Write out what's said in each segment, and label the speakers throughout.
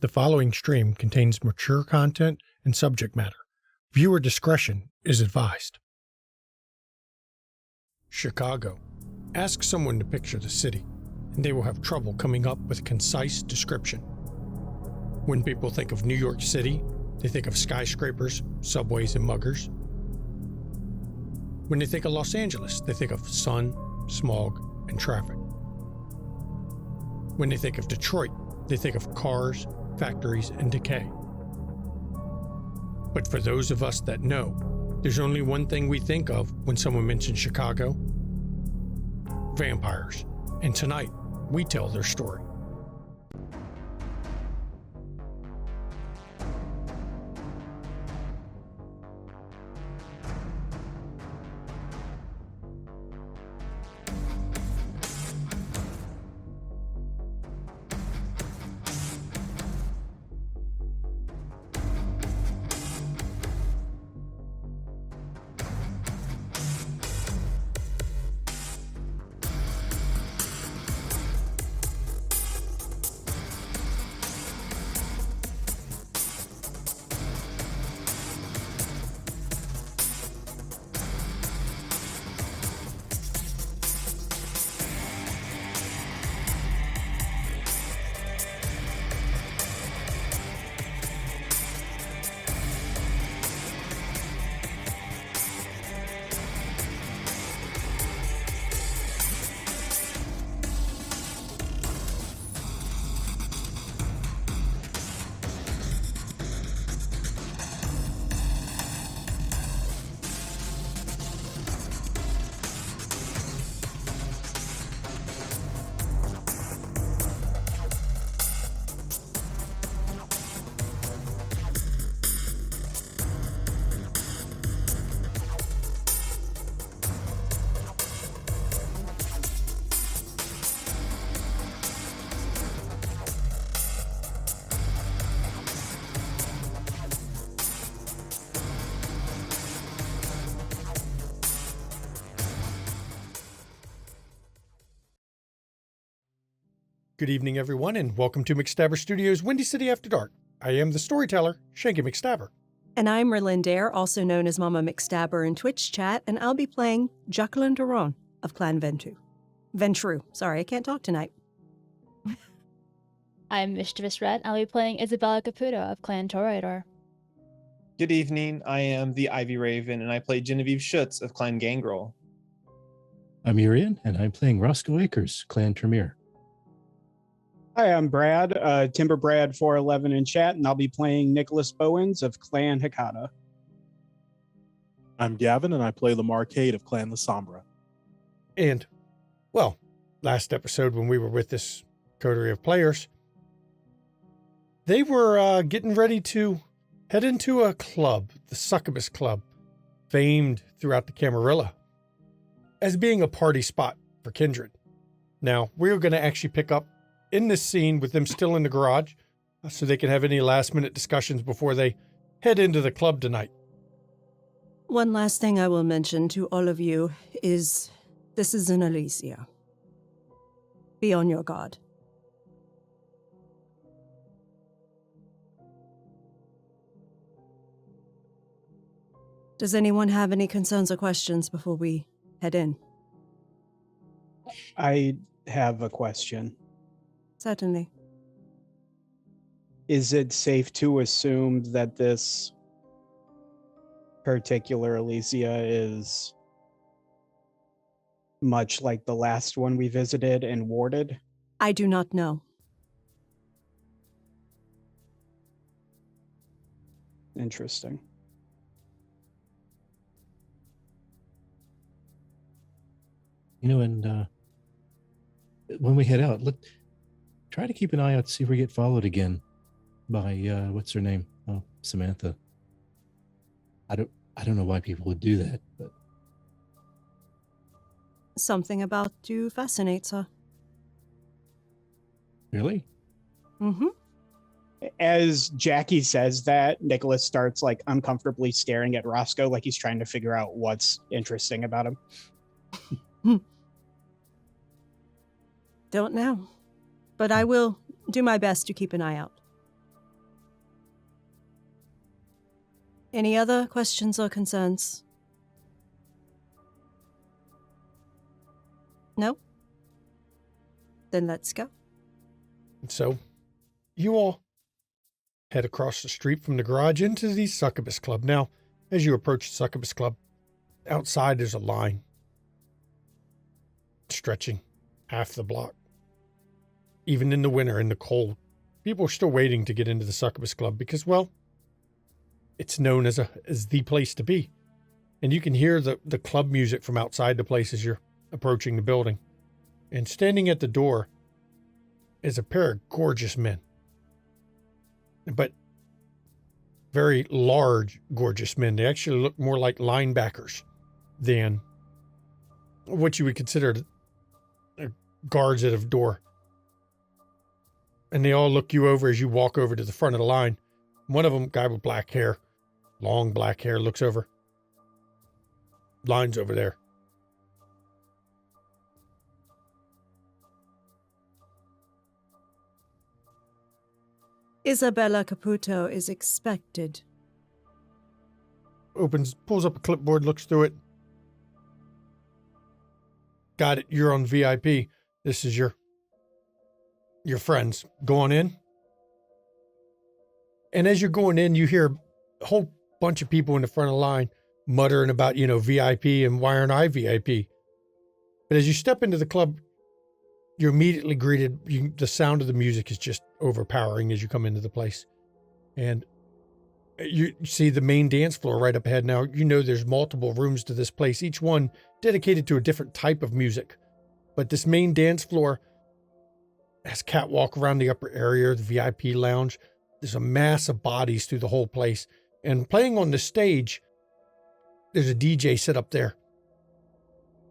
Speaker 1: The following stream contains mature content and subject matter. Viewer discretion is advised. Chicago. Ask someone to picture the city, and they will have trouble coming up with a concise description. When people think of New York City, they think of skyscrapers, subways, and muggers. When they think of Los Angeles, they think of sun, smog, and traffic. When they think of Detroit, they think of cars, factories, and decay. But for those of us that know, there's only one thing we think of when someone mentions Chicago: vampires. And tonight, we tell their story. Good evening, everyone, and welcome to McStabber Studios' Windy City After Dark. I am the storyteller, Shanky McStabber.
Speaker 2: And I'm Merlin Dare, also known as Mama McStabber in Twitch chat, and I'll be playing Jacqueline Duron of Clan Ventru. Sorry, I can't talk tonight.
Speaker 3: I'm Mischievous Red. I'll be playing Isabella Caputo of Clan Toreador.
Speaker 4: Good evening. I am the Ivy Raven, and I play Genevieve Schutz of Clan Gangrel.
Speaker 5: I'm Urian, and I'm playing Roscoe Akers, Clan Tremere.
Speaker 6: Hi, I'm Brad, Timber Brad 411 in chat, and I'll be playing Nicholas Bowens of Clan Hikata.
Speaker 7: I'm Gavin, and I play Lamar Cade of Clan La Sombra.
Speaker 1: And, well, last episode when we were with this coterie of players, they were getting ready to head into a club, the Succubus Club, famed throughout the Camarilla as being a party spot for kindred. Now, we're going to actually pick up in this scene with them still in the garage so they can have any last-minute discussions before they head into the club tonight.
Speaker 2: One last thing I will mention to all of you is this is in Elysia. Be on your guard. Does anyone have any concerns or questions before we head in?
Speaker 6: I have a question.
Speaker 2: Certainly.
Speaker 6: Is it safe to assume that this particular Elysia is much like the last one we visited and warded?
Speaker 2: I do not know.
Speaker 6: Interesting.
Speaker 5: You know, and when we head out, try to keep an eye out to see if we get followed again by what's her name? Oh, Samantha. I don't know why people would do that, but
Speaker 2: Something about you fascinates her.
Speaker 5: really?
Speaker 2: Mm-hmm.
Speaker 6: As Jackie says that, Nicholas starts like uncomfortably staring at Roscoe like he's trying to figure out what's interesting about him.
Speaker 2: Don't know. But I will do my best to keep an eye out. Any other questions or concerns? No? Then let's go.
Speaker 1: So, you all head across the street from the garage into the Succubus Club. Now, as you approach the Succubus Club, outside there's a line stretching half the block. Even in the winter, in the cold, people are still waiting to get into the Succubus Club because, well, it's known as the place to be. And you can hear the club music from outside the place as you're approaching the building. And standing at the door is a pair of gorgeous men. But very large, gorgeous men. They actually look more like linebackers than what you would consider guards at a door. And they all look you over as you walk over to the front of the line. One of them, guy with black hair, long black hair, looks over. Line's over there.
Speaker 2: Isabella Caputo is expected.
Speaker 1: Pulls up a clipboard, looks through it. Got it. You're on VIP. This is your friends. Go on in. And as you're going in, you hear a whole bunch of people in the front of the line muttering about, VIP and why aren't I VIP? But as you step into the club, you're immediately greeted. The sound of the music is just overpowering as you come into the place. And you see the main dance floor right up ahead. Now, there's multiple rooms to this place, each one dedicated to a different type of music. But this main dance floor has catwalk around the upper area, the VIP lounge. There's a mass of bodies through the whole place. And playing on the stage, there's a DJ set up there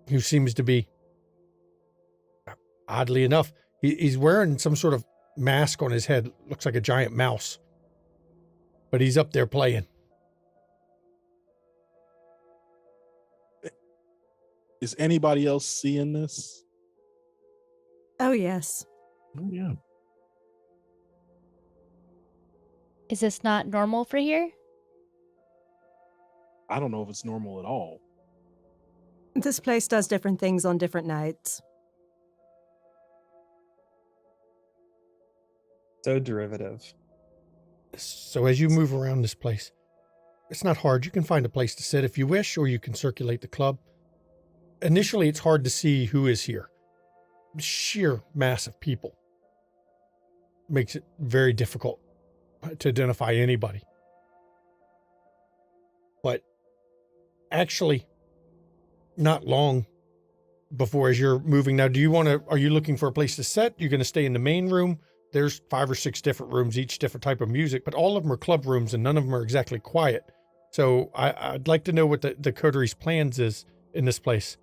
Speaker 1: who seems to be, oddly enough, he's wearing some sort of mask on his head. Looks like a giant mouse. But he's up there playing.
Speaker 7: Is anybody else seeing this?
Speaker 2: Oh, yes.
Speaker 5: Oh, yeah.
Speaker 3: Is this not normal for here?
Speaker 7: I don't know if it's normal at all.
Speaker 2: This place does different things on different nights.
Speaker 4: So derivative.
Speaker 1: So as you move around this place, it's not hard. You can find a place to sit if you wish, or you can circulate the club. Initially, it's hard to see who is here. Sheer mass of people makes it very difficult to identify anybody. But actually, not long before, as you're moving now, are you looking for a place to sit? You're going to stay in the main room? There's 5 or 6 different rooms, each different type of music, but all of them are club rooms and none of them are exactly quiet. So I'd like to know what the coteries' plans is in this place.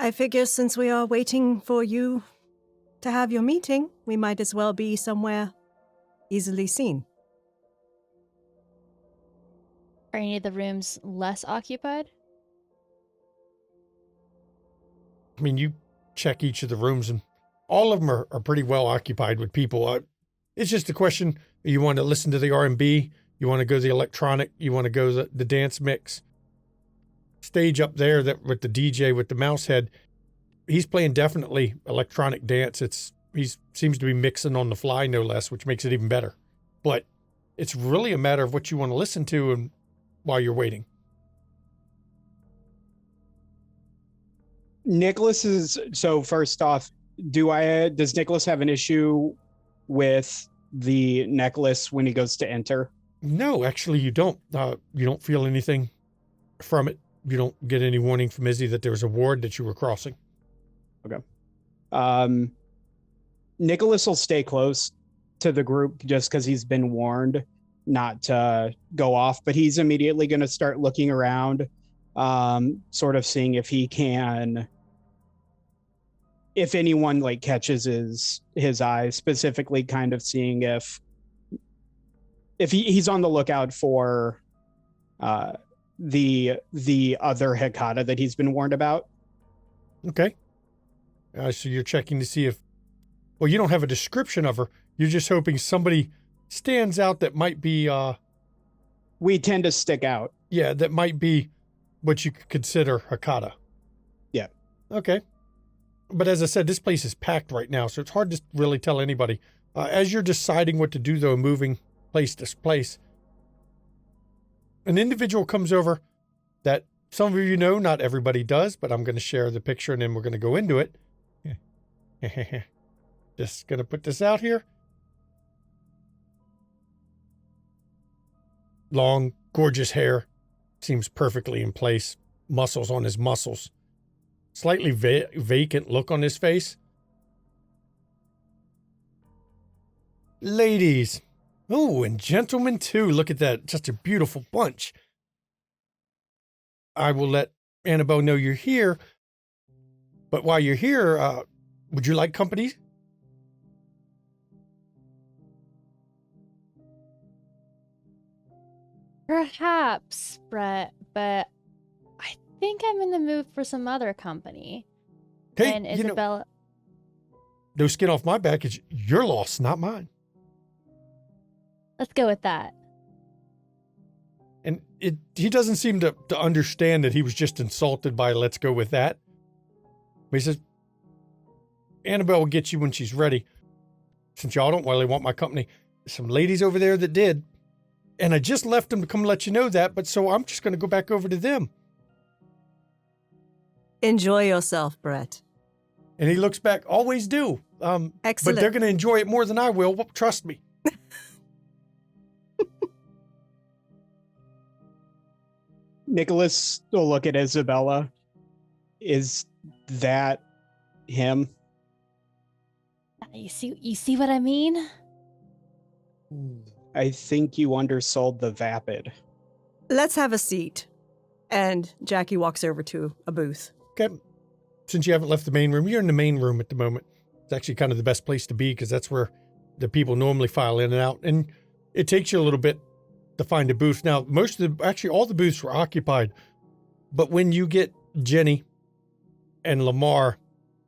Speaker 2: I figure since we are waiting for you to have your meeting, we might as well be somewhere easily seen.
Speaker 3: Are any of the rooms less occupied?
Speaker 1: I mean, you check each of the rooms and all of them are pretty well occupied with people. It's just a question, you want to listen to the R&B, you want to go the electronic, you want to go the dance mix. Stage up there that with the DJ with the mouse head, he's playing definitely electronic dance. He seems to be mixing on the fly, no less, which makes it even better. But it's really a matter of what you want to listen to and while you're waiting.
Speaker 6: So first off, does Nicholas have an issue with the necklace when he goes to enter?
Speaker 1: No, actually you don't. You don't feel anything from it. You don't get any warning from Izzy that there was a ward that you were crossing.
Speaker 6: Okay. Nicholas will stay close to the group just because he's been warned not to go off, but he's immediately going to start looking around, sort of seeing if he can, if anyone like catches his eye, specifically kind of seeing if he's on the lookout for the other Hecata that he's been warned about.
Speaker 1: Okay. So you're checking to see if, well, you don't have a description of her. You're just hoping somebody stands out that might be
Speaker 6: We tend to stick out.
Speaker 1: Yeah, that might be what you could consider Hakata.
Speaker 6: Yeah.
Speaker 1: Okay. But as I said, this place is packed right now, so it's hard to really tell anybody. As you're deciding what to do, though, moving place to place, an individual comes over that some of you know, not everybody does, but I'm going to share the picture and then we're going to go into it. Just going to put this out here. Long, gorgeous hair. Seems perfectly in place. Muscles on his muscles. Slightly vacant look on his face. Ladies. Oh, and gentlemen too. Look at that. Just a beautiful bunch. I will let Annabelle know you're here. But while you're here, would you like company?
Speaker 3: Perhaps, Brett, but I think I'm in the mood for some other company.
Speaker 1: Hey,
Speaker 3: and Isabella.
Speaker 1: No skin off my back. It's your loss, not mine.
Speaker 3: Let's go with that.
Speaker 1: And he doesn't seem to understand that he was just insulted by let's go with that. But he says, Annabelle will get you when she's ready. Since y'all don't really want my company. There's some ladies over there that did. And I just left them to come let you know that, but so I'm just going to go back over to them.
Speaker 2: Enjoy yourself, Brett.
Speaker 1: And he looks back, always do.
Speaker 2: Excellent.
Speaker 1: But they're going to enjoy it more than I will. Trust me.
Speaker 6: Nicholas will look at Isabella. Is that him?
Speaker 3: You see what I mean?
Speaker 6: I think you undersold the vapid.
Speaker 2: Let's have a seat. And Jackie walks over to a booth.
Speaker 1: Okay. Since you haven't left the main room, you're in the main room at the moment. It's actually kind of the best place to be because that's where the people normally file in and out. And it takes you a little bit to find a booth. Now, all the booths were occupied. But when you get Jenny and Lamar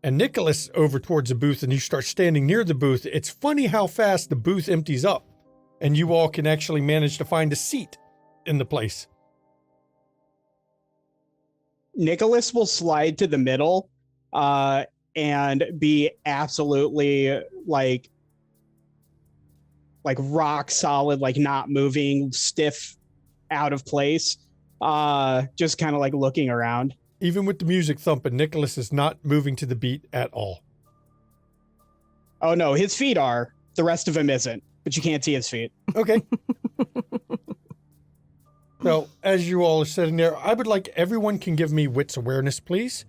Speaker 1: and Nicholas over towards the booth and you start standing near the booth, it's funny how fast the booth empties up and you all can actually manage to find a seat in the place.
Speaker 6: Nicholas will slide to the middle and be absolutely like rock solid, like not moving, stiff, out of place, just kind of like looking around.
Speaker 1: Even with the music thumping, Nicholas is not moving to the beat at all.
Speaker 6: Oh no, his feet are. The rest of him isn't, but you can't see his feet.
Speaker 1: Okay. So, as you all are sitting there, I would like everyone can give me wits awareness, please.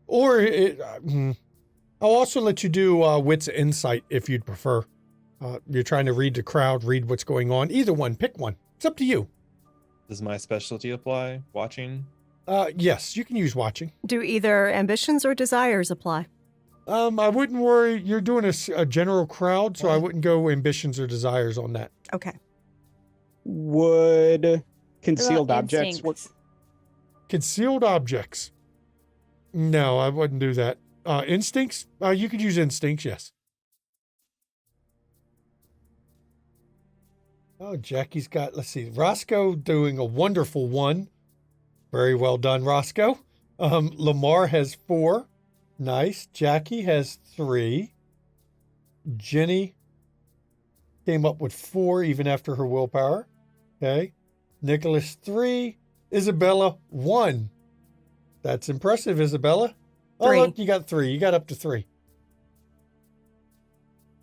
Speaker 1: Or I'll also let you do wits insight if you'd prefer. You're trying to read the crowd, read what's going on. Either one, pick one. It's up to you.
Speaker 4: Does my specialty apply? Watching?
Speaker 1: Yes, you can use watching.
Speaker 2: Do either ambitions or desires apply?
Speaker 1: I wouldn't worry. You're doing a general crowd, so I wouldn't go ambitions or desires on that.
Speaker 2: Okay.
Speaker 6: Would concealed
Speaker 3: What about
Speaker 6: objects work?
Speaker 3: instincts?
Speaker 1: Concealed objects. No, I wouldn't do that. Instincts? You could use instincts, yes. Oh, Jackie's got, let's see, Roscoe doing a wonderful one. Very well done, Roscoe. Lamar has 4. Nice. Jackie has 3. Jenny came up with 4 even after her willpower. Okay. Nicholas 3. Isabella 1. That's impressive, Isabella. Oh,
Speaker 2: 3.
Speaker 1: look, you got 3. You got up to 3.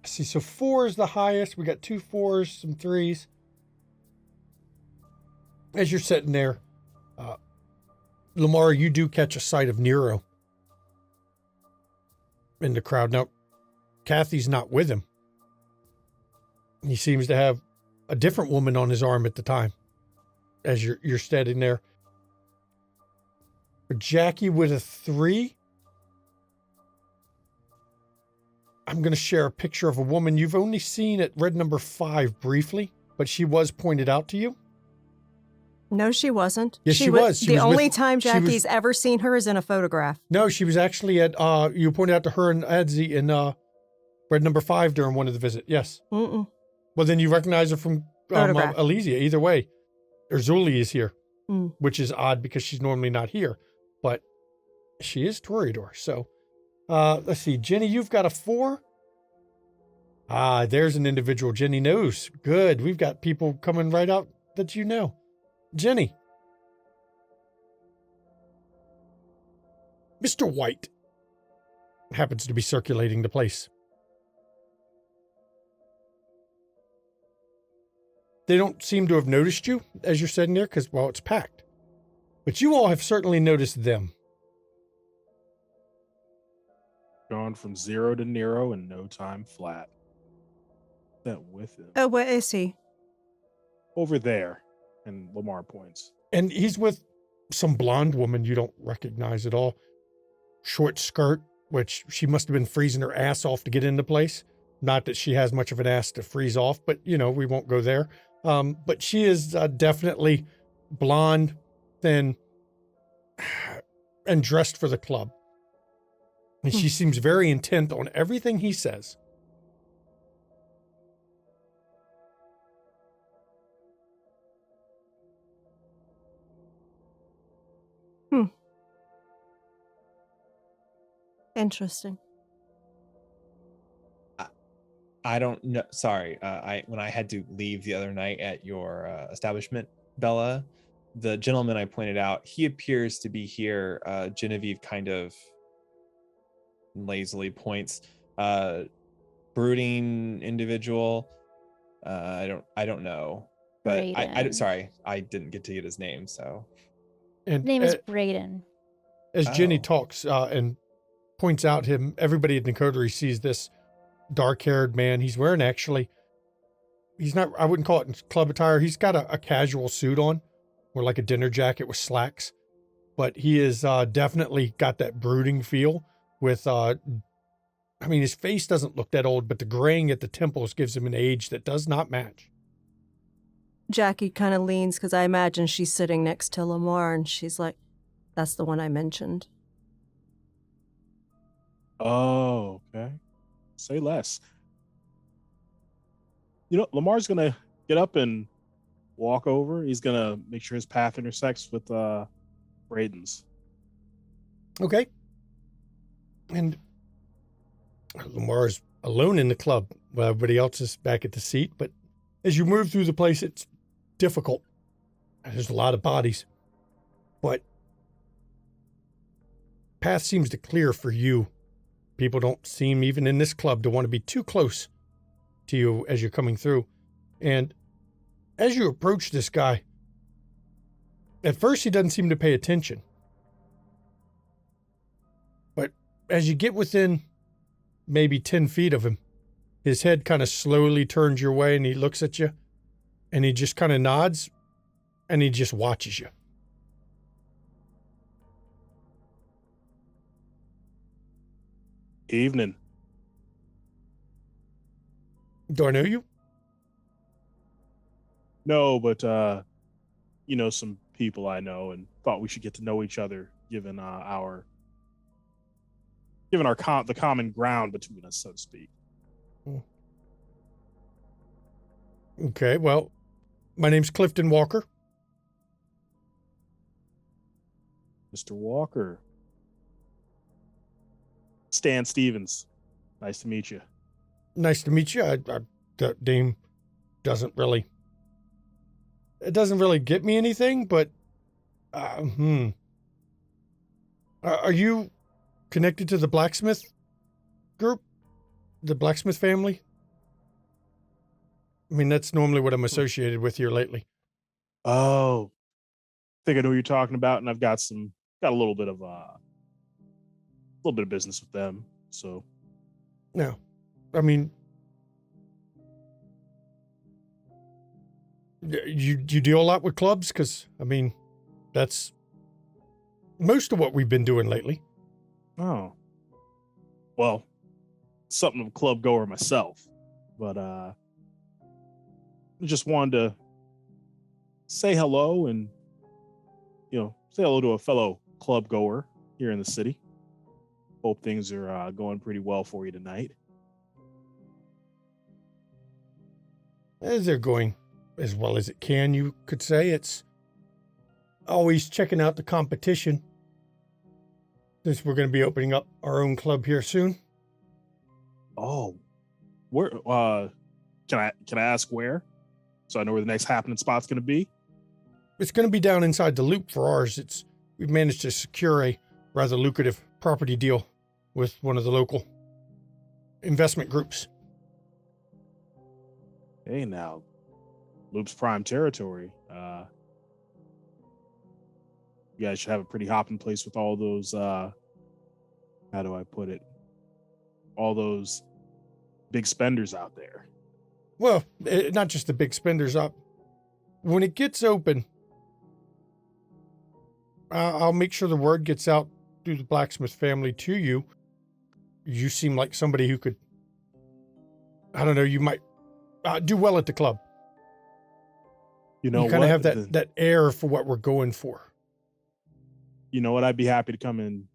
Speaker 1: See, so 4 is the highest. We got 2 4s, some 3s. As you're sitting there, Lamar, you do catch a sight of Nero in the crowd. Now, Kathy's not with him. He seems to have a different woman on his arm at the time as you're standing there. Jackie with a 3. I'm going to share a picture of a woman you've only seen at red number 5 briefly, but she was pointed out to you.
Speaker 2: No, she wasn't.
Speaker 1: Yes, she was. She
Speaker 2: the
Speaker 1: was
Speaker 2: only
Speaker 1: with-
Speaker 2: time
Speaker 1: she was-
Speaker 2: Jackie's ever seen her is in a photograph.
Speaker 1: No, she was actually at, you pointed out to her and Adzi in red number 5 during one of the visit. Yes.
Speaker 2: Mm-mm.
Speaker 1: Well, then you recognize her from
Speaker 2: Photograph.
Speaker 1: Elysia, either way. Urzuli is here,
Speaker 2: Hmm.
Speaker 1: which is odd because she's normally not here, but she is Toreador. So, let's see. Jenny, you've got a 4. Ah, there's an individual Jenny knows. Good. We've got people coming right out that you know. Jenny. Mr. White happens to be circulating the place. They don't seem to have noticed you as you're sitting there because, well, it's packed. But you all have certainly noticed them.
Speaker 7: Gone from 0 to Nero in no time flat. That with him.
Speaker 2: Oh, where is he?
Speaker 7: Over there. And Lamar points.
Speaker 1: And he's with some blonde woman you don't recognize at all. Short skirt, which she must have been freezing her ass off to get into place. Not that she has much of an ass to freeze off, but, you know, we won't go there. But she is definitely blonde, thin, and dressed for the club. And she seems very intent on everything he says.
Speaker 2: Interesting.
Speaker 4: I don't know. Sorry. When I had to leave the other night at your establishment, Bella, the gentleman I pointed out, he appears to be here. Genevieve kind of lazily points. Brooding individual. I don't know. But
Speaker 3: Brayden.
Speaker 4: I didn't get to get his name. So
Speaker 1: And
Speaker 3: His name is Brayden.
Speaker 1: as Jenny
Speaker 4: Oh.
Speaker 1: talks and points out him, everybody at the coterie sees this dark-haired man. He's wearing he's not, I wouldn't call it club attire. He's got a casual suit on, or like a dinner jacket with slacks. But he is definitely got that brooding feel with, I mean, his face doesn't look that old, but the graying at the temples gives him an age that does not match.
Speaker 2: Jackie kind of leans because I imagine she's sitting next to Lamar and she's like, that's the one I mentioned.
Speaker 7: Oh, okay. Say less. You know, Lamar's gonna get up and walk over. He's gonna make sure his path intersects with Braden's.
Speaker 1: Okay. And Lamar's alone in the club while everybody else is back at the seat. But as you move through the place, it's difficult. There's a lot of bodies. But path seems to clear for you. People don't seem, even in this club, to want to be too close to you as you're coming through. And as you approach this guy, at first he doesn't seem to pay attention. But as you get within maybe 10 feet of him, his head kind of slowly turns your way and he looks at you and he just kind of nods and he just watches you.
Speaker 7: Evening.
Speaker 1: Do I know you?
Speaker 7: No, but you know some people I know, and thought we should get to know each other, given the common ground between us, so to speak.
Speaker 1: Okay, well, my name's Clifton Walker.
Speaker 7: Mr. Walker. Stan Stevens. Nice to meet you.
Speaker 1: Nice to meet you. That name doesn't really get me anything, but are you connected to the Blacksmith group? The Blacksmith family? I mean, that's normally what I'm associated with here lately.
Speaker 7: Oh, I think I know who you're talking about, and I've got a little bit of business with them. So,
Speaker 1: No, I mean, you deal a lot with clubs? Because, I mean, that's most of what we've been doing lately.
Speaker 7: oh, well, something of a club goer myself, but I just wanted to say hello and say hello to a fellow club goer here in the city. Hope things are going pretty well for you tonight.
Speaker 1: As they're going as well as it can, you could say. It's always checking out the competition, since we're going to be opening up our own club here soon.
Speaker 7: Oh, where? Can I ask where, so I know where the next happening spot's going to be?
Speaker 1: It's going to be down inside the loop for ours. We've managed to secure a rather lucrative property deal with one of the local investment groups.
Speaker 7: Hey, now, Loop's prime territory. You guys should have a pretty hopping place with all those. How do I put it? All those big spenders out there.
Speaker 1: Well, not just the big spenders up. When it gets open, I'll make sure the word gets out through the Blacksmith family to you. You seem like somebody who could, I don't know, you might do well at the club.
Speaker 7: You know,
Speaker 1: you kind of have that air for what we're going for.
Speaker 7: You know what? I'd be happy to come and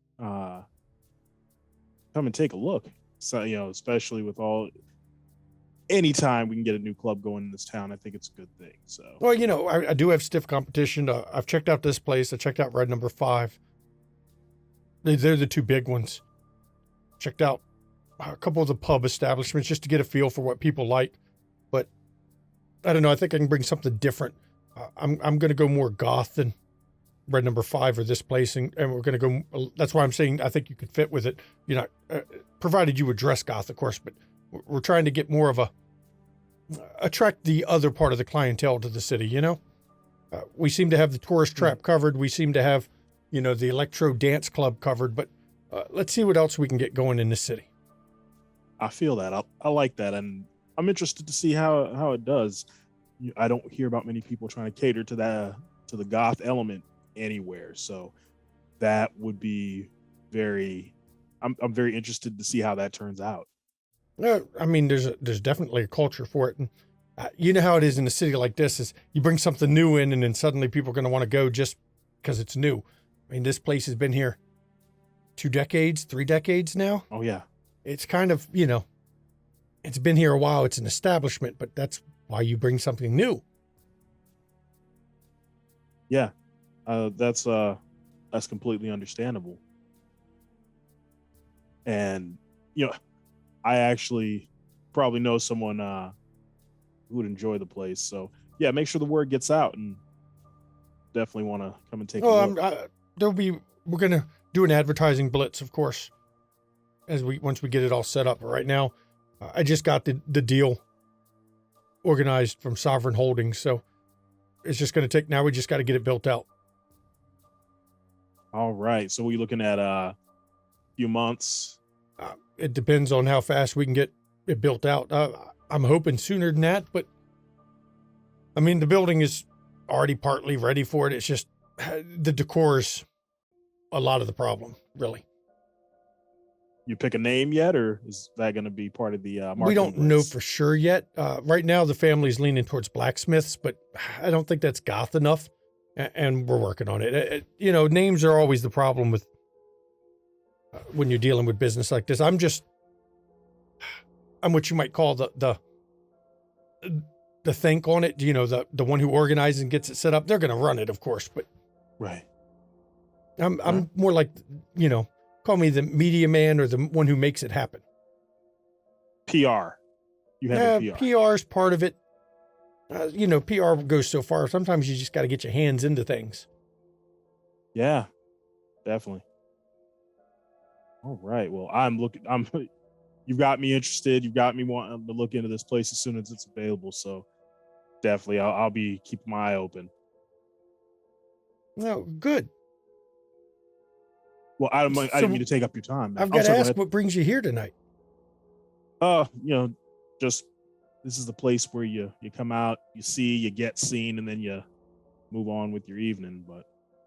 Speaker 7: take a look. So, especially with anytime we can get a new club going in this town, I think it's a good thing. So,
Speaker 1: well, I do have stiff competition. I've checked out this place. I checked out Red Number 5. They're the two big ones. Checked out a couple of the pub establishments just to get a feel for what people like. But I don't know. I think I can bring something different. I'm going to go more goth than Red Number 5 or this place, and we're going to go. That's why I'm saying I think you could fit with it. Provided you would dress goth, of course. But we're trying to get more of attract the other part of the clientele to the city. We seem to have the tourist trap covered. We seem to have, the electro dance club covered. But let's see what else we can get going in the city.
Speaker 7: I feel that. I like that, and I'm interested to see how it does. I don't hear about many people trying to cater to the goth element anywhere, so that would be very. I'm very interested to see how that turns out.
Speaker 1: I mean, there's definitely a culture for it, and you know how it is in a city like this: is you bring something new in, and then suddenly people are going to want to go just because it's new. I mean, this place has been here 2 decades, 3 decades now.
Speaker 7: Oh yeah,
Speaker 1: it's kind of it's been here a while. It's an establishment, but that's why you bring something new.
Speaker 7: Yeah, that's completely understandable. And I actually probably know someone who would enjoy the place. So yeah, make sure the word gets out, and definitely want to come and take a look.
Speaker 1: We're gonna do an advertising blitz, of course, once we get it all set up. Right now, I just got the deal organized from Sovereign Holdings, so it's just going to take. Now we just got to get it built out.
Speaker 7: All right. So we're looking at a few months.
Speaker 1: It depends on how fast we can get it built out. I'm hoping sooner than that, but I mean, the building is already partly ready for it. It's just the decor is a lot of the problem, really.
Speaker 7: You pick a name yet, or is that going to be part of the marketing?
Speaker 1: We don't
Speaker 7: list?
Speaker 1: know for sure yet. Right now, the family's leaning towards blacksmiths, but I don't think that's goth enough, and we're working on it. Names are always the problem with when you're dealing with business like this. I'm what you might call the think on it. The one who organizes and gets it set up. They're going to run it, of course, but
Speaker 7: right.
Speaker 1: I'm more like, call me the media man or the one who makes it happen.
Speaker 7: PR. You have a PR.
Speaker 1: PR is part of it. PR goes so far. Sometimes you just got to get your hands into things.
Speaker 7: Yeah, definitely. All right. Well, you've got me interested. You've got me wanting to look into this place as soon as it's available. So definitely I'll be keeping my eye open.
Speaker 1: No, good.
Speaker 7: Well, I didn't mean to take up your time.
Speaker 1: I've got to ask, what brings you here tonight?
Speaker 7: Just this is the place where you come out, you see, you get seen, and then you move on with your evening. But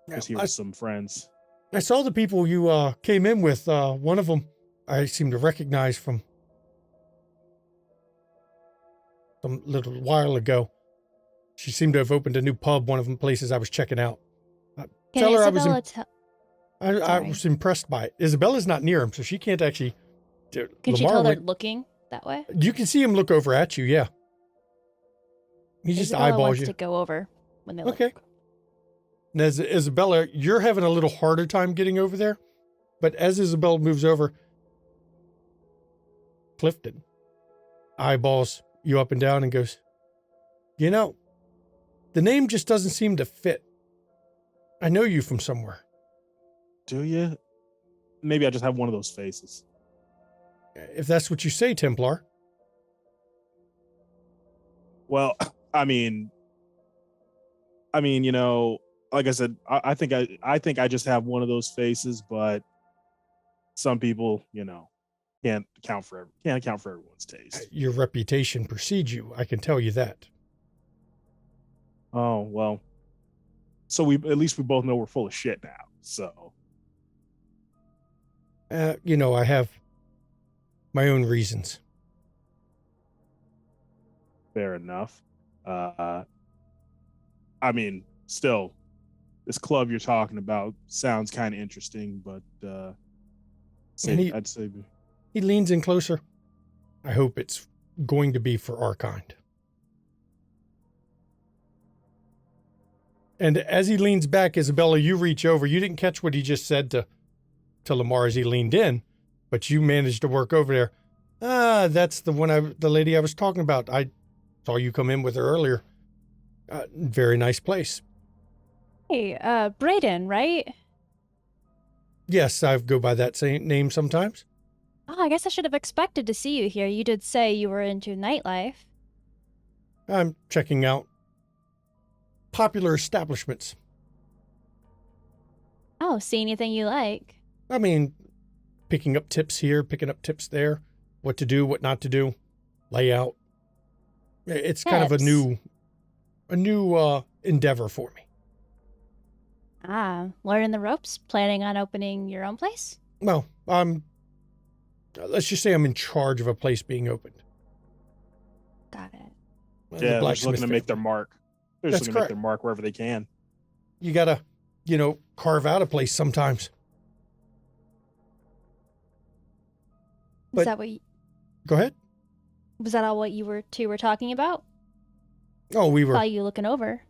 Speaker 7: just here with some friends.
Speaker 1: I saw the people you came in with. One of them I seem to recognize from some little while ago. She seemed to have opened a new pub, one of the places I was checking out. Tell her I was impressed by it. Isabella's not near him, so she can't actually.
Speaker 3: Can she tell they're looking that way?
Speaker 1: You can see him look over at you, yeah. He just
Speaker 3: Isabella
Speaker 1: eyeballs
Speaker 3: wants
Speaker 1: you.
Speaker 3: to go over when they
Speaker 1: Okay.
Speaker 3: look.
Speaker 1: And as Isabella, you're having a little harder time getting over there. But as Isabella moves over, Clifton eyeballs you up and down and goes, you know, the name just doesn't seem to fit. I know you from somewhere.
Speaker 7: Do you? Maybe I just have one of those faces.
Speaker 1: If that's what you say, Templar.
Speaker 7: Well, I mean, you know, like I said, I think I just have one of those faces, but some people, you know, can't account for everyone's taste.
Speaker 1: Your reputation precedes you. I can tell you that.
Speaker 7: Oh, well. So we both know we're full of shit now. So,
Speaker 1: You know, I have my own reasons.
Speaker 7: fair enough. I mean, still, this club you're talking about sounds kind of interesting, but I'd say
Speaker 1: He leans in closer. I hope it's going to be for our kind. And as he leans back, Isabella, you reach over. You didn't catch what he just said to Lamar as he leaned in, but you managed to work over there. That's the lady I was talking about. I saw you come in with her earlier. Very nice place.
Speaker 3: Hey, Brayden, right?
Speaker 1: Yes, I go by that same name sometimes.
Speaker 3: Oh, I guess I should have expected to see you here. You did say you were into nightlife.
Speaker 1: I'm checking out popular establishments.
Speaker 3: Oh, see anything you like?
Speaker 1: I mean, picking up tips here, picking up tips there, what to do, what not to do, layout. It's kind of a
Speaker 3: Tips.
Speaker 1: new endeavor for me.
Speaker 3: Ah, learning the ropes? Planning on opening your own place?
Speaker 1: Well, let's just say I'm in charge of a place being opened.
Speaker 3: Got it.
Speaker 1: The
Speaker 7: yeah, they're just
Speaker 1: Blacksmith
Speaker 7: looking to make their
Speaker 1: Family.
Speaker 7: mark. They're just
Speaker 1: That's
Speaker 7: looking to make
Speaker 1: correct.
Speaker 7: their mark wherever they can.
Speaker 1: You gotta, carve out a place sometimes. But-
Speaker 3: Is that what?
Speaker 1: Go ahead.
Speaker 3: Was that all what you were talking about?
Speaker 1: Oh, we were.
Speaker 3: Saw you looking over.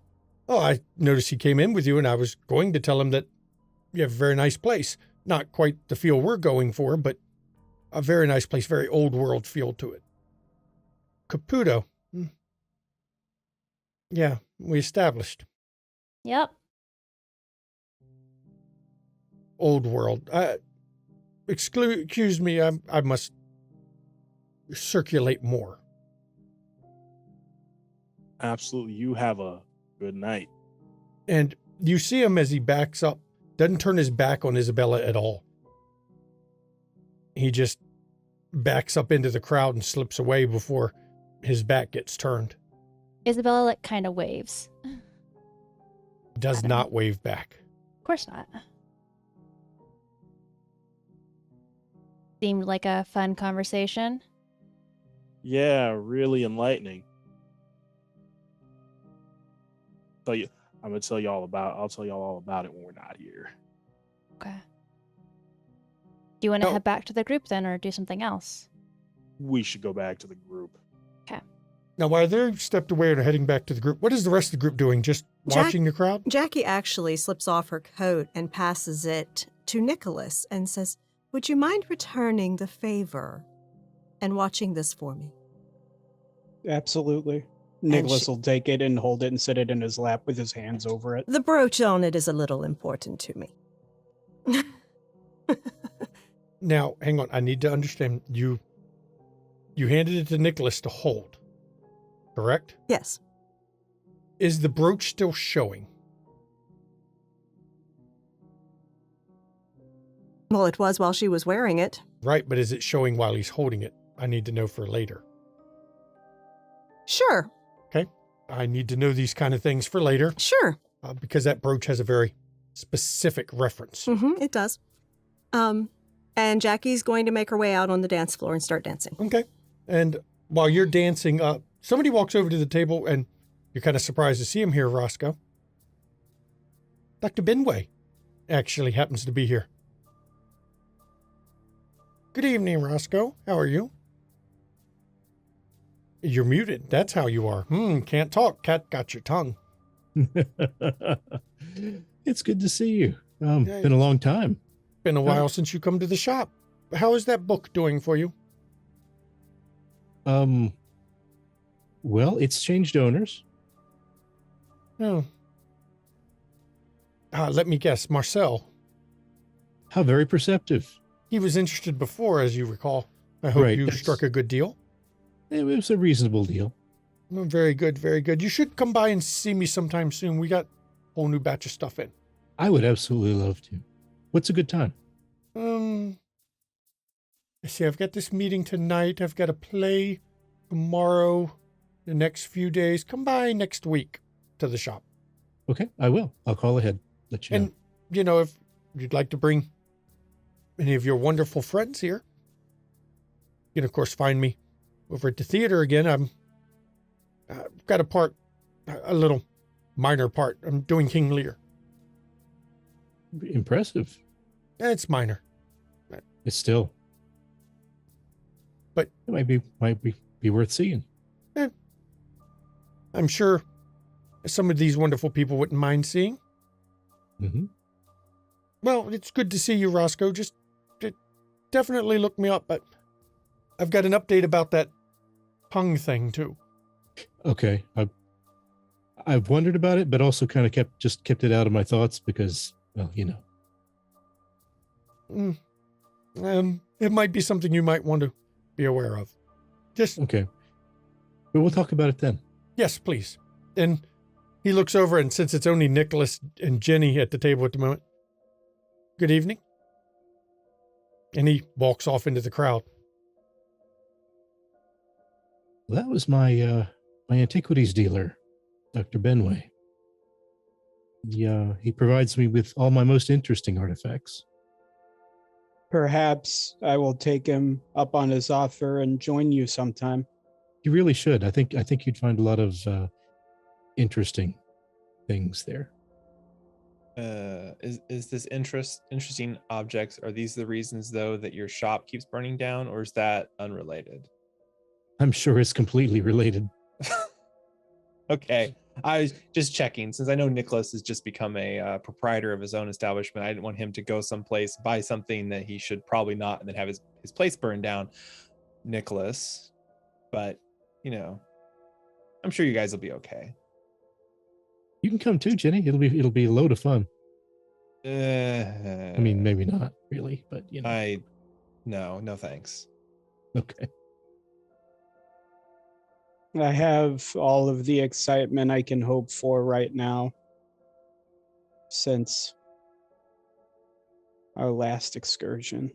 Speaker 1: Oh, I noticed he came in with you, and I was going to tell him that you have a very nice place. Not quite the feel we're going for, but a very nice place, very old world feel to it. Caputo. Yeah, we established.
Speaker 3: Yep.
Speaker 1: Old world. Excuse me, I must circulate more.
Speaker 7: Absolutely. You have a good night.
Speaker 1: And you see him as he backs up, doesn't turn his back on Isabella at all. He just backs up into the crowd and slips away before his back gets turned.
Speaker 3: Isabella kind of waves.
Speaker 1: Does
Speaker 3: Adam.
Speaker 1: not wave back.
Speaker 3: Of course not. Seemed like a fun conversation.
Speaker 7: Yeah, really enlightening. I'll tell y'all all about it when we're not here.
Speaker 3: Okay. Do you want to
Speaker 1: Oh.
Speaker 3: head back to the group then, or do something else?
Speaker 7: We should go back to the group.
Speaker 1: Now, while they're stepped away and are heading back to the group, what is the rest of the group doing? Just watching the crowd?
Speaker 2: Jackie actually slips off her coat and passes it to Nicholas and says, "Would you mind returning the favor and watching this for me?"
Speaker 6: Absolutely.
Speaker 2: And
Speaker 6: Nicholas
Speaker 2: she-
Speaker 6: will take it and hold it and sit it in his lap with his hands over it.
Speaker 2: The brooch on it is a little important to me.
Speaker 1: Now, hang on. I need to understand. You handed it to Nicholas to hold, correct?
Speaker 2: Yes.
Speaker 1: Is the brooch still showing?
Speaker 2: Well, it was while she was wearing it.
Speaker 1: Right, but is it showing while he's holding it? I need to know for later.
Speaker 2: Sure.
Speaker 1: I need to know these kind of things for later
Speaker 2: Sure.
Speaker 1: because that brooch has a very specific reference.
Speaker 2: It does. And Jackie's going to make her way out on the dance floor and start dancing.
Speaker 1: Okay. And while you're dancing, somebody walks over to the table and you're kind of surprised to see him here, Roscoe. Dr. Benway actually happens to be here. Good evening, Roscoe. How are you? You're muted. That's how you are. Can't talk. Cat got your tongue.
Speaker 5: It's good to see you.
Speaker 1: Yeah,
Speaker 5: Been a long time.
Speaker 1: Been a while since you come to the shop. How is that book doing for you?
Speaker 5: Well, it's changed owners.
Speaker 1: Oh. Let me guess. Marcel.
Speaker 5: How very perceptive.
Speaker 1: He was interested before, as you recall. I hope
Speaker 5: Right,
Speaker 1: you
Speaker 5: that's-
Speaker 1: struck a good deal.
Speaker 5: It was a reasonable deal.
Speaker 1: Oh, very good, very good. You should come by and see me sometime soon. We got a whole new batch of stuff in.
Speaker 5: I would absolutely love to. What's a good time?
Speaker 1: I see, I've got this meeting tonight. I've got a play tomorrow, the next few days. Come by next week to the shop.
Speaker 5: Okay, I will. I'll call ahead. Let you know.
Speaker 1: And, you know, if you'd like to bring any of your wonderful friends here, you can, of course, find me over at the theater again. I've got a little minor part. I'm doing King Lear.
Speaker 5: Impressive.
Speaker 1: It's minor.
Speaker 5: It's still.
Speaker 1: But
Speaker 5: it might be worth seeing.
Speaker 1: I'm sure some of these wonderful people wouldn't mind seeing.
Speaker 5: Mm-hmm.
Speaker 1: Well, it's good to see you, Roscoe. Just definitely look me up, but I've got an update about that tongue thing, too.
Speaker 5: Okay. I've wondered about it, but also kind of kept it out of my thoughts because, well, you know.
Speaker 1: It might be something you might want to be aware of. Just
Speaker 5: okay. But we'll talk about it then.
Speaker 1: Yes, please. And he looks over, and since it's only Nicholas and Jenny at the table at the moment, good evening. And he walks off into the crowd.
Speaker 5: Well, that was my antiquities dealer, Dr. Benway. He provides me with all my most interesting artifacts.
Speaker 6: Perhaps I will take him up on his offer and join you sometime.
Speaker 5: You really should. I think you'd find a lot of interesting things there.
Speaker 4: Is this interesting objects? Are these the reasons though that your shop keeps burning down, or is that unrelated?
Speaker 5: I'm sure it's completely related.
Speaker 4: Okay. I was just checking, since I know Nicholas has just become a proprietor of his own establishment. I didn't want him to go someplace, buy something that he should probably not, and then have his place burned down. Nicholas, but you know, I'm sure you guys will be okay.
Speaker 5: You can come too, Jenny. It'll be a load of fun.
Speaker 4: I
Speaker 5: I mean, maybe not really, but you know.
Speaker 4: No thanks.
Speaker 5: Okay.
Speaker 6: I have all of the excitement I can hope for right now since our last excursion.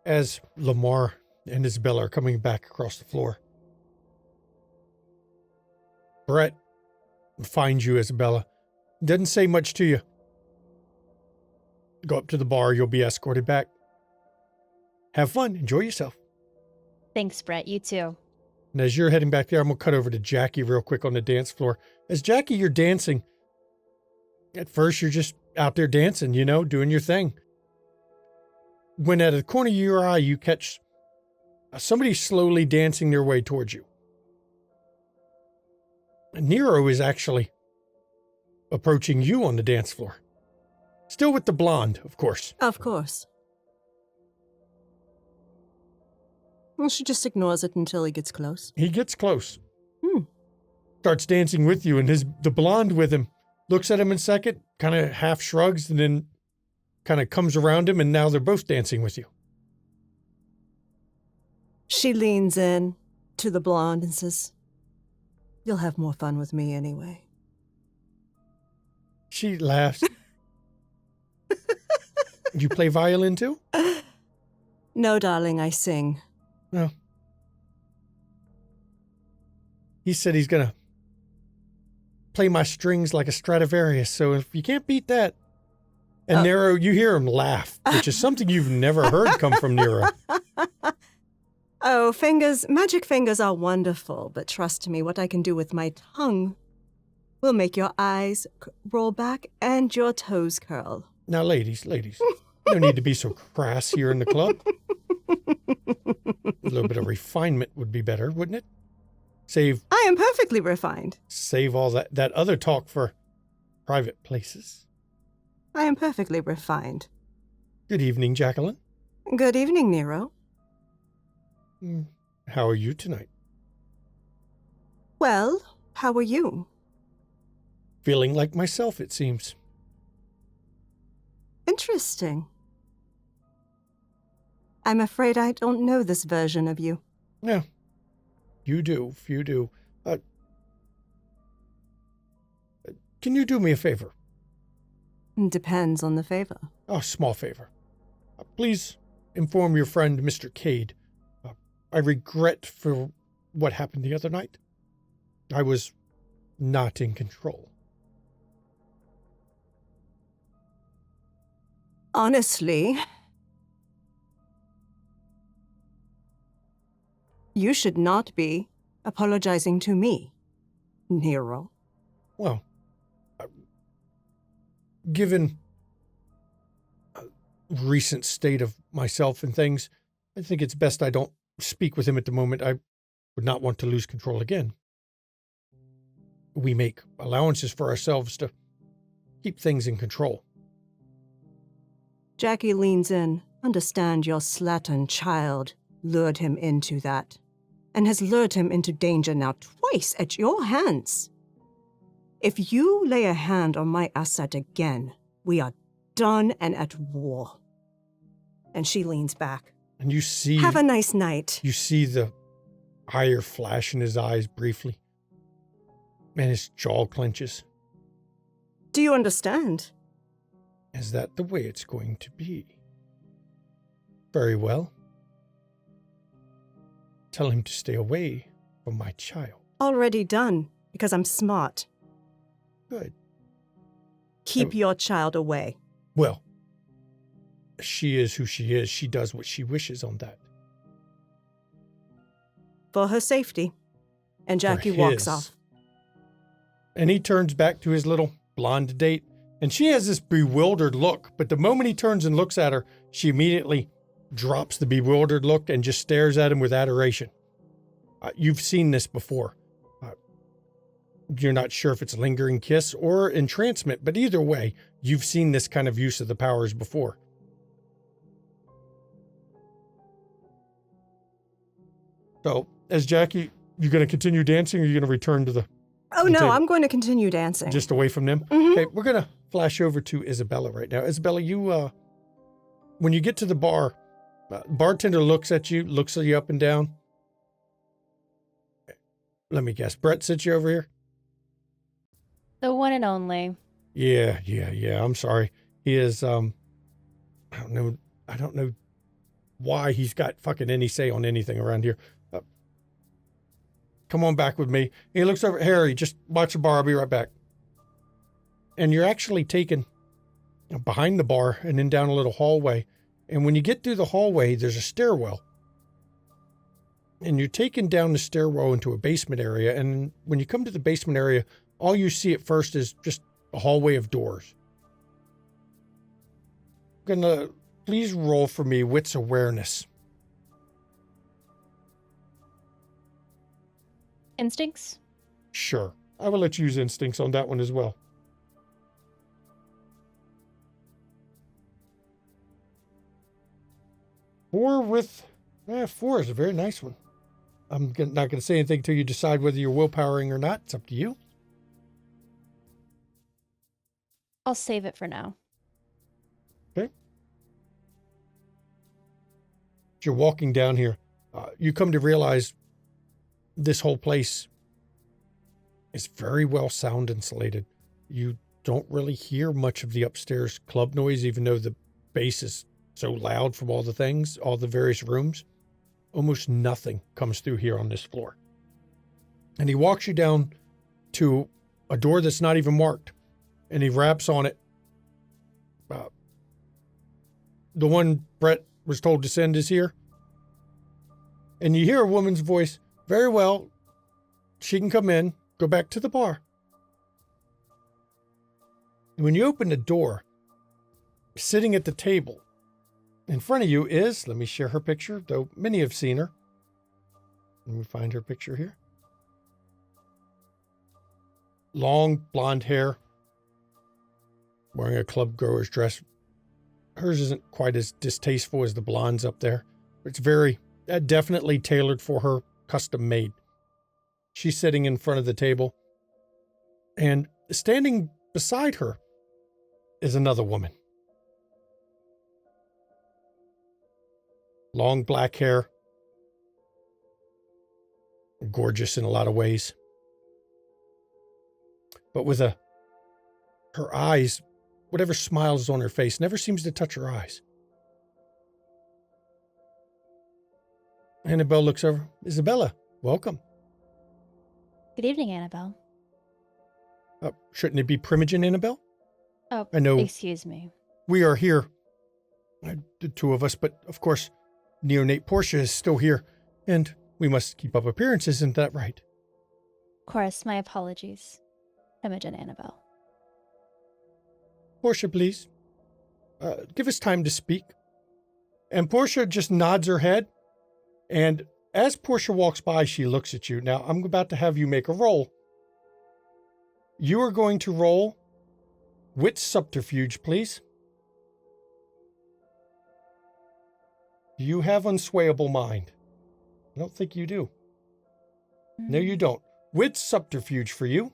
Speaker 1: As Lamar and Isabella are coming back across the floor, Brett finds you, Isabella. Doesn't say much to you. Go up to the bar. You'll be escorted back. Have fun. Enjoy yourself.
Speaker 3: Thanks, Brett. You too.
Speaker 1: And as you're heading back there, I'm going to cut over to Jackie real quick on the dance floor. As Jackie, you're dancing. At first, you're just out there dancing, you know, doing your thing. When at the corner of your eye, you catch somebody slowly dancing their way towards you. And Nero is actually approaching you on the dance floor. Still with the blonde, of course.
Speaker 2: Of course. Well, she just ignores it until he gets close.
Speaker 1: He gets close. Starts dancing with you, and the blonde with him looks at him in a second, kind of half shrugs, and then kind of comes around him, and now they're both dancing with you.
Speaker 2: She leans in to the blonde and says, "You'll have more fun with me anyway."
Speaker 1: She laughs. You play violin too?
Speaker 2: No, darling, I sing.
Speaker 1: No. He said he's going to play my strings like a Stradivarius, so if you can't beat that. And Nero, you hear him laugh, which is something you've never heard come from Nero.
Speaker 2: Oh, magic fingers are wonderful, but trust me, what I can do with my tongue will make your eyes roll back and your toes curl.
Speaker 1: Now, ladies, no need to be so crass here in the club. little bit of refinement would be better, wouldn't it? Save
Speaker 2: I am perfectly refined.
Speaker 1: all that other talk for private places.
Speaker 2: I am perfectly refined.
Speaker 1: Good evening, Jacqueline.
Speaker 2: Good evening, Nero.
Speaker 1: How are you tonight?
Speaker 2: Well, how are you?
Speaker 1: Feeling like myself, it seems.
Speaker 2: Interesting. I'm afraid I don't know this version of you.
Speaker 1: Yeah, you do. Can you do me a favor?
Speaker 2: Depends on the favor.
Speaker 1: A small favor. Please inform your friend, Mr. Cade. I regret for what happened the other night. I was not in control.
Speaker 2: Honestly, you should not be apologizing to me, Nero.
Speaker 1: Well, given recent state of myself and things, I think it's best I don't speak with him at the moment. I would not want to lose control again. We make allowances for ourselves to keep things in control.
Speaker 2: Jackie leans in. Understand your slattern child lured him into that, and has lured him into danger now twice at your hands. If you lay a hand on my asset again, we are done and at war. And she leans back.
Speaker 1: And you see...
Speaker 2: Have a nice night.
Speaker 1: You see the ire flash in his eyes briefly. And his jaw clenches.
Speaker 2: Do you understand?
Speaker 1: Is that the way it's going to be? Very well. Tell him to stay away from my child.
Speaker 2: Already done, because I'm smart.
Speaker 1: Good.
Speaker 2: Keep your child away.
Speaker 1: Well, she is who she is. She does what she wishes on that.
Speaker 2: For her safety. And Jackie walks off.
Speaker 1: And he turns back to his little blonde date. And she has this bewildered look. But the moment he turns and looks at her, she immediately drops the bewildered look and just stares at him with adoration. You've seen this before. You're not sure if it's a lingering kiss or entrancement, but either way, you've seen this kind of use of the powers before. So, as Jackie, you going to continue dancing or are you going to return to the
Speaker 2: Oh, no, table? I'm going to continue dancing.
Speaker 1: Just away from them?
Speaker 2: Mm-hmm.
Speaker 1: Okay, we're going to flash over to Isabella right now. Isabella, you, when you get to the bar, bartender looks at you up and down. Let me guess, Brett sits you over here?
Speaker 3: The one and only.
Speaker 1: Yeah. I'm sorry. He is, I don't know why he's got fucking any say on anything around here. Come on back with me. He looks over at Harry. Just watch the bar. I'll be right back. And you're actually taken behind the bar and then down a little hallway. And when you get through the hallway, there's a stairwell. And you're taken down the stairwell into a basement area. And when you come to the basement area, all you see at first is just a hallway of doors. I'm gonna please roll for me wits awareness.
Speaker 3: Instincts?
Speaker 1: Sure. I will let you use instincts on that one as well. Four is a very nice one. I'm not going to say anything until you decide whether you're willpowering or not. It's up to you.
Speaker 3: I'll save it for now.
Speaker 1: Okay. As you're walking down here, you come to realize this whole place is very well sound insulated. You don't really hear much of the upstairs club noise, even though the bass is so loud from all the things, all the various rooms. Almost nothing comes through here on this floor. And he walks you down to a door that's not even marked, and he raps on it. The one Brett was told to send is here. And you hear a woman's voice. Very well. She can come in. Go back to the bar. And when you open the door, sitting at the table, in front of you is, let me share her picture, though many have seen her. Let me find her picture here. Long blonde hair, wearing a club grower's dress. Hers isn't quite as distasteful as the blondes up there. It's very, definitely tailored for her, custom made. She's sitting in front of the table, and standing beside her is another woman. Long black hair, gorgeous in a lot of ways. But with her eyes, whatever smiles on her face never seems to touch her eyes. Annabelle looks over. Isabella, welcome.
Speaker 3: Good evening, Annabelle.
Speaker 1: Shouldn't it be Primogen, Annabelle?
Speaker 3: Oh,
Speaker 1: I know.
Speaker 3: Excuse me.
Speaker 1: We are here, the two of us, but of course, neonate Portia is still here, and we must keep up appearances, isn't that right?
Speaker 3: Of course, my apologies. Imogen Annabelle.
Speaker 1: Portia, please. Give us time to speak. And Portia just nods her head, and as Portia walks by, she looks at you. Now, I'm about to have you make a roll. You are going to roll wit subterfuge, please. Do you have unswayable mind? I don't think you do. No, you don't. Wit subterfuge for you.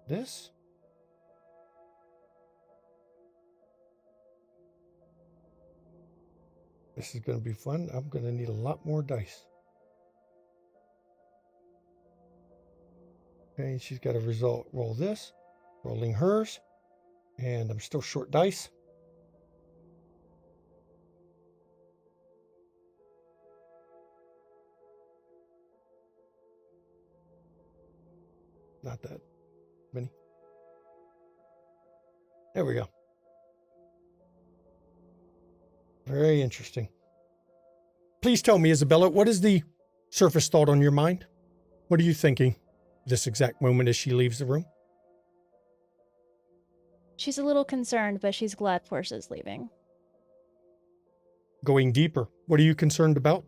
Speaker 1: This? This is going to be fun. I'm going to need a lot more dice. Okay, she's got a result. Roll this. Rolling hers. And I'm still short dice. Not that many. There we go. Very interesting. Please tell me, Isabella, what is the surface thought on your mind? What are you thinking this exact moment as she leaves the room?
Speaker 3: She's a little concerned, but she's glad Portia's leaving.
Speaker 1: Going deeper, what are you concerned about?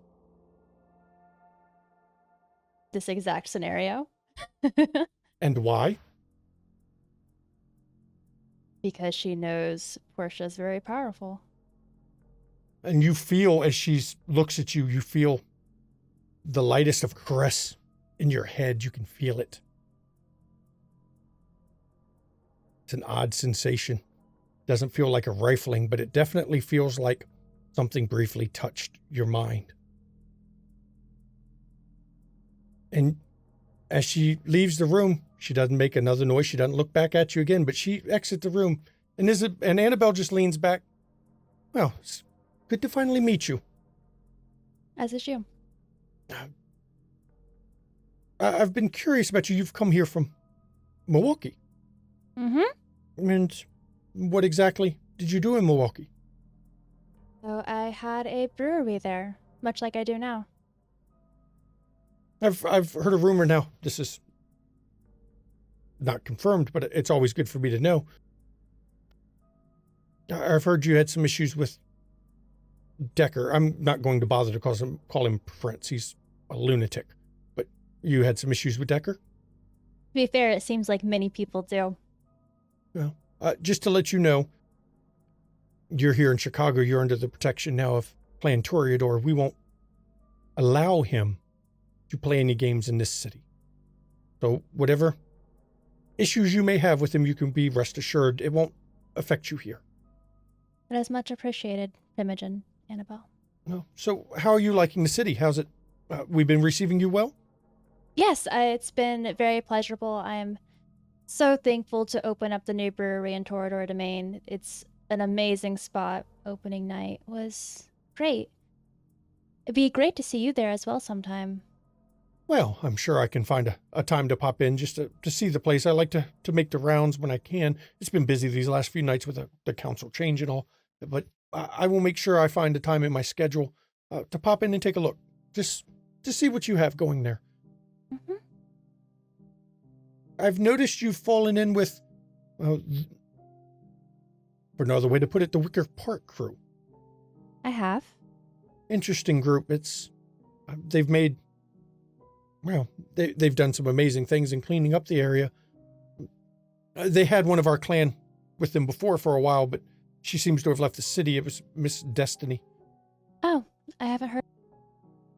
Speaker 3: This exact scenario.
Speaker 1: And why?
Speaker 3: Because she knows Portia's very powerful.
Speaker 1: And you feel, as she looks at you, you feel the lightest of caress in your head. You can feel it. It's an odd sensation. Doesn't feel like a rifling, but it definitely feels like something briefly touched your mind. And as she leaves the room, she doesn't make another noise. She doesn't look back at you again, but she exits the room. And Annabelle just leans back. Well, it's good to finally meet you.
Speaker 3: As is you.
Speaker 1: I've been curious about you. You've come here from Milwaukee.
Speaker 3: Mm-hmm.
Speaker 1: And what exactly did you do in Milwaukee?
Speaker 3: So I had a brewery there, much like I do now.
Speaker 1: I've heard a rumor now. This is not confirmed, but it's always good for me to know. I've heard you had some issues with Decker. I'm not going to bother to call him Prince. He's a lunatic. But you had some issues with Decker?
Speaker 3: To be fair, it seems like many people do.
Speaker 1: Well, just to let you know, you're here in Chicago. You're under the protection now of Clan Toreador. We won't allow him to play any games in this city. So whatever issues you may have with him, you can be rest assured it won't affect you here.
Speaker 3: That is much appreciated, Imogen Annabelle.
Speaker 1: No. So how are you liking the city? How's it? We've been receiving you well?
Speaker 3: Yes, it's been very pleasurable. I'm so thankful to open up the new brewery in Toreador Domain. It's an amazing spot. Opening night was great. It'd be great to see you there as well sometime.
Speaker 1: Well, I'm sure I can find a time to pop in just to see the place. I like to make the rounds when I can. It's been busy these last few nights with the council change and all, but I will make sure I find a time in my schedule to pop in and take a look. Just to see what you have going there.
Speaker 3: Mm-hmm.
Speaker 1: I've noticed you've fallen in with for no other way to put it, the Wicker Park crew.
Speaker 3: I have.
Speaker 1: Interesting group. They've made, well, they've done some amazing things in cleaning up the area. They had one of our clan with them before for a while, but she seems to have left the city. It was Miss Destiny.
Speaker 3: Oh, I haven't heard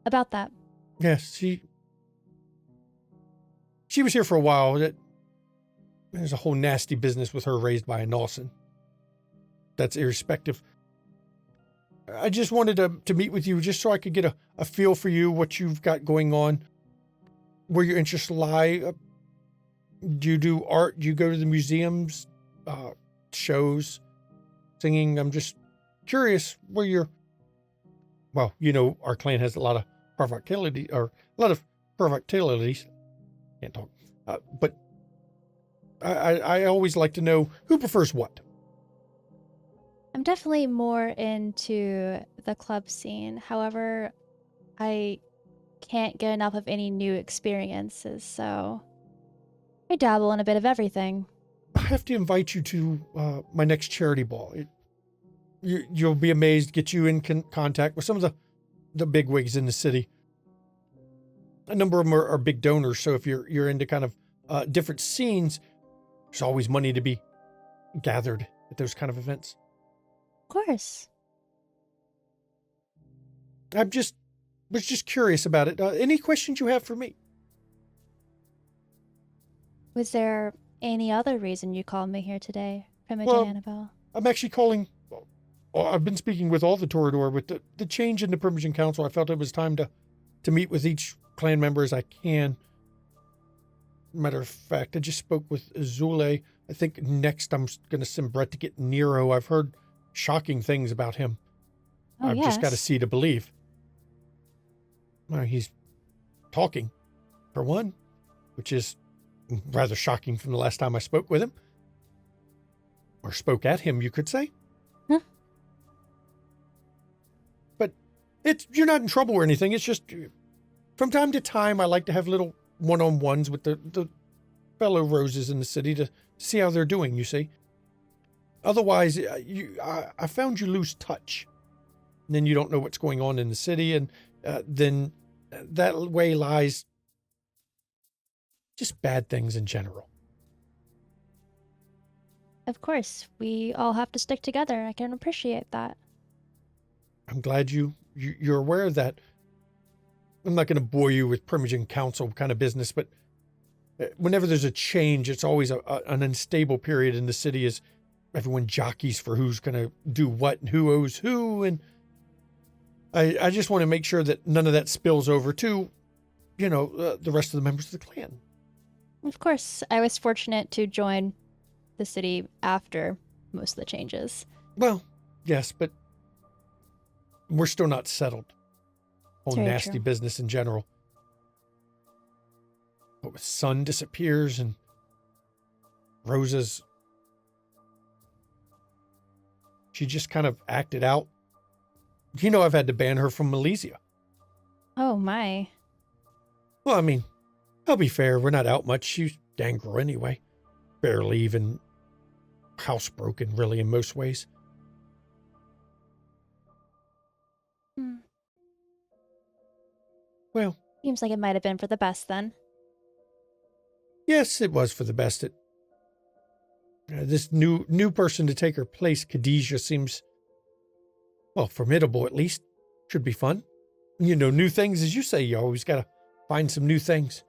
Speaker 3: about that.
Speaker 1: Yes, she was here for a while. There's a whole nasty business with her raised by a Nelson. That's irrespective. I just wanted to meet with you just so I could get a feel for you, what you've got going on, where your interests lie. Do you do art? Do you go to the museums, shows, singing? I'm just curious where you're... Well, our clan has a lot of provocatility, Can't talk. But I always like to know who prefers what.
Speaker 3: I'm definitely more into the club scene. However, I can't get enough of any new experiences, so I dabble in a bit of everything.
Speaker 1: I have to invite you to my next charity ball. You'll be amazed, get you in contact with some of the big wigs in the city. A number of them are big donors, so if you're into kind of different scenes, there's always money to be gathered at those kind of events.
Speaker 3: Of course.
Speaker 1: I was just curious about it. Any questions you have for me?
Speaker 3: Was there any other reason you called me here today, Primogen
Speaker 1: Well,
Speaker 3: Annabelle?
Speaker 1: I'm actually calling... I've been speaking with all the Toreador. With the change in the Primogen Council, I felt it was time to meet with each clan member as I can. Matter of fact, I just spoke with Azule. I think next I'm going to send Brett to get Nero. I've heard shocking things about him.
Speaker 3: Oh,
Speaker 1: I've just got to
Speaker 3: yes.
Speaker 1: see to believe. Well, he's talking, for one, which is rather shocking from the last time I spoke with him. Or spoke at him, you could say.
Speaker 3: Huh?
Speaker 1: But you're not in trouble or anything. It's just, from time to time, I like to have little one-on-ones with the fellow roses in the city to see how they're doing, you see. Otherwise, I found you lose touch. And then you don't know what's going on in the city, and then that way lies just bad things in general.
Speaker 3: Of course, we all have to stick together. I can appreciate that.
Speaker 1: I'm glad you're aware of that. I'm not going to bore you with Primogen Council kind of business, but whenever there's a change, it's always an unstable period in the city as everyone jockeys for who's going to do what and who owes who. And I just want to make sure that none of that spills over to, the rest of the members of the clan.
Speaker 3: Of course, I was fortunate to join the city after most of the changes.
Speaker 1: Well, yes, but we're still not settled. Whole
Speaker 3: Very
Speaker 1: nasty
Speaker 3: true.
Speaker 1: business in general. But with Sun disappears and Rosa's, she just kind of acted out. I've had to ban her from Malaysia.
Speaker 3: Oh my.
Speaker 1: Well, I mean, I'll be fair. We're not out much. She's Gangrel anyway. Barely even housebroken, really, in most ways.
Speaker 3: Hmm.
Speaker 1: Well,
Speaker 3: Seems like it might have been for the best then.
Speaker 1: yes, it was for the best. This new person to take her place, Khadijah, seems, well, formidable at least. Should be fun. New things, as you say, you always got to find some new things.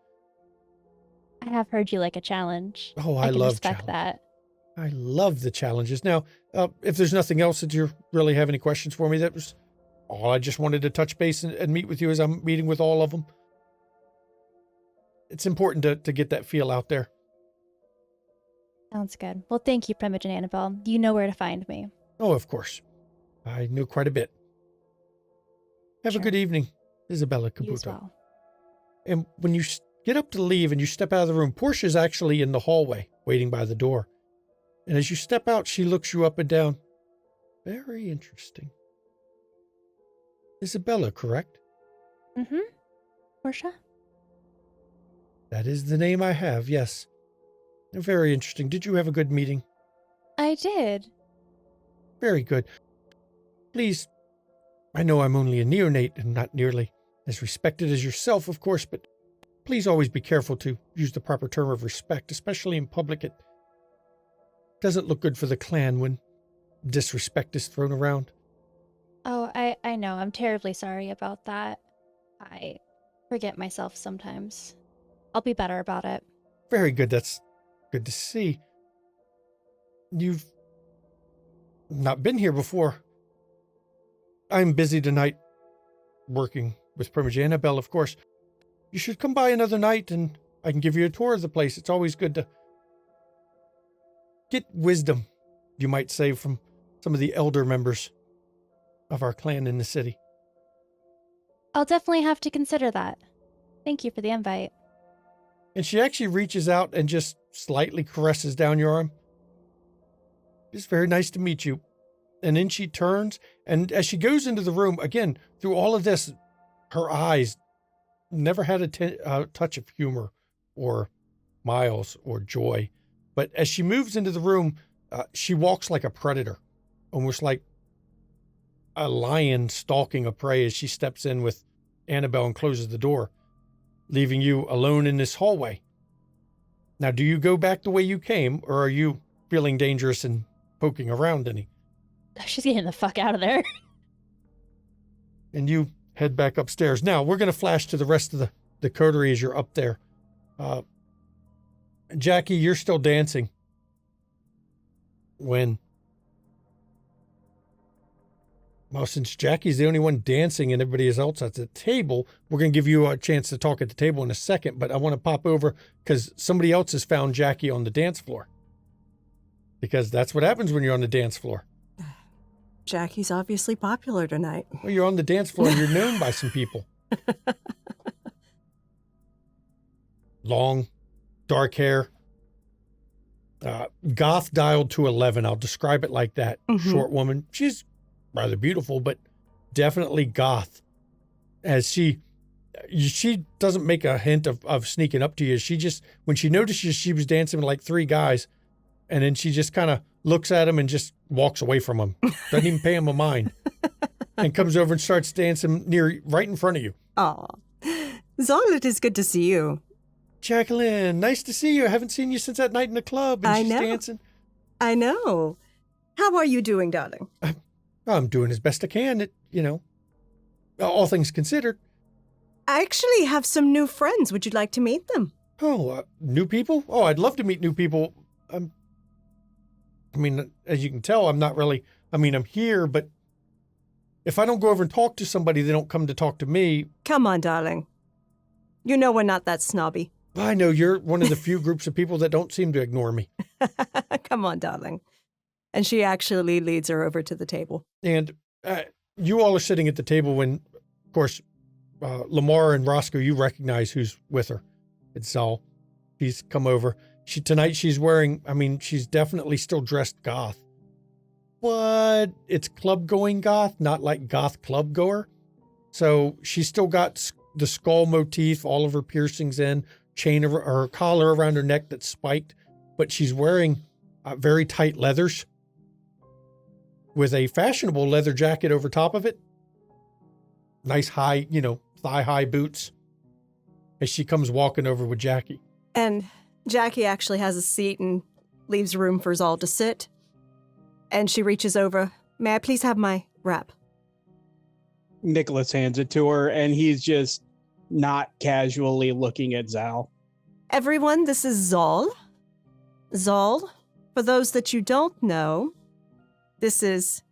Speaker 3: I have heard you like a challenge.
Speaker 1: Oh,
Speaker 3: I
Speaker 1: I
Speaker 3: can
Speaker 1: love
Speaker 3: respect
Speaker 1: challenge.
Speaker 3: that.
Speaker 1: I love the challenges. Now, if there's nothing else that you really have any questions for me, that was all. I just wanted to touch base and meet with you as I'm meeting with all of them. It's important to get that feel out there.
Speaker 3: Sounds good. Well, thank you, Primogen Annabelle. You know where to find me.
Speaker 1: Oh, of course. I knew quite a bit. Have
Speaker 3: Sure.
Speaker 1: a good evening, Isabella
Speaker 3: You as
Speaker 1: Caputo.
Speaker 3: well.
Speaker 1: And when you get up to leave and you step out of the room, Portia's actually in the hallway waiting by the door. And as you step out, she looks you up and down. Very interesting. Isabella, correct?
Speaker 3: Mm-hmm. Portia?
Speaker 1: That is the name I have, yes. Very interesting. Did you have a good meeting?
Speaker 3: I did.
Speaker 1: Very good. Please, I know I'm only a neonate and not nearly as respected as yourself, of course, but please always be careful to use the proper term of respect, especially in public. It doesn't look good for the clan when disrespect is thrown around.
Speaker 3: Oh, I know. I'm terribly sorry about that. I forget myself sometimes. I'll be better about it.
Speaker 1: Very good. That's good to see. You've not been here before. I'm busy tonight working with Primage Annabelle, of course. You should come by another night and I can give you a tour of the place. It's always good to get wisdom, you might say, from some of the elder members of our clan in the city.
Speaker 3: I'll definitely have to consider that. Thank you for the invite.
Speaker 1: And she actually reaches out and just slightly caresses down your arm. It's very nice to meet you. And then she turns, and as she goes into the room, again, through all of this, her eyes never had a touch of humor or miles or joy. But as she moves into the room, she walks like a predator, almost like a lion stalking a prey as she steps in with Annabelle and closes the door, leaving you alone in this hallway. Now, do you go back the way you came, or are you feeling dangerous and poking around any?
Speaker 3: She's getting the fuck out of there.
Speaker 1: And you head back upstairs. Now, we're going to flash to the rest of the coterie as you're up there. Jackie, you're still dancing when... Well, since Jackie's the only one dancing and everybody else at the table, we're going to give you a chance to talk at the table in a second, but I want to pop over because somebody else has found Jackie on the dance floor. Because that's what happens when you're on the dance floor.
Speaker 2: Jackie's obviously popular tonight.
Speaker 1: Well, you're on the dance floor and you're known by some people. Long, dark hair. Goth dialed to 11. I'll describe it like that.
Speaker 2: Mm-hmm.
Speaker 1: Short woman. She's rather beautiful, but definitely goth. As she doesn't make a hint of sneaking up to you. She just, when she notices she was dancing with like 3 guys, and then she just kind of looks at him and just walks away from him. Doesn't even pay him a mind. And comes over and starts dancing right in front of you.
Speaker 2: Aw. Zol, it is good to see you.
Speaker 1: Jacqueline, nice to see you. I haven't seen you since that night in the club. And
Speaker 2: I
Speaker 1: she's
Speaker 2: know.
Speaker 1: dancing.
Speaker 2: I know. How are you doing, darling?
Speaker 1: I'm doing as best I can, all things considered.
Speaker 2: I actually have some new friends. Would you like to meet them?
Speaker 1: Oh, new people? Oh, I'd love to meet new people. As you can tell, I'm not really, I'm here, but if I don't go over and talk to somebody, they don't come to talk to me.
Speaker 2: Come on, darling. You know we're not that snobby.
Speaker 1: I know you're one of the few groups of people that don't seem to ignore me.
Speaker 2: Come on, darling. And she actually leads her over to the table.
Speaker 1: And you all are sitting at the table when, of course, Lamar and Roscoe, you recognize who's with her. It's Zal. She's come over. Tonight she's wearing, she's definitely still dressed goth. But it's club-going goth, not like goth club goer. So she's still got the skull motif, all of her piercings in, chain of her collar around her neck that's spiked. But she's wearing very tight leathers with a fashionable leather jacket over top of it. Nice high, thigh-high boots as she comes walking over with Jackie.
Speaker 2: And Jackie actually has a seat and leaves room for Zal to sit. And she reaches over. May I please have my wrap?
Speaker 6: Nicholas hands it to her, and he's just not casually looking at Zal.
Speaker 2: Everyone, this is Zal. Zal, for those that you don't know, this is...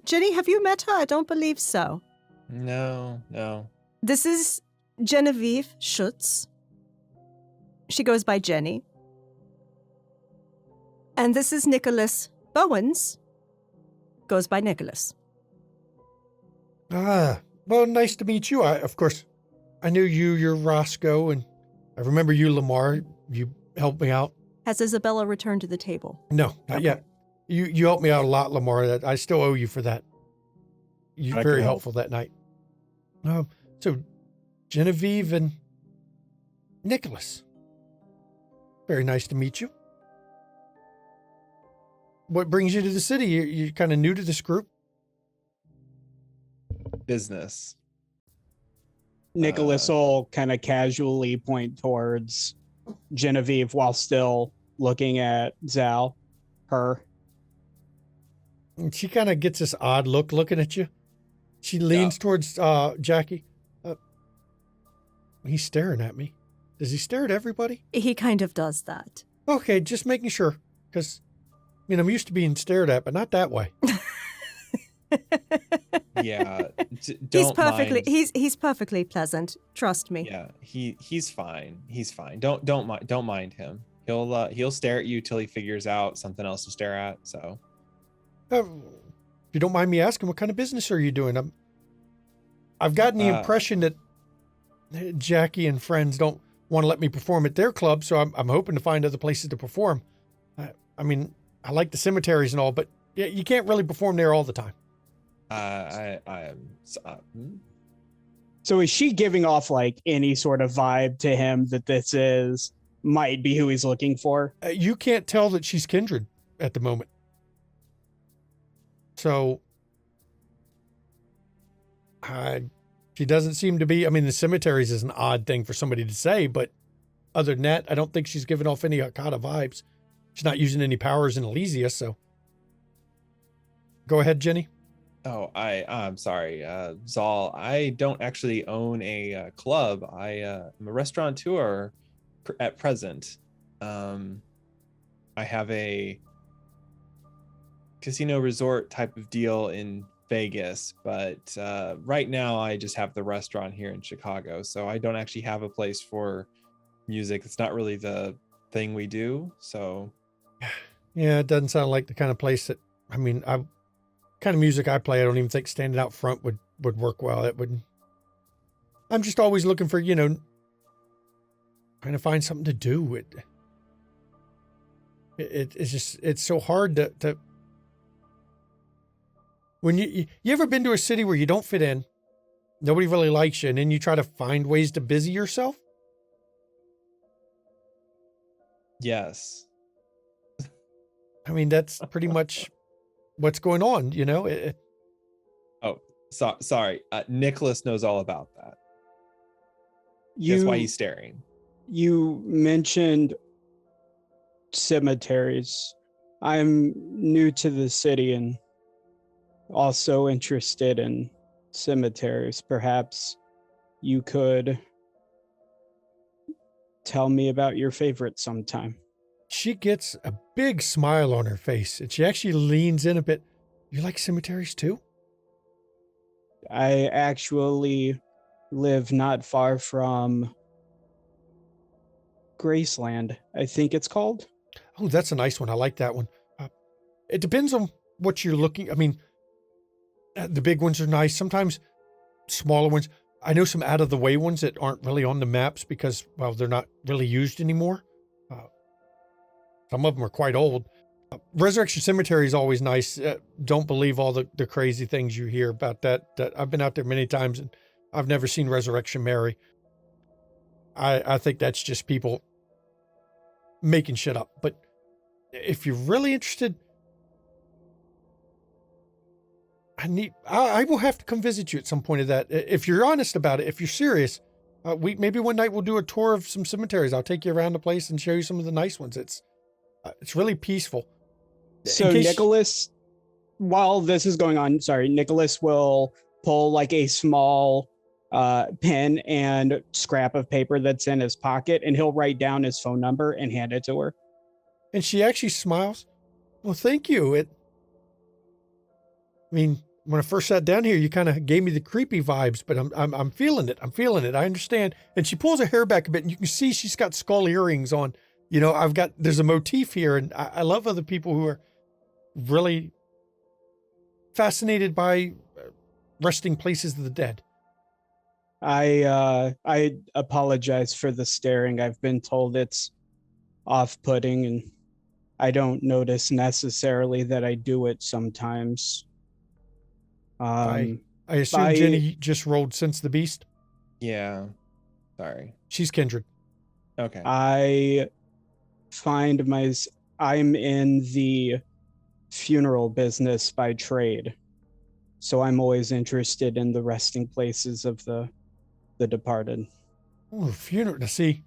Speaker 2: Jenny, have you met her? I don't believe so.
Speaker 4: No.
Speaker 2: This is Genevieve Schutz. She goes by Jenny. And this is Nicholas Bowens. Goes by Nicholas.
Speaker 1: Ah, well, nice to meet you. Of course, I knew you're Roscoe, and I remember you, Lamar. You helped me out.
Speaker 2: Has Isabella returned to the table?
Speaker 1: No, not yet. You helped me out a lot, Lamar. I still owe you for that. You're very helpful that night. So Genevieve and Nicholas. Very nice to meet you. what brings you to the city? You're kind of new to this group.
Speaker 4: Business.
Speaker 6: Nicholas will kind of casually point towards Genevieve while still looking at Zal, her.
Speaker 1: And she kind of gets this odd look looking at you. She leans towards Jackie. He's staring at me. Does he stare at everybody?
Speaker 2: He kind of does that.
Speaker 1: Okay, just making sure. Because, I'm used to being stared at, but not that way.
Speaker 4: Yeah.
Speaker 2: He's perfectly pleasant. Trust me.
Speaker 4: Yeah, he's fine. He's fine. Don't mind him. He'll stare at you till he figures out something else to stare at. So,
Speaker 1: if you don't mind me asking, what kind of business are you doing? I've gotten the impression that Jackie and friends don't want to let me perform at their club, so I'm hoping to find other places to perform. I like the cemeteries and all, but yeah, you can't really perform there all the time.
Speaker 6: So is she giving off like any sort of vibe to him that this might be who he's looking for?
Speaker 1: You can't tell that she's kindred at the moment. So, she doesn't seem to be. The cemeteries is an odd thing for somebody to say, but other than that, I don't think she's giving off any Hakata vibes. She's not using any powers in Elysia, so. Go ahead, Jenny.
Speaker 4: Oh, I'm sorry, Zal. I don't actually own a club. I'm a restaurateur at present. I have a casino resort type of deal in Vegas, but right now I just have the restaurant here in Chicago, so I don't actually have a place for music. It's not really the thing we do. So,
Speaker 1: yeah, it doesn't sound like the kind of place that. Kind of music I play, I don't even think standing out front would work well. I'm just always looking for, trying to find something to do. It's so hard to when you ever been to a city where you don't fit in, nobody really likes you, and then you try to find ways to busy yourself?
Speaker 4: Yes.
Speaker 1: That's pretty much what's going on,
Speaker 4: Sorry. Nicholas knows all about that. That's why he's staring.
Speaker 6: You mentioned cemeteries. I'm new to the city and also interested in cemeteries. Perhaps you could tell me about your favorite sometime.
Speaker 1: She gets a big smile on her face, and she actually leans in a bit. You like cemeteries too?
Speaker 6: I actually live not far from Graceland, I think it's called.
Speaker 1: Oh, that's a nice one. I like that one. It depends on what you're looking. The big ones are nice. Sometimes smaller ones. I know some out of the way ones that aren't really on the maps because, well, they're not really used anymore. Some of them are quite old. Resurrection Cemetery is always nice. Don't believe all the crazy things you hear about that. I've been out there many times and I've never seen Resurrection Mary. I think that's just people making shit up. But if you're really interested, I will have to come visit you at some point of that. If you're honest about it, if you're serious, maybe one night we'll do a tour of some cemeteries. I'll take you around the place and show you some of the nice ones. It's really peaceful.
Speaker 6: So Nicholas, while this is going on, Nicholas will pull like a small pen and scrap of paper that's in his pocket, and he'll write down his phone number and hand it to her.
Speaker 1: And she actually smiles. Well, thank you. When I first sat down here, you kind of gave me the creepy vibes, but I'm feeling it. I'm feeling it. I understand. And she pulls her hair back a bit, and you can see she's got skull earrings on. There's a motif here, and I love other people who are really fascinated by resting places of the dead.
Speaker 6: I apologize for the staring. I've been told it's off-putting, and I don't notice necessarily that I do it sometimes.
Speaker 1: I assume Jenny just rolled Sense the Beast?
Speaker 4: Yeah. Sorry.
Speaker 1: She's kindred.
Speaker 4: Okay.
Speaker 6: I find I'm in the funeral business by trade, so I'm always interested in the resting places of the departed.
Speaker 1: Oh, funeral. To see.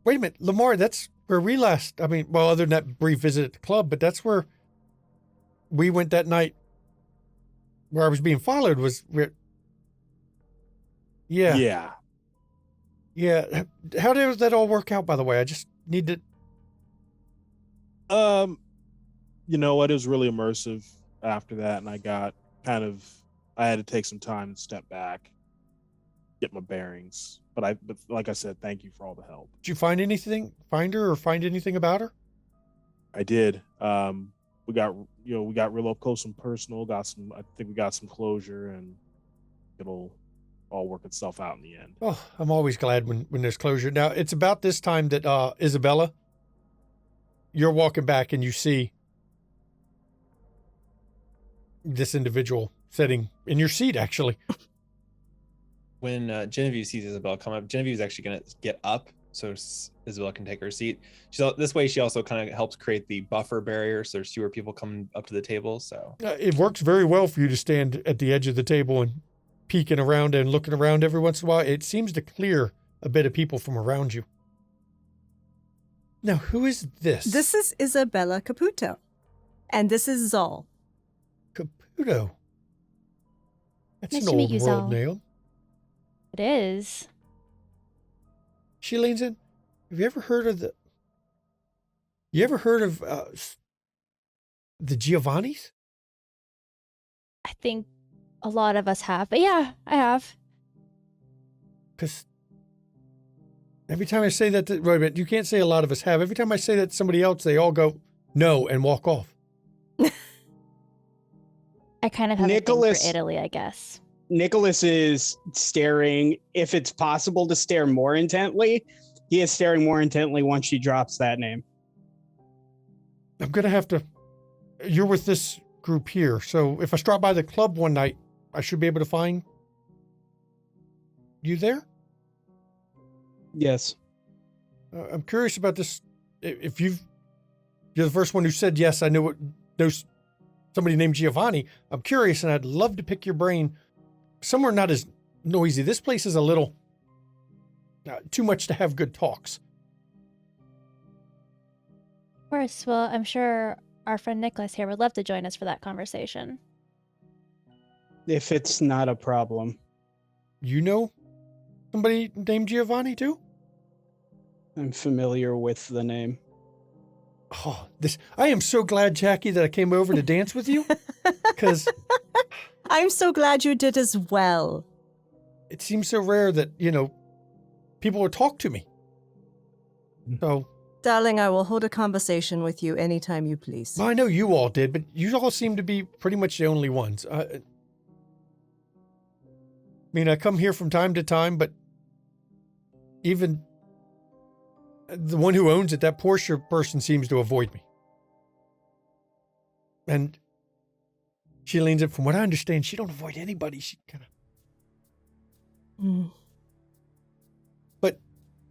Speaker 1: Wait a minute, Lamar. That's where we last. I mean, well, other than that brief visit at the club, but that's where we went that night. Where I was being followed was where. Yeah.
Speaker 7: Yeah.
Speaker 1: Yeah. How does that all work out? By the way, I just need to.
Speaker 7: You know what? It was really immersive after that, and I had to take some time to step back, get my bearings. But like I said, thank you for all the help.
Speaker 1: Did you find anything? Find her or find anything about her?
Speaker 7: I did. We got real up close and personal. I think we got some closure, and it'll all work itself out in the end.
Speaker 1: Oh, I'm always glad when there's closure. Now, it's about this time that Isabella, you're walking back and you see this individual sitting in your seat, actually.
Speaker 4: When Genevieve sees Isabella come up, Genevieve is actually going to get up so Isabella can take her seat. This way, she also kind of helps create the buffer barrier, so there's fewer people coming up to the table. So
Speaker 1: it works very well for you to stand at the edge of the table and peeking around and looking around every once in a while. It seems to clear a bit of people from around you. Now, who is this?
Speaker 2: This is Isabella Caputo. And this is Zal.
Speaker 1: Caputo. That's
Speaker 3: Nice
Speaker 1: an
Speaker 3: to meet
Speaker 1: old
Speaker 3: you,
Speaker 1: world
Speaker 3: Zal.
Speaker 1: name.
Speaker 3: It is.
Speaker 1: She leans in. Have you ever heard of the Giovannis?
Speaker 3: I think a lot of us have. But yeah, I have.
Speaker 1: Because every time I say that, wait a minute, you can't say a lot of us have. Every time I say that to somebody else, they all go, no, and walk off.
Speaker 3: I kind of have a thing for Italy, I guess.
Speaker 6: Nicholas is staring, if it's possible to stare more intently. He is staring more intently once she drops that name.
Speaker 1: I'm going to have to, you're with this group here, so if I stop by the club one night, I should be able to find you there?
Speaker 6: Yes.
Speaker 1: I'm curious about this. If you're the first one who said yes, I knew there's somebody named Giovanni. I'm curious, and I'd love to pick your brain. Somewhere not as noisy. This place is a little too much to have good talks.
Speaker 3: Of course. Well, I'm sure our friend Nicholas here would love to join us for that conversation.
Speaker 6: If it's not a problem.
Speaker 1: You know somebody named Giovanni too?
Speaker 6: I'm familiar with the name.
Speaker 1: Oh, I am so glad, Jackie, that I came over to dance with you. Because
Speaker 2: I'm so glad you did as well.
Speaker 1: It seems so rare that, people would talk to me. So,
Speaker 2: Darling, I will hold a conversation with you anytime you please.
Speaker 1: Well, I know you all did, but you all seem to be pretty much the only ones. I mean, I come here from time to time, but even the one who owns it, that Porsche person, seems to avoid me. And she leans in. From what I understand, she don't avoid anybody. She kind of... But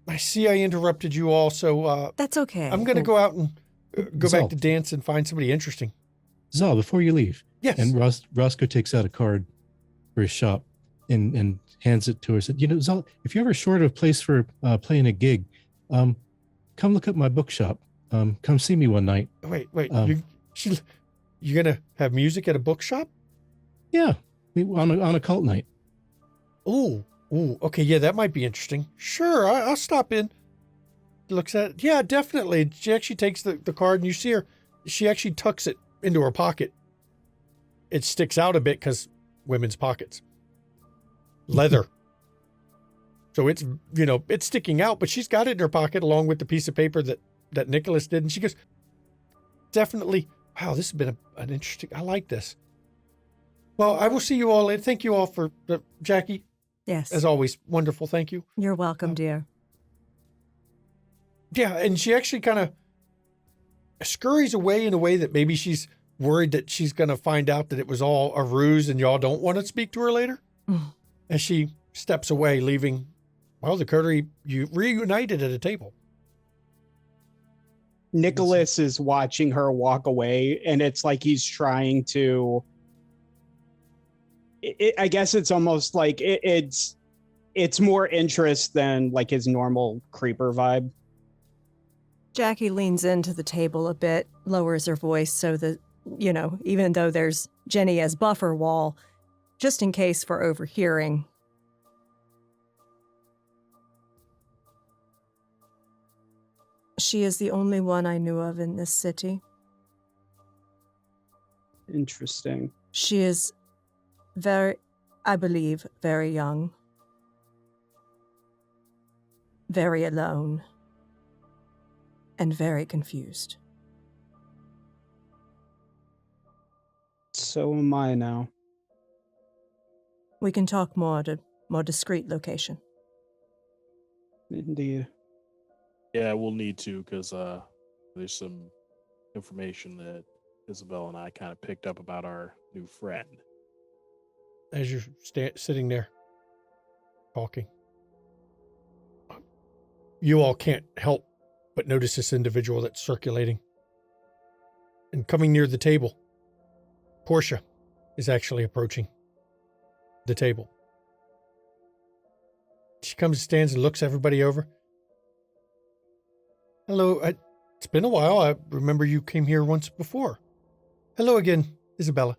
Speaker 1: I see I interrupted you all, so...
Speaker 2: That's okay.
Speaker 1: I'm going to go out and go back to dance and find somebody interesting.
Speaker 5: Zal, before you leave.
Speaker 1: Yes.
Speaker 5: And Roscoe takes out a card for his shop and hands it to her. Said, Zal, if you're ever short of a place for playing a gig, come look at my bookshop. Come see me one night.
Speaker 1: Wait. You're going to have music at a bookshop?
Speaker 5: Yeah, on a cult night.
Speaker 1: Ooh, okay, yeah, that might be interesting. Sure, I'll stop in. Looks at it. Yeah, definitely. She actually takes the card, and you see her. She actually tucks it into her pocket. It sticks out a bit because women's pockets. Leather. So it's, it's sticking out, but she's got it in her pocket along with the piece of paper that Nicholas did. And she goes, definitely, wow, this has been an interesting, I like this. Well, I will see you all later. Thank you all for, Jackie.
Speaker 2: Yes.
Speaker 1: As always, wonderful. Thank you.
Speaker 2: You're welcome, dear.
Speaker 1: Yeah, and she actually kind of scurries away in a way that maybe she's worried that she's going to find out that it was all a ruse and y'all don't want to speak to her later. As she steps away, leaving, the coterie, you reunited at a table.
Speaker 6: Nicholas is watching her walk away, and it's like he's trying to. I guess it's almost like it's more interest than like his normal creeper vibe.
Speaker 2: Jackie leans into the table a bit, lowers her voice so that, even though there's Jenny as buffer wall, just in case for overhearing. She is the only one I knew of in this city.
Speaker 6: Interesting.
Speaker 2: She is I believe, very young. Very alone. And very confused.
Speaker 6: So am I now.
Speaker 2: We can talk more at a more discreet location.
Speaker 6: Indeed.
Speaker 7: Yeah, we'll need to because there's some information that Isabel and I kind of picked up about our new friend.
Speaker 1: As you're sitting there talking, you all can't help but notice this individual that's circulating. And coming near the table, Portia is actually approaching the table. She comes, stands, and looks everybody over. Hello, it's been a while. I remember you came here once before. Hello again, Isabella.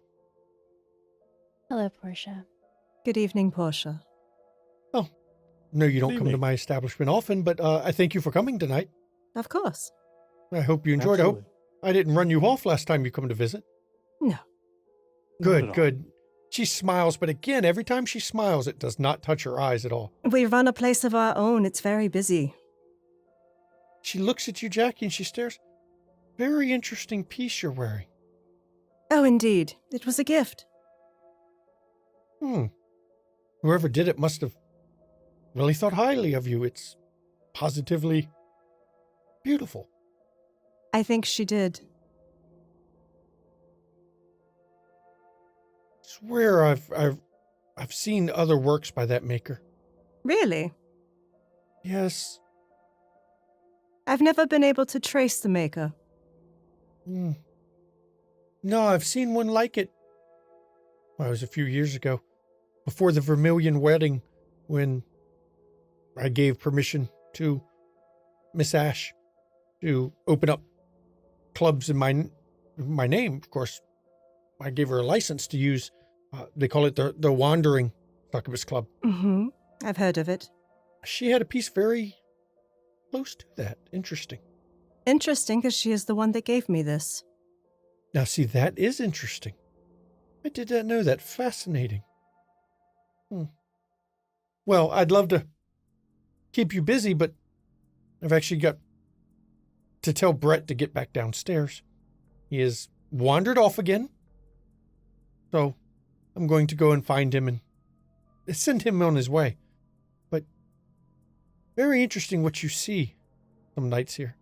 Speaker 3: Hello, Portia.
Speaker 2: Good evening, Portia.
Speaker 1: Oh, no, you don't
Speaker 7: Good
Speaker 1: come to
Speaker 7: evening.
Speaker 1: my establishment often, but I thank you for coming tonight.
Speaker 2: Of course.
Speaker 1: I hope you enjoyed. I hope I didn't run you off last time you come to visit.
Speaker 2: No.
Speaker 7: Not at
Speaker 1: Good,
Speaker 7: all.
Speaker 1: good. She smiles, but again, every time she smiles, it does not touch her eyes at all.
Speaker 2: We run a place of our own. It's very busy.
Speaker 1: She looks at you, Jackie, and she stares. Very interesting piece you're wearing.
Speaker 2: Oh, indeed. It was a gift.
Speaker 1: Whoever did it must have really thought highly of you. It's positively beautiful.
Speaker 2: I think she did.
Speaker 1: Swear I've seen other works by that maker.
Speaker 2: Really?
Speaker 1: Yes.
Speaker 2: I've never been able to trace the maker.
Speaker 1: No, I've seen one like it. Well, it was a few years ago, before the Vermilion wedding, when I gave permission to Miss Ash to open up clubs in my name. Of course, I gave her a license to use. They call it the Wandering Succubus Club.
Speaker 2: Mm-hmm. I've heard of it.
Speaker 1: She had a piece very close to that. Interesting.
Speaker 2: Interesting, because she is the one that gave me this.
Speaker 1: Now, see, that is interesting. I did not know that. Fascinating. Well, I'd love to keep you busy, but I've actually got to tell Brett to get back downstairs. He has wandered off again. So I'm going to go and find him and send him on his way. But very interesting what you see some nights here.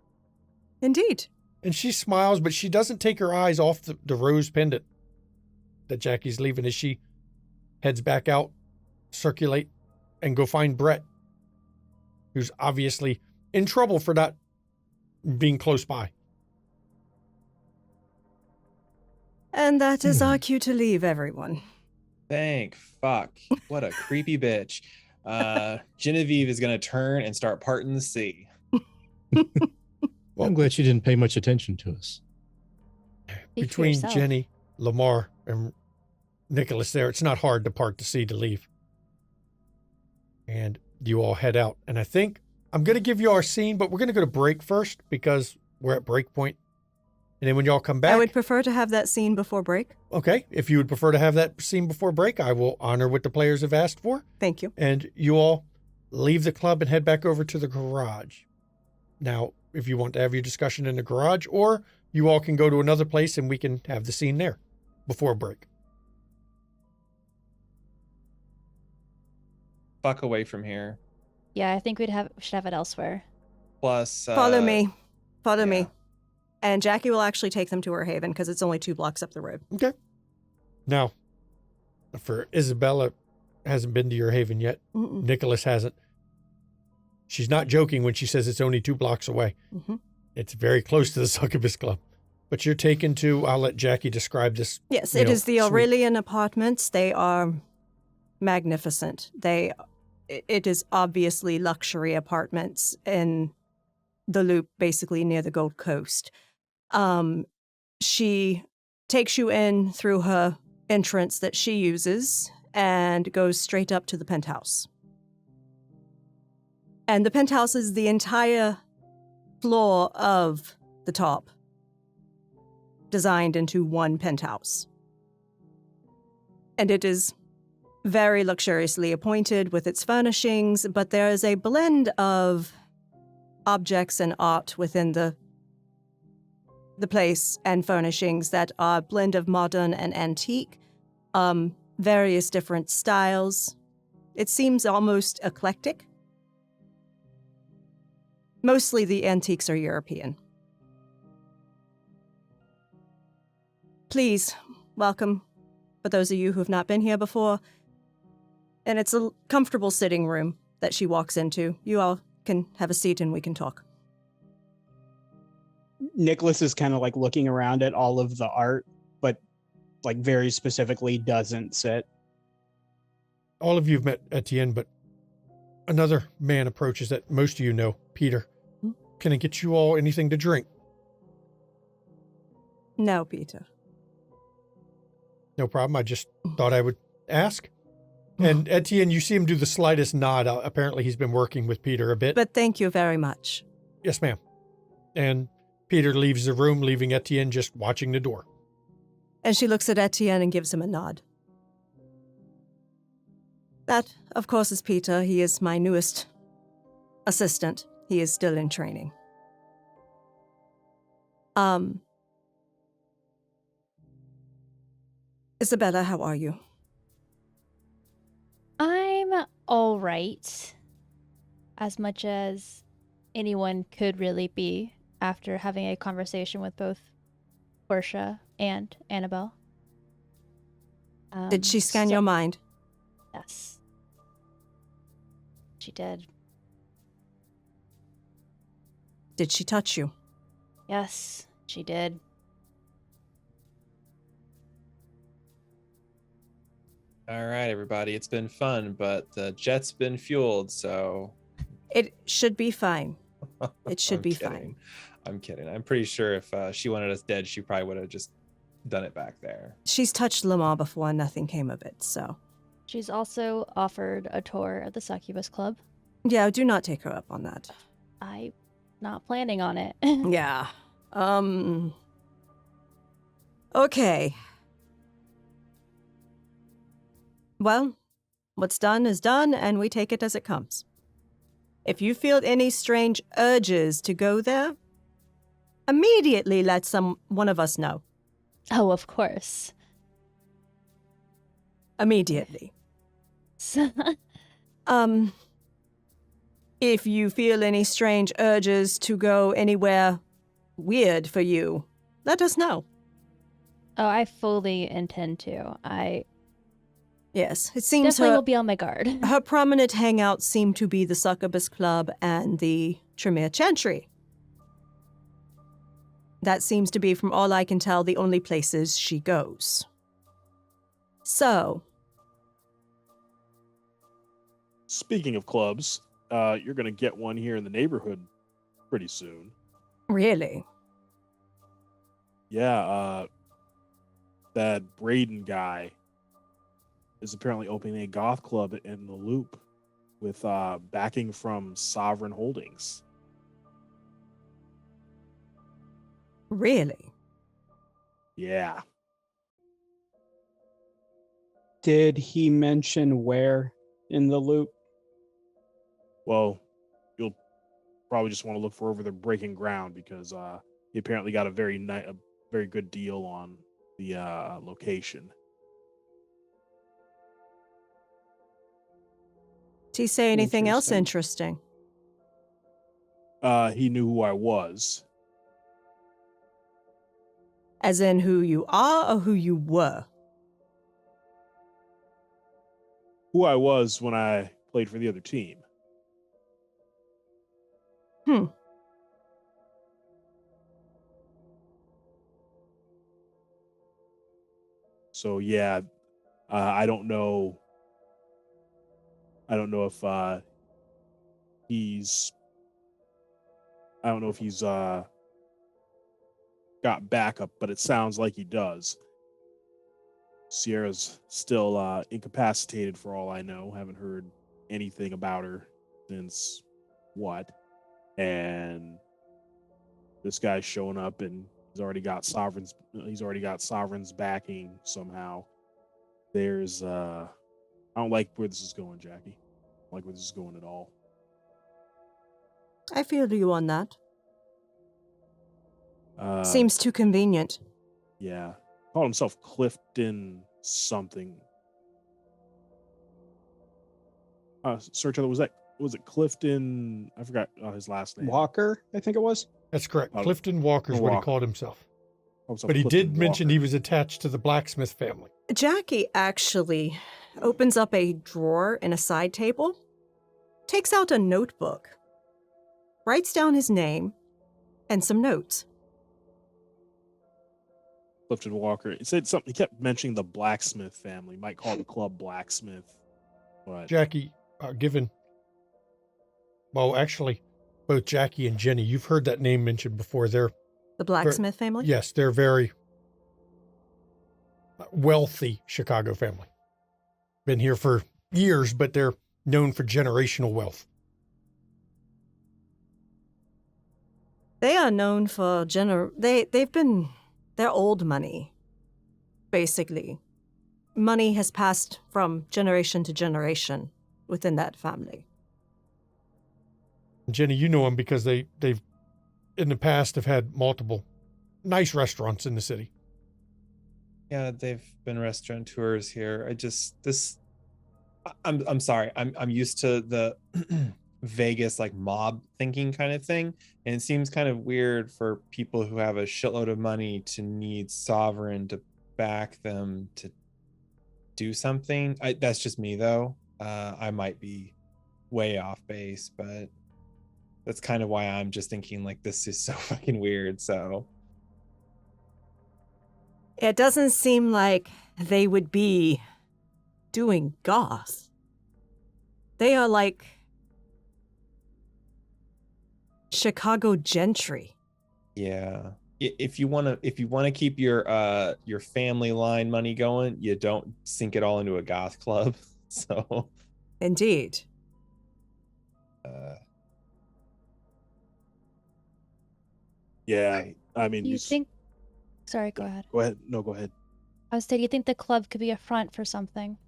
Speaker 2: Indeed.
Speaker 1: And she smiles, but she doesn't take her eyes off the rose pendant that Jackie's leaving as she heads back out, circulate, and go find Brett, who's obviously in trouble for not being close by.
Speaker 2: And that is our cue to leave, everyone.
Speaker 4: Thank fuck. What a creepy bitch. Genevieve is going to turn and start parting the sea.
Speaker 5: I'm glad she didn't pay much attention to us.
Speaker 3: Speak for
Speaker 1: Between
Speaker 3: yourself.
Speaker 1: Jenny, Lamar, and Nicholas there, it's not hard to part the sea to leave. And you all head out. And I think I'm going to give you our scene, but we're going to go to break first because we're at break point. And then when y'all come back...
Speaker 2: I would prefer to have that scene before break.
Speaker 1: Okay, if you would prefer to have that scene before break, I will honor what the players have asked for.
Speaker 2: Thank you.
Speaker 1: And you all leave the club and head back over to the garage. Now, if you want to have your discussion in the garage, or you all can go to another place and we can have the scene there before break.
Speaker 4: Fuck away from here.
Speaker 3: Yeah, I think should have it elsewhere.
Speaker 4: Plus...
Speaker 2: Follow me. Follow
Speaker 4: yeah.
Speaker 2: me. And Jackie will actually take them to her haven because it's only 2 blocks up the road.
Speaker 1: Okay. Now, for Isabella, hasn't been to your haven yet.
Speaker 2: Mm-mm.
Speaker 1: Nicholas hasn't. She's not joking when she says it's only 2 blocks away.
Speaker 2: Mm-hmm.
Speaker 1: It's very close to the Succubus Club. But you're taken to, I'll let Jackie describe this.
Speaker 2: Yes,
Speaker 1: you
Speaker 2: it
Speaker 1: know,
Speaker 2: is the
Speaker 1: suite.
Speaker 2: Aurelian Apartments. They are magnificent. It is obviously luxury apartments in the Loop, basically near the Gold Coast. She takes you in through her entrance that she uses and goes straight up to the penthouse. And the penthouse is the entire floor of the top, designed into one penthouse. And it is very luxuriously appointed with its furnishings, but there is a blend of objects and art within the place and furnishings that are a blend of modern and antique, various different styles. It seems almost eclectic. Mostly the antiques are European. Please, welcome, for those of you who have not been here before. And it's a comfortable sitting room that she walks into. You all can have a seat and we can talk.
Speaker 6: Nicholas is kind of like looking around at all of the art, but like very specifically doesn't sit.
Speaker 1: All of you have met Etienne, but another man approaches that most of you know, Peter. Can I get you all anything to drink?
Speaker 2: No, Peter.
Speaker 1: No problem. I just thought I would ask. And Etienne, you see him do the slightest nod. Apparently he's been working with Peter a bit.
Speaker 2: But thank you very much.
Speaker 1: Yes, ma'am. And Peter leaves the room, leaving Etienne just watching the door.
Speaker 2: And she looks at Etienne and gives him a nod. That, of course, is Peter. He is my newest assistant. He is still in training. Isabella, how are you?
Speaker 3: I'm all right. As much as anyone could really be after having a conversation with both Portia and Annabelle.
Speaker 2: Did she scan your mind?
Speaker 3: Yes. She did.
Speaker 2: Did she touch you?
Speaker 3: Yes, she did.
Speaker 4: All right, everybody. It's been fun, but the jet's been fueled, so
Speaker 2: It should be fine. It should
Speaker 4: I'm
Speaker 2: be
Speaker 4: kidding.
Speaker 2: fine.
Speaker 4: I'm kidding. I'm pretty sure if she wanted us dead, she probably would have just done it back there.
Speaker 2: She's touched Lamar before and nothing came of it, so.
Speaker 3: She's also offered a tour of the Succubus Club.
Speaker 2: Yeah, do not take her up on that.
Speaker 3: I'm not planning on it.
Speaker 2: Yeah. Okay. Well, what's done is done, and we take it as it comes. If you feel any strange urges to go there, immediately let one of us know.
Speaker 3: Oh, of course.
Speaker 2: Immediately. If you feel any strange urges to go anywhere weird for you, let us know.
Speaker 3: Oh, I fully intend to. I
Speaker 2: Yes, it seems
Speaker 3: definitely will be on my guard.
Speaker 2: her prominent hangouts seem to be the Succubus Club and the Tremere Chantry. That seems to be, from all I can tell, the only places she goes. So,
Speaker 7: Speaking of clubs, you're going to get one here in the neighborhood pretty soon.
Speaker 2: really?
Speaker 7: Yeah, that Braden guy is apparently opening a goth club in the Loop with backing from Sovereign Holdings.
Speaker 2: Really?
Speaker 7: Yeah.
Speaker 6: Did he mention where in the Loop?
Speaker 7: Well, you'll probably just want to look for over the breaking ground because he apparently got a very good deal on the location.
Speaker 2: Did he say anything else
Speaker 6: Interesting.
Speaker 2: interesting?
Speaker 7: He knew who I was.
Speaker 2: As in who you are or who you were?
Speaker 7: Who I was when I played for the other team. So yeah, I don't know. I don't know if he's. I don't know if he's got backup, but it sounds like he does. Sierra's still incapacitated for all I know. Haven't heard anything about her since what? And this guy's showing up and he's already got Sovereign's backing somehow. There's I don't like where this is going, Jackie. I don't like where this is going at all.
Speaker 2: I feel you on that.
Speaker 7: Uh,
Speaker 2: Seems too convenient.
Speaker 7: Yeah. Called himself Clifton something. Search other was it Clifton? I forgot his last name.
Speaker 6: Walker, I think it was.
Speaker 1: That's correct.
Speaker 7: Oh,
Speaker 1: Clifton Walker's what he
Speaker 7: Walker.
Speaker 1: called himself.
Speaker 7: Called himself
Speaker 1: But he
Speaker 7: Clifton
Speaker 1: did mention
Speaker 7: Walker.
Speaker 1: he was attached to the Blacksmith family.
Speaker 2: Jackie actually opens up a drawer in a side table, takes out a notebook, writes down his name, and some notes.
Speaker 7: Clifton Walker. He said something. He kept mentioning the Blacksmith family. Might call the club Blacksmith. But
Speaker 1: Jackie, well, actually, both Jackie and Jenny, you've heard that name mentioned before. They're,
Speaker 2: The Blacksmith family?
Speaker 1: yes, they're very wealthy Chicago family. Been here for years, but they're known for generational wealth.
Speaker 2: They are known for they're old money, basically. Money has passed from generation to generation within that family.
Speaker 1: Jenny, you know them because they've in the past have had multiple nice restaurants in the city.
Speaker 4: Yeah, they've been restaurateurs here. I'm sorry. I'm used to the Vegas like mob thinking kind of thing, and it seems kind of weird for people who have a shitload of money to need Sovereign to back them to do something. That's just me though. I might be way off base, but that's kind of why I'm just thinking like this is so fucking weird. So
Speaker 2: It doesn't seem like they would be doing goth. They are like Chicago gentry.
Speaker 4: yeah, if you want to keep your family line money going, you don't sink it all into a goth club. So
Speaker 2: Indeed.
Speaker 7: yeah, I mean,
Speaker 3: Do you think? Sorry, go ahead.
Speaker 7: Go ahead. No, go ahead.
Speaker 3: I was saying, do you think the club could be a front for something?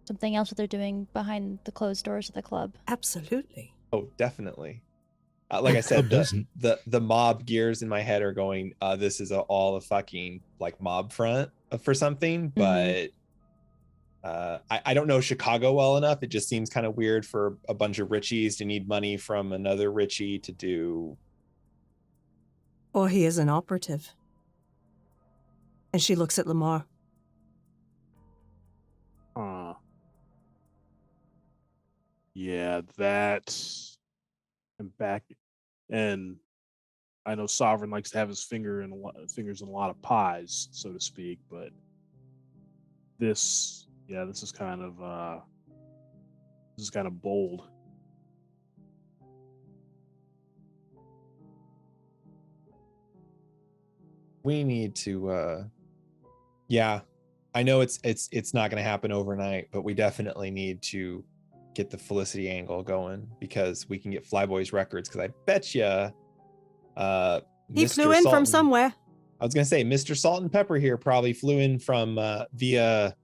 Speaker 3: Something else that they're doing behind the closed doors of the club?
Speaker 2: Absolutely.
Speaker 4: oh, definitely. Like I said, the mob gears in my head are going. This is all a fucking like mob front for something, but I don't know Chicago well enough. It just seems kind of weird for a bunch of Richies to need money from another Richie to do.
Speaker 2: Or he is an operative. And she looks at Lamar.
Speaker 7: Yeah, that and back, and I know Sovereign likes to have his fingers in a lot of pies, so to speak. But this is kind of bold.
Speaker 4: We need to. Yeah, I know it's not going to happen overnight, but we definitely need to get the Felicity angle going because we can get Flyboy's records. Because I bet you,
Speaker 2: He flew in from somewhere.
Speaker 4: I was gonna say Mr. Salt and Pepper here probably flew in from via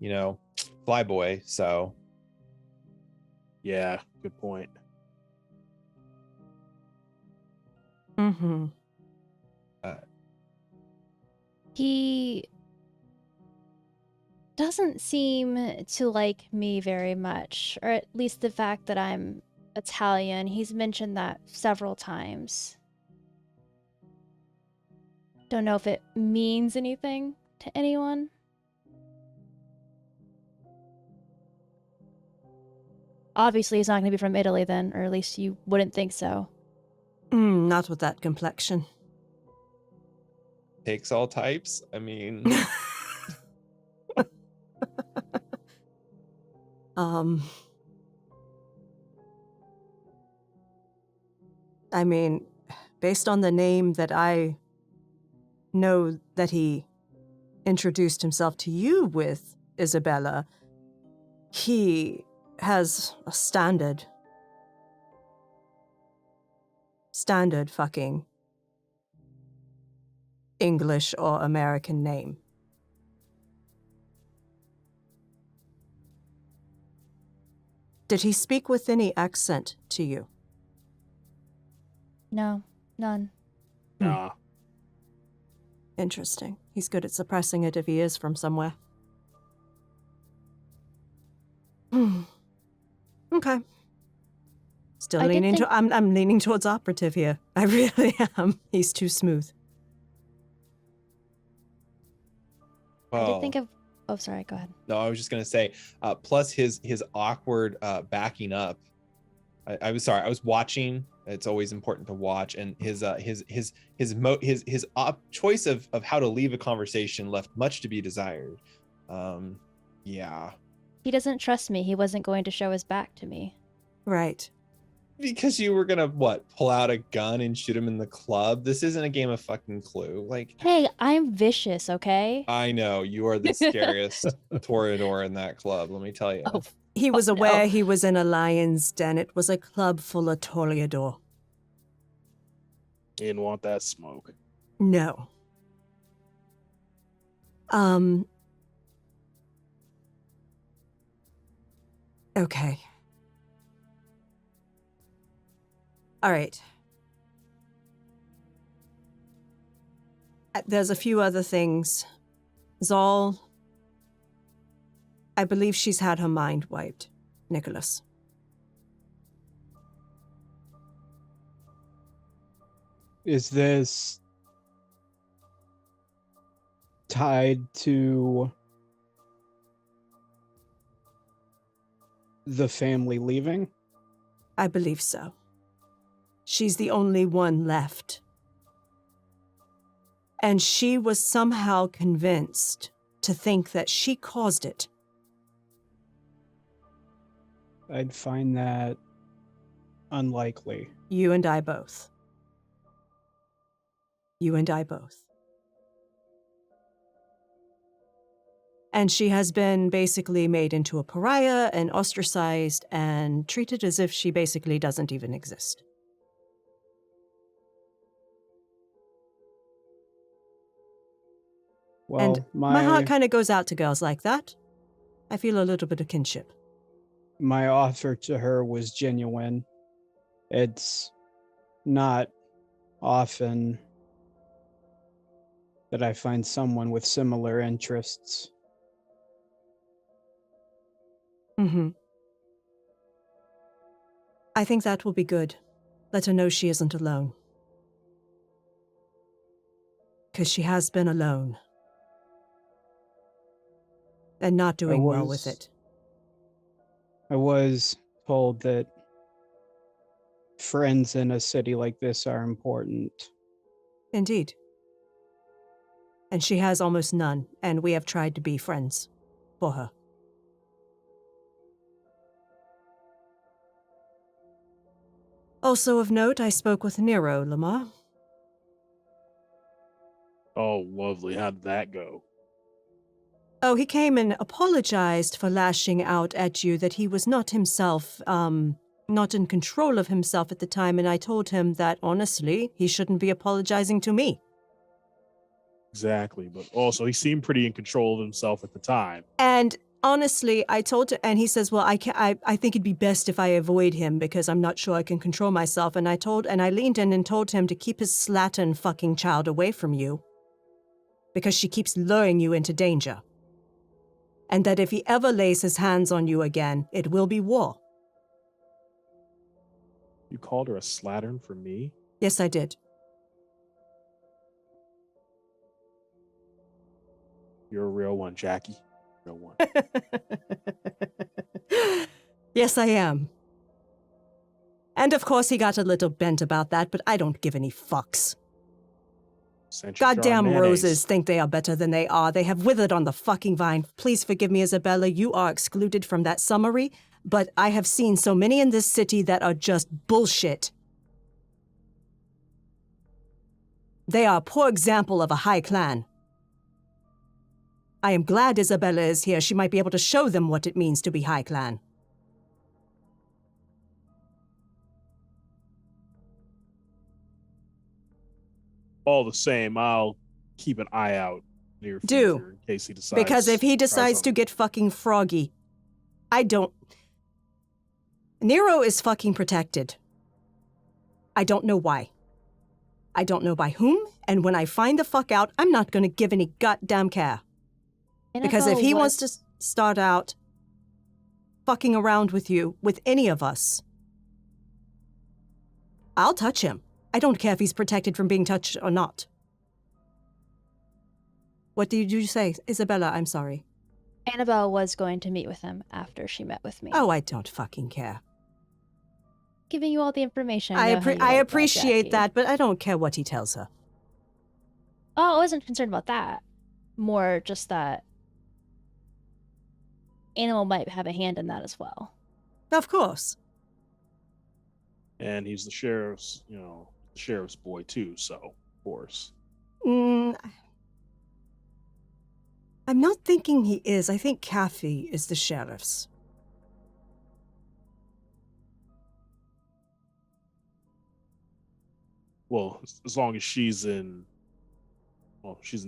Speaker 4: Flyboy. So
Speaker 7: Yeah, good point.
Speaker 2: Mm-hmm.
Speaker 3: He doesn't seem to like me very much, or at least the fact that I'm Italian. He's mentioned that several times. Don't know if it means anything to anyone. Obviously, he's not going to be from Italy then, or at least you wouldn't think so.
Speaker 2: Not with that complexion.
Speaker 4: takes all types. I mean,
Speaker 2: I mean, based on the name that I know that he introduced himself to you with, Isabella, he has a standard fucking English or American name. Did he speak with any accent to you?
Speaker 3: No, none.
Speaker 7: Nah.
Speaker 2: Interesting. He's good at suppressing it if he is from somewhere. Okay. Still
Speaker 3: I did
Speaker 2: leaning
Speaker 3: think-
Speaker 2: I'm leaning towards operative here. I really am. He's too smooth.
Speaker 3: I did
Speaker 4: well,
Speaker 3: think of. Oh, sorry. Go ahead.
Speaker 4: no, I was just gonna say, plus his awkward backing up. I was sorry. I was watching. It's always important to watch, and his choice of how to leave a conversation left much to be desired. Yeah,
Speaker 3: He doesn't trust me. He wasn't going to show his back to me.
Speaker 2: Right.
Speaker 4: because you were gonna pull out a gun and shoot him in the club. This isn't a game of fucking Clue. Like,
Speaker 3: Hey, I'm vicious, okay?
Speaker 4: I know you are the scariest Toreador in that club. Let me tell you.
Speaker 3: Oh,
Speaker 2: He was
Speaker 3: no.
Speaker 2: aware he was in a lion's den. It was a club full of Toreador.
Speaker 7: You didn't want that smoke.
Speaker 2: No. Okay. All right. There's a few other things. Zol, I believe she's had her mind wiped, Nicholas.
Speaker 6: Is this tied to the family leaving?
Speaker 2: I believe so. She's the only one left. And she was somehow convinced to think that she caused it.
Speaker 6: I'd find that unlikely.
Speaker 2: You and I both. You and I both. And she has been basically made into a pariah and ostracized and treated as if she basically doesn't even exist.
Speaker 6: Well,
Speaker 2: And my heart kind of goes out to girls like that. I feel a little bit of kinship.
Speaker 6: my offer to her was genuine. It's not often that I find someone with similar interests.
Speaker 2: Mm-hmm. I think that will be good. Let her know she isn't alone. Because she has been alone. And not doing well with it.
Speaker 6: I was told that friends in a city like this are important.
Speaker 2: Indeed. And she has almost none, and we have tried to be friends for her. Also of note, I spoke with Nero, Lamar.
Speaker 7: Oh, lovely. How did that go?
Speaker 2: Oh, he came and apologized for lashing out at you, that he was not himself, not in control of himself at the time, and I told him that, honestly, he shouldn't be apologizing to me.
Speaker 7: Exactly. But also, he seemed pretty in control of himself at the time.
Speaker 2: And honestly, I told him, and he says, well, I think it'd be best if I avoid him because I'm not sure I can control myself. And I leaned in and told him to keep his slattern fucking child away from you because she keeps luring you into danger. And that if he ever lays his hands on you again, it will be war.
Speaker 7: You called her a slattern for me?
Speaker 2: Yes, I did.
Speaker 7: You're a real one, Jackie. Real one.
Speaker 2: Yes, I am. And of course he got a little bent about that, but I don't give any fucks.
Speaker 7: Sent you to our
Speaker 2: Goddamn
Speaker 7: mayonnaise.
Speaker 2: roses think they are better than they are. They have withered on the fucking vine. Please forgive me, Isabella. You are excluded from that summary, but I have seen so many in this city that are just bullshit. They are a poor example of a high clan. I am glad Isabella is here. She might be able to show them what it means to be high clan.
Speaker 7: All the same, I'll keep an eye out near
Speaker 2: Do.
Speaker 7: future in case he decides.
Speaker 2: Because if he
Speaker 7: try
Speaker 2: decides to
Speaker 7: something.
Speaker 2: get fucking froggy, I don't... Nero is fucking protected. I don't know why. I don't know by whom, and when I find the fuck out, I'm not gonna give any goddamn care. Because if he wants to start out fucking around with you, with any of us, I'll touch him. I don't care if he's protected from being touched or not. What did you say? Isabella, I'm sorry.
Speaker 3: Annabelle was going to meet with him after she met with me.
Speaker 2: Oh, I don't fucking care.
Speaker 3: Giving you all the information.
Speaker 2: I
Speaker 3: know how you like
Speaker 2: appreciate
Speaker 3: Jackie.
Speaker 2: that, but I don't care what he tells her.
Speaker 3: Oh, I wasn't concerned about that. More just that Animal might have a hand in that as well.
Speaker 2: Of course.
Speaker 7: And he's the sheriff's, sheriff's boy too. So, of course.
Speaker 2: I'm not thinking he is. I think KoFi is the sheriff's.
Speaker 7: Well, as long as she's in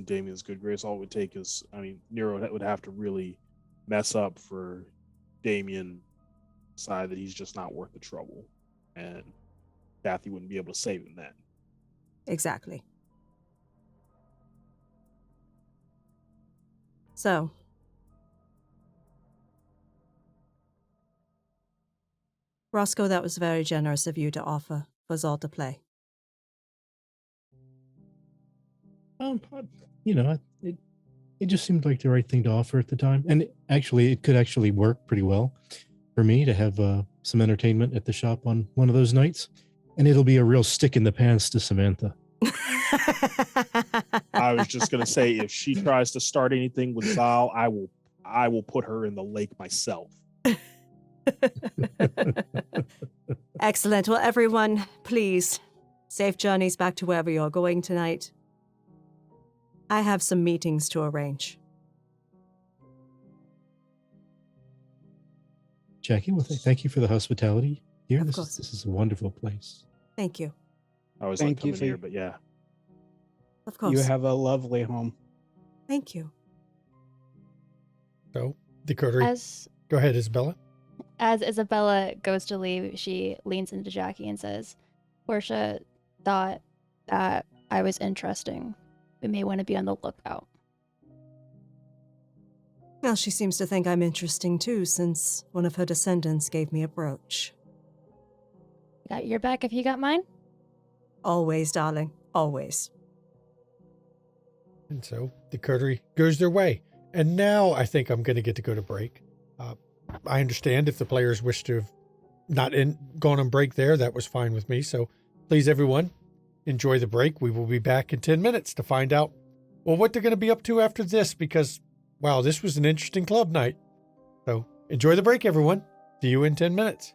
Speaker 7: Damien's good grace, all it would take is, Nero would have to really mess up for Damien to decide that he's just not worth the trouble. And Kathy wouldn't be able to save him then.
Speaker 2: Exactly. So. Roscoe, that was very generous of you to offer for Zal to play.
Speaker 5: It just seemed like the right thing to offer at the time. And it could actually work pretty well for me to have some entertainment at the shop on one of those nights. And it'll be a real stick in the pants to Samantha.
Speaker 7: I was just going to say, if she tries to start anything with Zal, I will put her in the lake myself.
Speaker 2: Excellent. Well, everyone, please, safe journeys back to wherever you're going tonight. I have some meetings to arrange.
Speaker 5: Jackie, well, thank you for the hospitality here.
Speaker 2: Of
Speaker 5: This
Speaker 2: course.
Speaker 5: is a wonderful place.
Speaker 2: Thank you.
Speaker 7: I always
Speaker 6: Thank
Speaker 7: like
Speaker 6: you
Speaker 7: coming
Speaker 6: for-
Speaker 7: here, but yeah.
Speaker 2: Of course.
Speaker 6: You have a lovely home.
Speaker 2: Thank you.
Speaker 1: So, the coterie.
Speaker 3: As
Speaker 1: Go ahead, Isabella.
Speaker 3: Isabella goes to leave, she leans into Jackie and says, Portia thought that I was interesting. We may want to be on the lookout.
Speaker 2: Well, she seems to think I'm interesting too, since one of her descendants gave me a brooch.
Speaker 3: Got your back if you got mine?
Speaker 2: Always, darling. Always.
Speaker 1: And so the coterie goes their way. And now I think I'm going to get to go to break. I understand if the players wish to have not gone on break there, that was fine with me. So please, everyone, enjoy the break. We will be back in 10 minutes to find out, well, what they're going to be up to after this, because, wow, this was an interesting club night. So enjoy the break, everyone. See you in 10 minutes.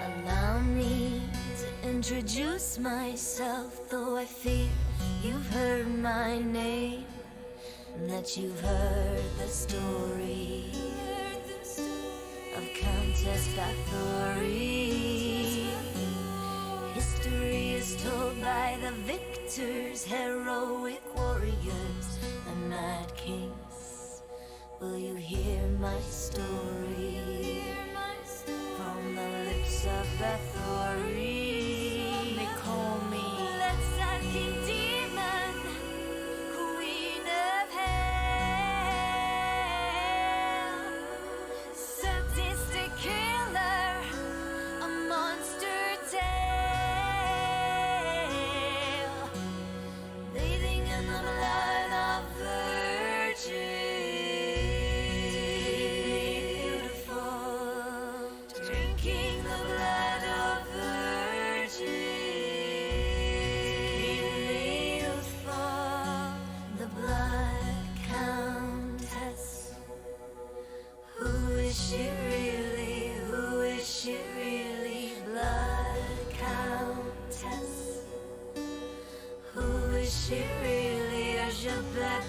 Speaker 8: Allow me to introduce myself, though I fear you've heard my name, and that you've heard the story of Countess Bathory. History is told by the victors, heroic warriors, and mad kings. Will you hear my story? From the lips of Bathory, they call me Blitz demon, queen of hell, sadistic killer, a monster tale.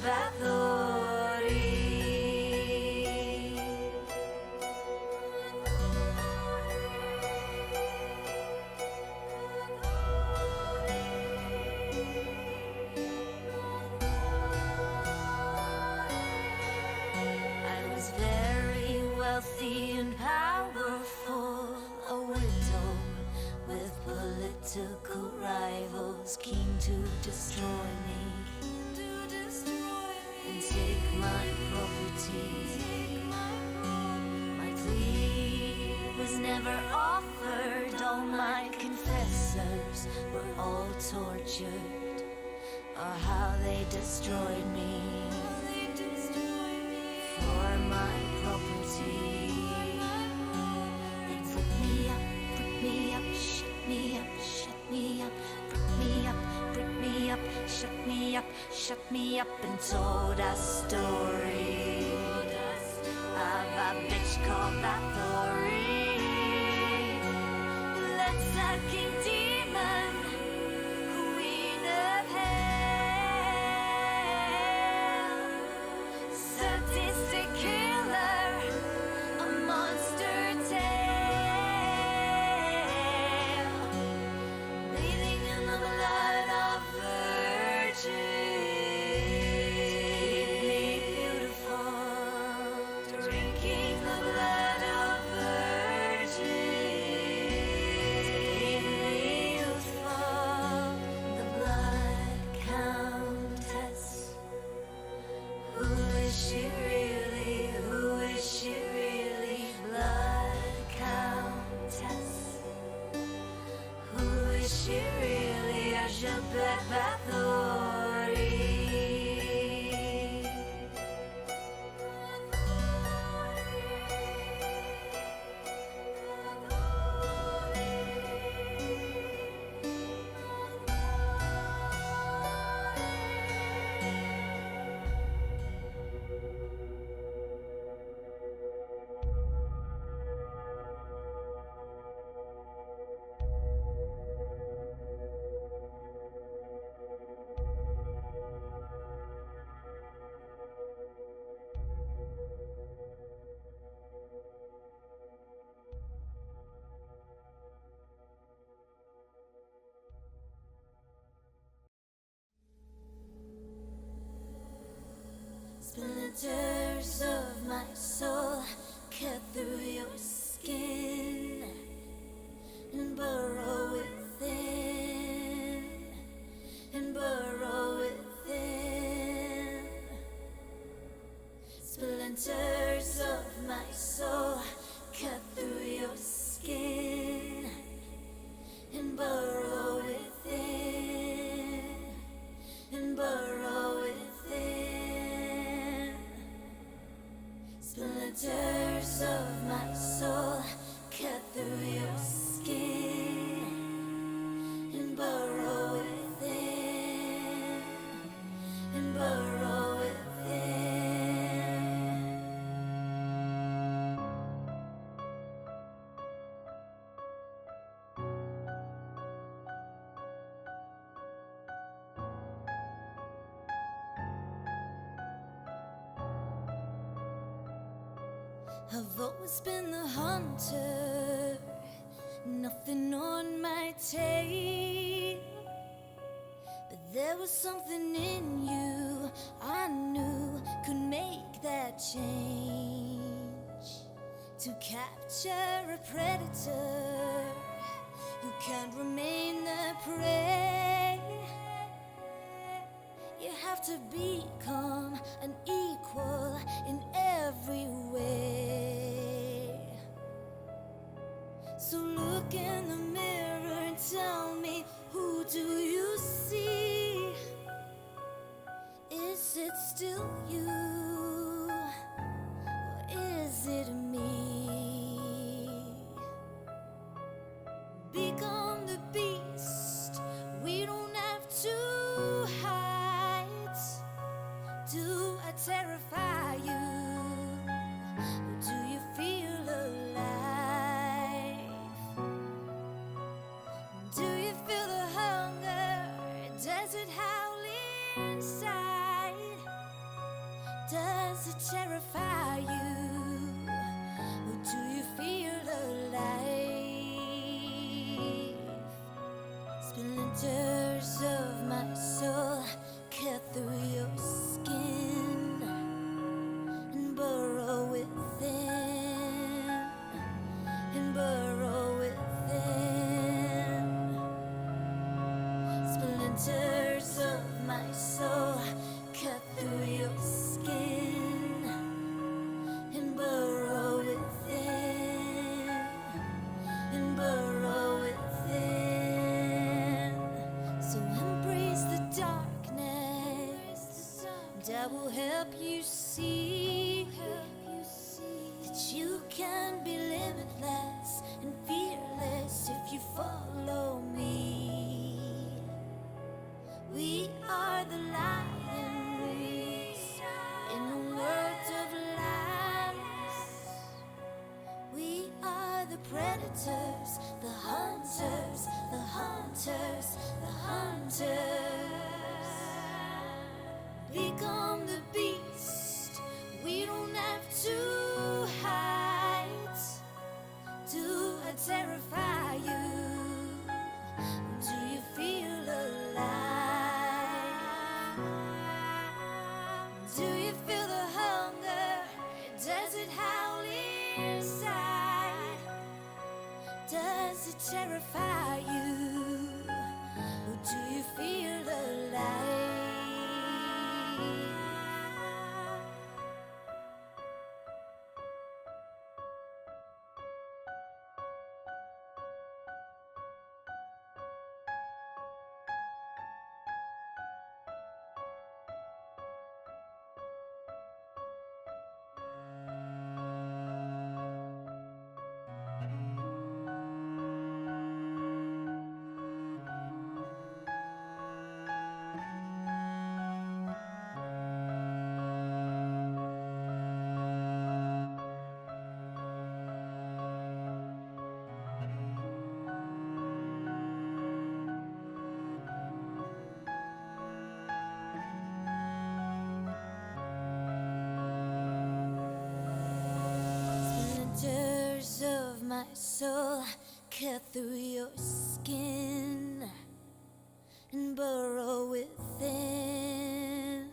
Speaker 8: I was very wealthy and powerful, a widow with political rivals keen to destroy me and take my property. My plea was never offered, all my confessors were all tortured, or how they destroyed me for my property. They put me up, shut me up, shut me up, put me up, shut me up, and told a story of a bitch called Bathory. Blood-sucking demon, queen of hell, sadistic killer, a monster tale, bathing in the blood of virgins. Splinters of my soul cut through your skin and burrow within, and burrow within. Splinters of my soul cut through your skin and burrow within, and burrow within. Splinters of my soul cut through your skin and burrow within, and burrow within. I've always been the hunter, nothing on my tail. But there was something in you I knew could make that change. To capture a predator, you can't remain the prey. You have to become an equal in every way. So look in the mirror and tell me, who do you see? Is it still you? Or is it me? Become the beast. We don't have to hide. Do I terrify you? Or do you feel alive? Do you feel the hunger? Does it howl inside? Does it terrify you? Or do you feel alive? Splinters of my soul cut through your skin and burrow within, and burrow within. Splinters of my soul cut through your skin and burrow within, and burrow within. So embrace the darkness, and I will help you see that you can be limitless and fearless if you follow me. We are the lions in a world of lies. We are the predators, the hunters, the hunters, the hunters. Become the beast. We don't have to hide. Do I terrify you? Do you feel alive? Do you feel the hunger? Does it howl inside? Does it terrify you? Or do you feel alive? Splinters of my soul cut through your skin and burrow within,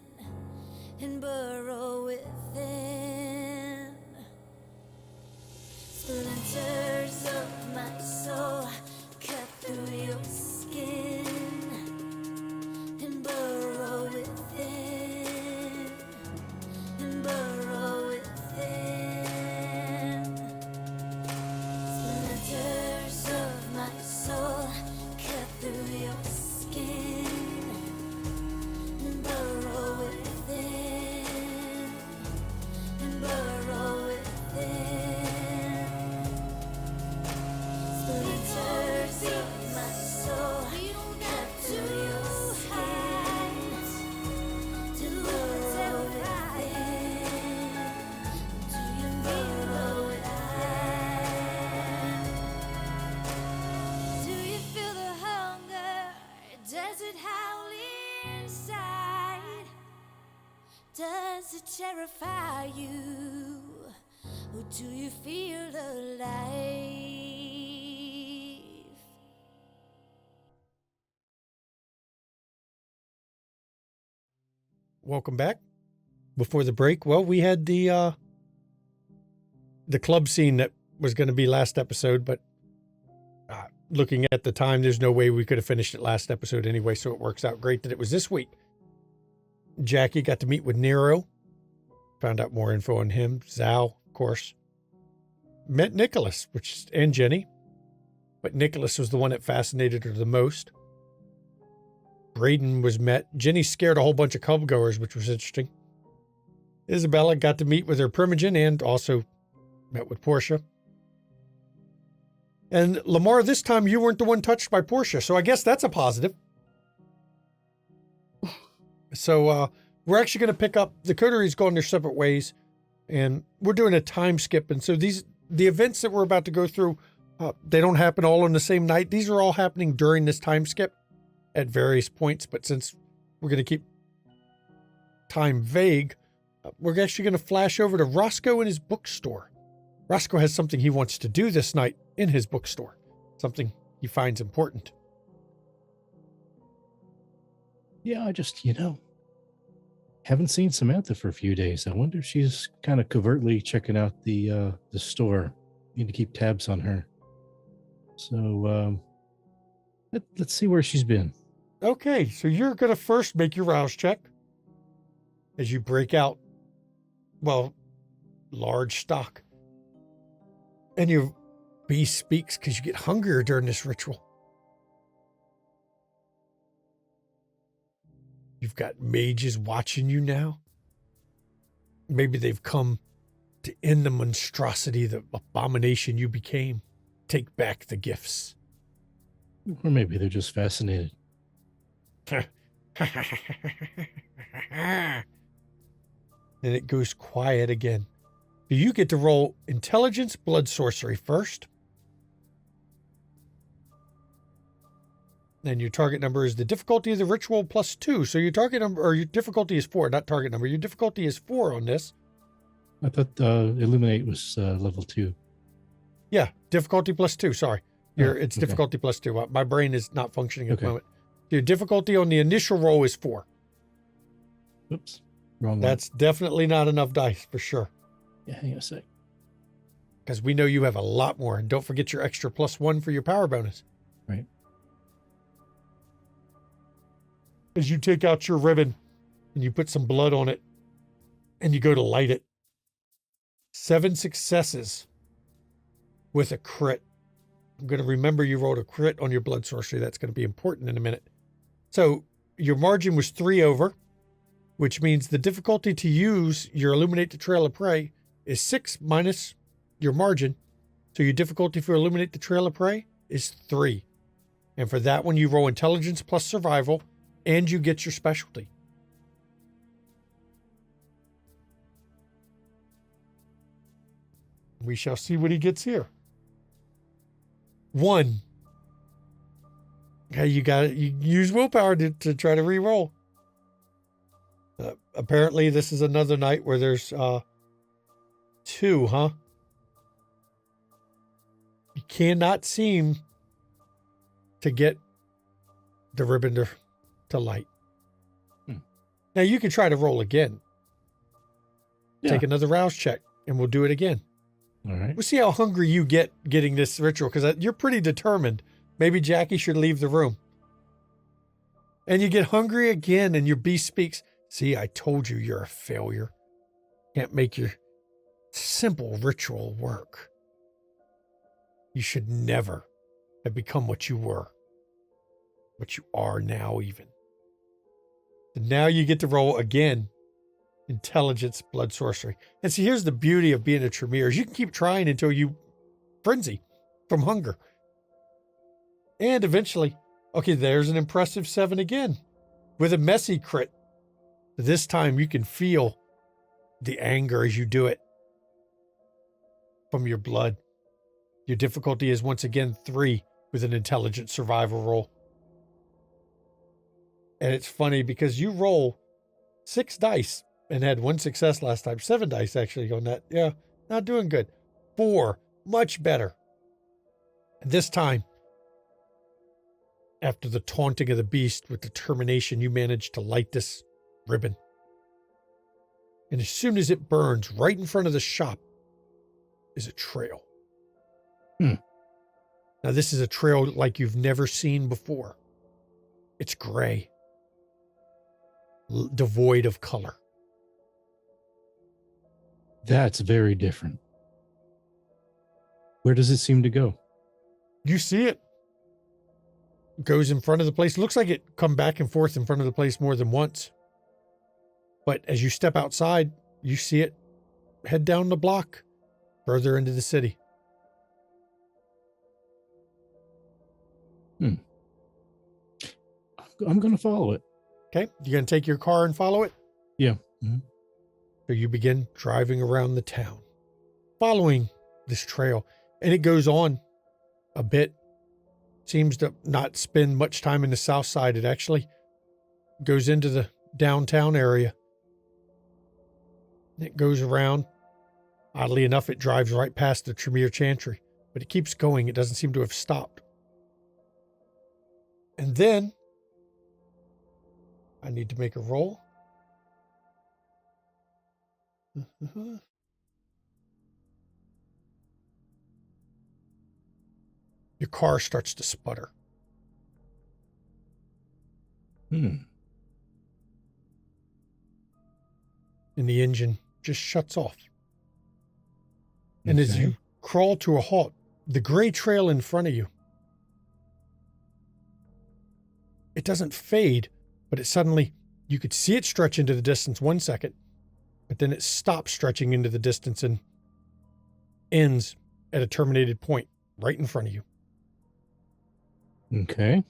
Speaker 8: and burrow within. Splinters of my soul cut through your skin and burrow within, and burrow within. Splinters of my soul cut through your skin and burrow within, and burrow within. Splinters of my soul cut through your skin and burrow within. Do you burrow within? Do you feel the hunger? Does it howl inside? Does it terrify you? Or do you feel alive?
Speaker 1: Welcome back. Before the break, well, we had the club scene that was going to be last episode, but looking at the time, there's no way we could have finished it last episode anyway, so it works out great that it was this week. Jackie got to meet with Nero, found out more info on him. Zal, of course, met Nicholas, and Jenny, but Nicholas was the one that fascinated her the most. Braden was met. Jenny scared a whole bunch of club goers, which was interesting. Isabella got to meet with her primogen and also met with Portia. And Lamar, this time you weren't the one touched by Portia, so I guess that's a positive. So we're actually going to pick up, the coteries going their separate ways, and we're doing a time skip. And so the events that we're about to go through, they don't happen all on the same night. These are all happening during this time skip at various points. But since we're going to keep time vague, we're actually going to flash over to Roscoe in his bookstore. Roscoe has something he wants to do this night in his bookstore, something he finds important.
Speaker 5: Yeah, I just, haven't seen Samantha for a few days. I wonder if she's kind of covertly checking out the store. Need to keep tabs on her. So let's see where she's been.
Speaker 1: Okay, so you're going to first make your rouse check as you break out, large stock. And your beast speaks because you get hungrier during this ritual. You've got mages watching you now. Maybe they've come to end the monstrosity, the abomination you became. Take back the gifts.
Speaker 5: Or maybe they're just fascinated.
Speaker 1: And it goes quiet again. You get to roll intelligence, blood sorcery first. And your target number is the difficulty of the ritual +2. So your target number, or your difficulty is 4, not target number. Your difficulty is 4 on this.
Speaker 5: I thought Illuminate was level 2.
Speaker 1: Yeah, difficulty +2. Sorry. It's
Speaker 5: okay.
Speaker 1: difficulty +2. My brain is not functioning at the
Speaker 5: Okay.
Speaker 1: moment. Your difficulty on the initial roll is 4.
Speaker 5: Oops. Wrong one.
Speaker 1: That's definitely not enough dice for sure.
Speaker 5: Yeah, hang on a sec.
Speaker 1: Because we know you have a lot more. And don't forget your extra +1 for your power bonus.
Speaker 5: Right.
Speaker 1: As you take out your ribbon and you put some blood on it and you go to light it. 7 successes with a crit. I'm going to remember you rolled a crit on your blood sorcery. That's going to be important in a minute. So your margin was 3 over, which means the difficulty to use your Illuminate the Trail of Prey is 6 minus your margin. So your difficulty for Illuminate the Trail of Prey is 3. And for that one, you roll intelligence plus survival, and you get your specialty. We shall see what he gets here. 1. Okay, you use willpower to try to re-roll. Apparently, this is another night where there's 2, huh? You cannot seem to get the ribbon to light. Now, you can try to roll again.
Speaker 5: Yeah.
Speaker 1: Take another rouse check, and we'll do it again.
Speaker 5: All right.
Speaker 1: We'll see how hungry you get getting this ritual, because you're pretty determined. Maybe Jackie should leave the room. And you get hungry again, and your beast speaks. See, I told you you're a failure. Can't make your simple ritual work. You should never have become what you were. What you are now, even. And now you get to roll again. Intelligence, blood sorcery. And see, here's the beauty of being a Tremere is you can keep trying until you frenzy from hunger. And eventually, okay, there's an impressive 7 again with a messy crit. This time you can feel the anger as you do it from your blood. Your difficulty is once again 3 with an intelligent survival roll. And it's funny because you roll 6 dice and had 1 success last time. 7 dice actually on that. Yeah, not doing good. 4, much better. And this time, after the taunting of the beast with determination, you manage to light this ribbon. And as soon as it burns, right in front of the shop is a trail. Now, this is a trail like you've never seen before. It's gray, devoid of color.
Speaker 5: That's very different. Where does it seem to go?
Speaker 1: You see it. Goes in front of the place. Looks like it come back and forth in front of the place more than once. But as you step outside, you see it head down the block further into the city.
Speaker 5: I'm going to follow it.
Speaker 1: Okay. You're going to take your car and follow it?
Speaker 5: Yeah. Mm-hmm.
Speaker 1: So you begin driving around the town, following this trail. And it goes on a bit. Seems to not spend much time in the south side. It actually goes into the downtown area. It goes around. Oddly enough, it drives right past the Tremere Chantry, but it keeps going. It doesn't seem to have stopped. And then I need to make a roll. Your car starts to sputter. And the engine just shuts off. And as you crawl to a halt, the gray trail in front of you, it doesn't fade, but it suddenly, you could see it stretch into the distance 1 second, but then it stops stretching into the distance and ends at a terminated point right in front of you.
Speaker 5: Okay.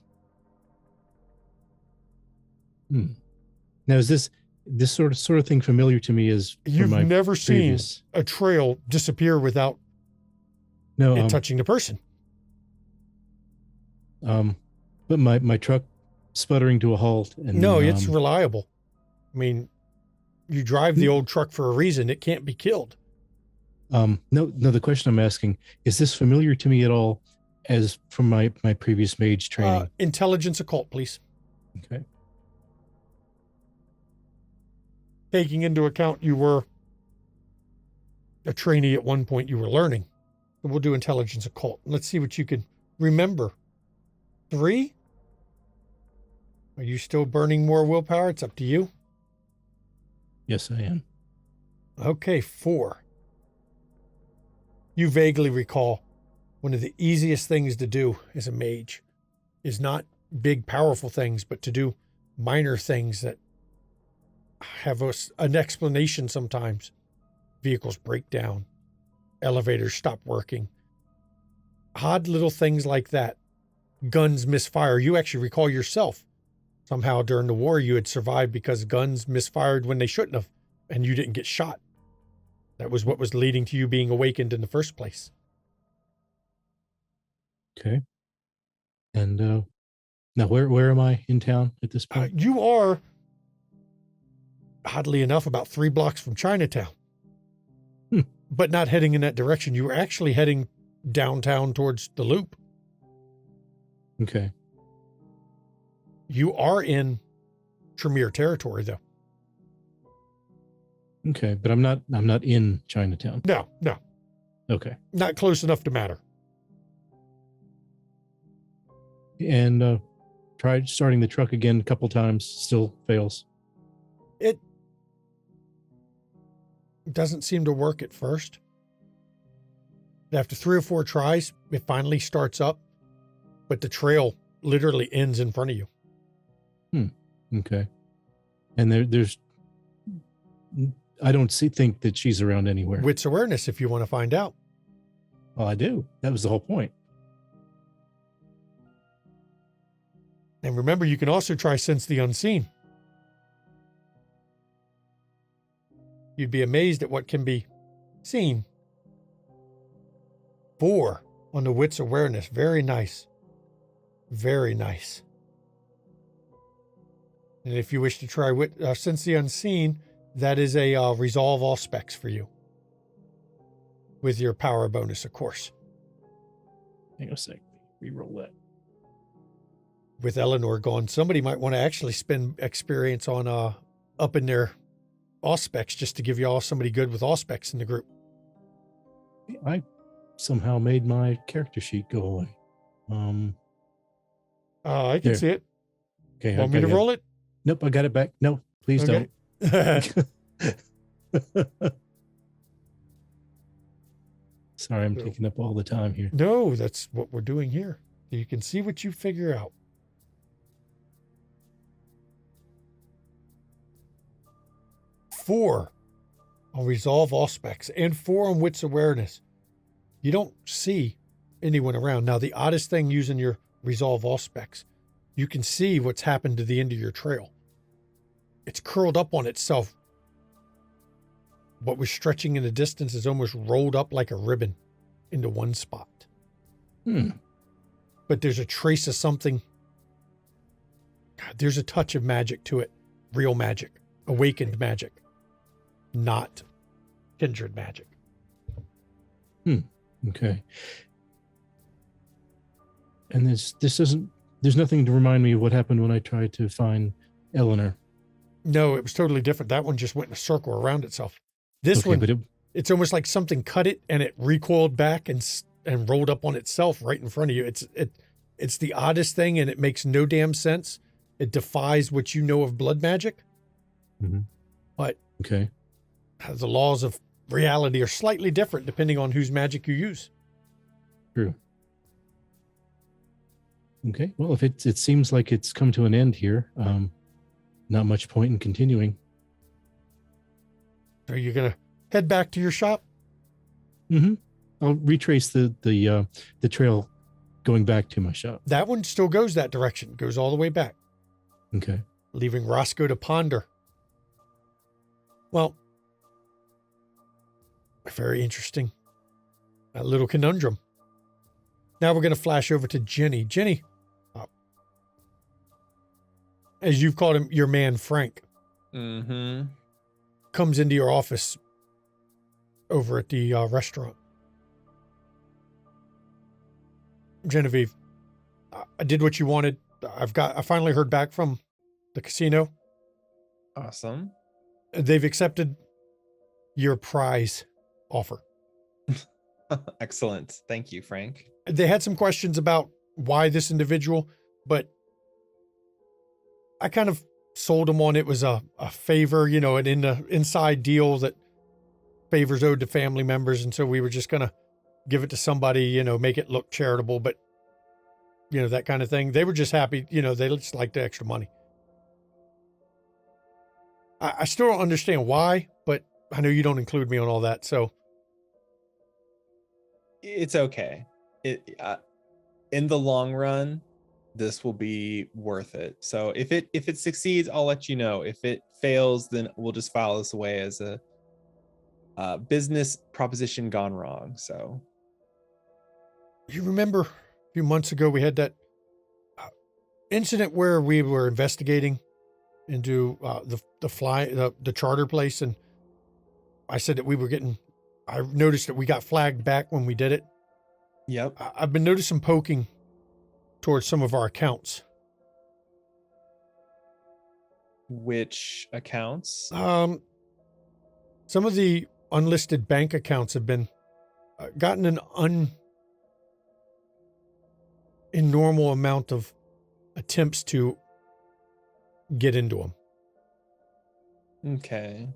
Speaker 5: Now, is this sort of thing familiar to me as
Speaker 1: You've never seen
Speaker 5: previous...
Speaker 1: a trail disappear without it touching the person.
Speaker 5: But my truck sputtering to a halt. And,
Speaker 1: no, it's reliable. I mean, you drive the old truck for a reason. It can't be killed.
Speaker 5: No, the question I'm asking, is this familiar to me at all as from my previous mage training?
Speaker 1: Intelligence occult, please.
Speaker 5: Okay.
Speaker 1: Taking into account you were a trainee at one point, you were learning. So we'll do intelligence occult. Let's see what you can remember. 3? Are you still burning more willpower? It's up to you.
Speaker 5: Yes, I am.
Speaker 1: Okay, 4. You vaguely recall one of the easiest things to do as a mage is not big, powerful things, but to do minor things that have an explanation sometimes. Vehicles break down. Elevators stop working. Odd little things like that. Guns misfire. You actually recall yourself. Somehow during the war you had survived because guns misfired when they shouldn't have, and you didn't get shot. That was what was leading to you being awakened in the first place.
Speaker 5: Okay. And now where am I in town at this point?
Speaker 1: You are, oddly enough, about 3 blocks from Chinatown. But not heading in that direction. You were actually heading downtown towards the Loop.
Speaker 5: Okay.
Speaker 1: You are in Tremere territory, though.
Speaker 5: Okay, but I'm not in Chinatown.
Speaker 1: No.
Speaker 5: Okay.
Speaker 1: Not close enough to matter.
Speaker 5: And tried starting the truck again a couple times, still fails.
Speaker 1: It doesn't seem to work at first. After 3 or 4 tries, it finally starts up, but the trail literally ends in front of you.
Speaker 5: Okay. And there's, I don't think that she's around anywhere.
Speaker 1: Wits awareness, if you want to find out.
Speaker 5: Well, I do. That was the whole point.
Speaker 1: And remember, you can also try sense the unseen. You'd be amazed at what can be seen. 4 on the wits awareness. Very nice. Very nice. And if you wish to try sense the unseen, that is a resolve all specs for you. With your power bonus, of course.
Speaker 5: Hang on a sec. Reroll that.
Speaker 1: With Eleanor gone, somebody might want to actually spend experience on up in their auspecs just to give you all somebody good with auspecs in the group.
Speaker 5: I somehow made my character sheet go away.
Speaker 1: I can see it.
Speaker 5: Okay.
Speaker 1: Want me to roll it?
Speaker 5: Nope, I got it back. No, please
Speaker 1: Okay.
Speaker 5: don't. Sorry, I'm taking up all the time here.
Speaker 1: No, that's what we're doing here. You can see what you figure out. Four on resolve all specs and 4 on wits awareness. You don't see anyone around. Now, the oddest thing using your resolve all specs, you can see what's happened to the end of your trail. It's curled up on itself. What was stretching in the distance is almost rolled up like a ribbon into one spot. But there's a trace of something. God, there's a touch of magic to it. Real magic. Awakened magic. Not kindred magic.
Speaker 5: Okay. And there's nothing to remind me of what happened when I tried to find Eleanor.
Speaker 1: No, it was totally different. That one just went in a circle around itself. This one,
Speaker 5: but
Speaker 1: it's almost like something cut it and it recoiled back and rolled up on itself right in front of you. It's the oddest thing, and it makes no damn sense. It defies what you know of blood magic. But
Speaker 5: okay,
Speaker 1: the laws of reality are slightly different depending on whose magic you use.
Speaker 5: True. Okay, well, if it seems like it's come to an end here, not much point in continuing.
Speaker 1: Are you gonna head back to your shop?
Speaker 5: I'll retrace the trail going back to my shop.
Speaker 1: That one still goes that direction, goes all the way back.
Speaker 5: Okay.
Speaker 1: Leaving Roscoe to ponder. Well, very interesting. A little conundrum. Now we're going to flash over to Jenny. Jenny, as you've called him, your man Frank, comes into your office over at the restaurant. Genevieve, I did what you wanted. I finally heard back from the casino.
Speaker 4: Awesome.
Speaker 1: They've accepted your prize offer.
Speaker 4: Excellent. Thank you, Frank.
Speaker 1: They had some questions about why this individual, but I kind of sold them on it was a favor, an inside deal that favors owed to family members. And so we were just going to give it to somebody, make it look charitable, but that kind of thing. They were just happy, they just liked the extra money. I still don't understand why, but I know you don't include me on all that. So
Speaker 4: it's okay. In the long run, this will be worth it. So if it succeeds, I'll let you know. If it fails, then we'll just file this away as a business proposition gone wrong. So
Speaker 1: you remember a few months ago we had that incident where we were investigating into the charter place, and I said that I noticed that we got flagged back when we did it.
Speaker 4: Yep.
Speaker 1: I've been noticing poking towards some of our accounts.
Speaker 4: Which accounts?
Speaker 1: Some of the unlisted bank accounts have been gotten an abnormal amount of attempts to get into them.
Speaker 4: Okay.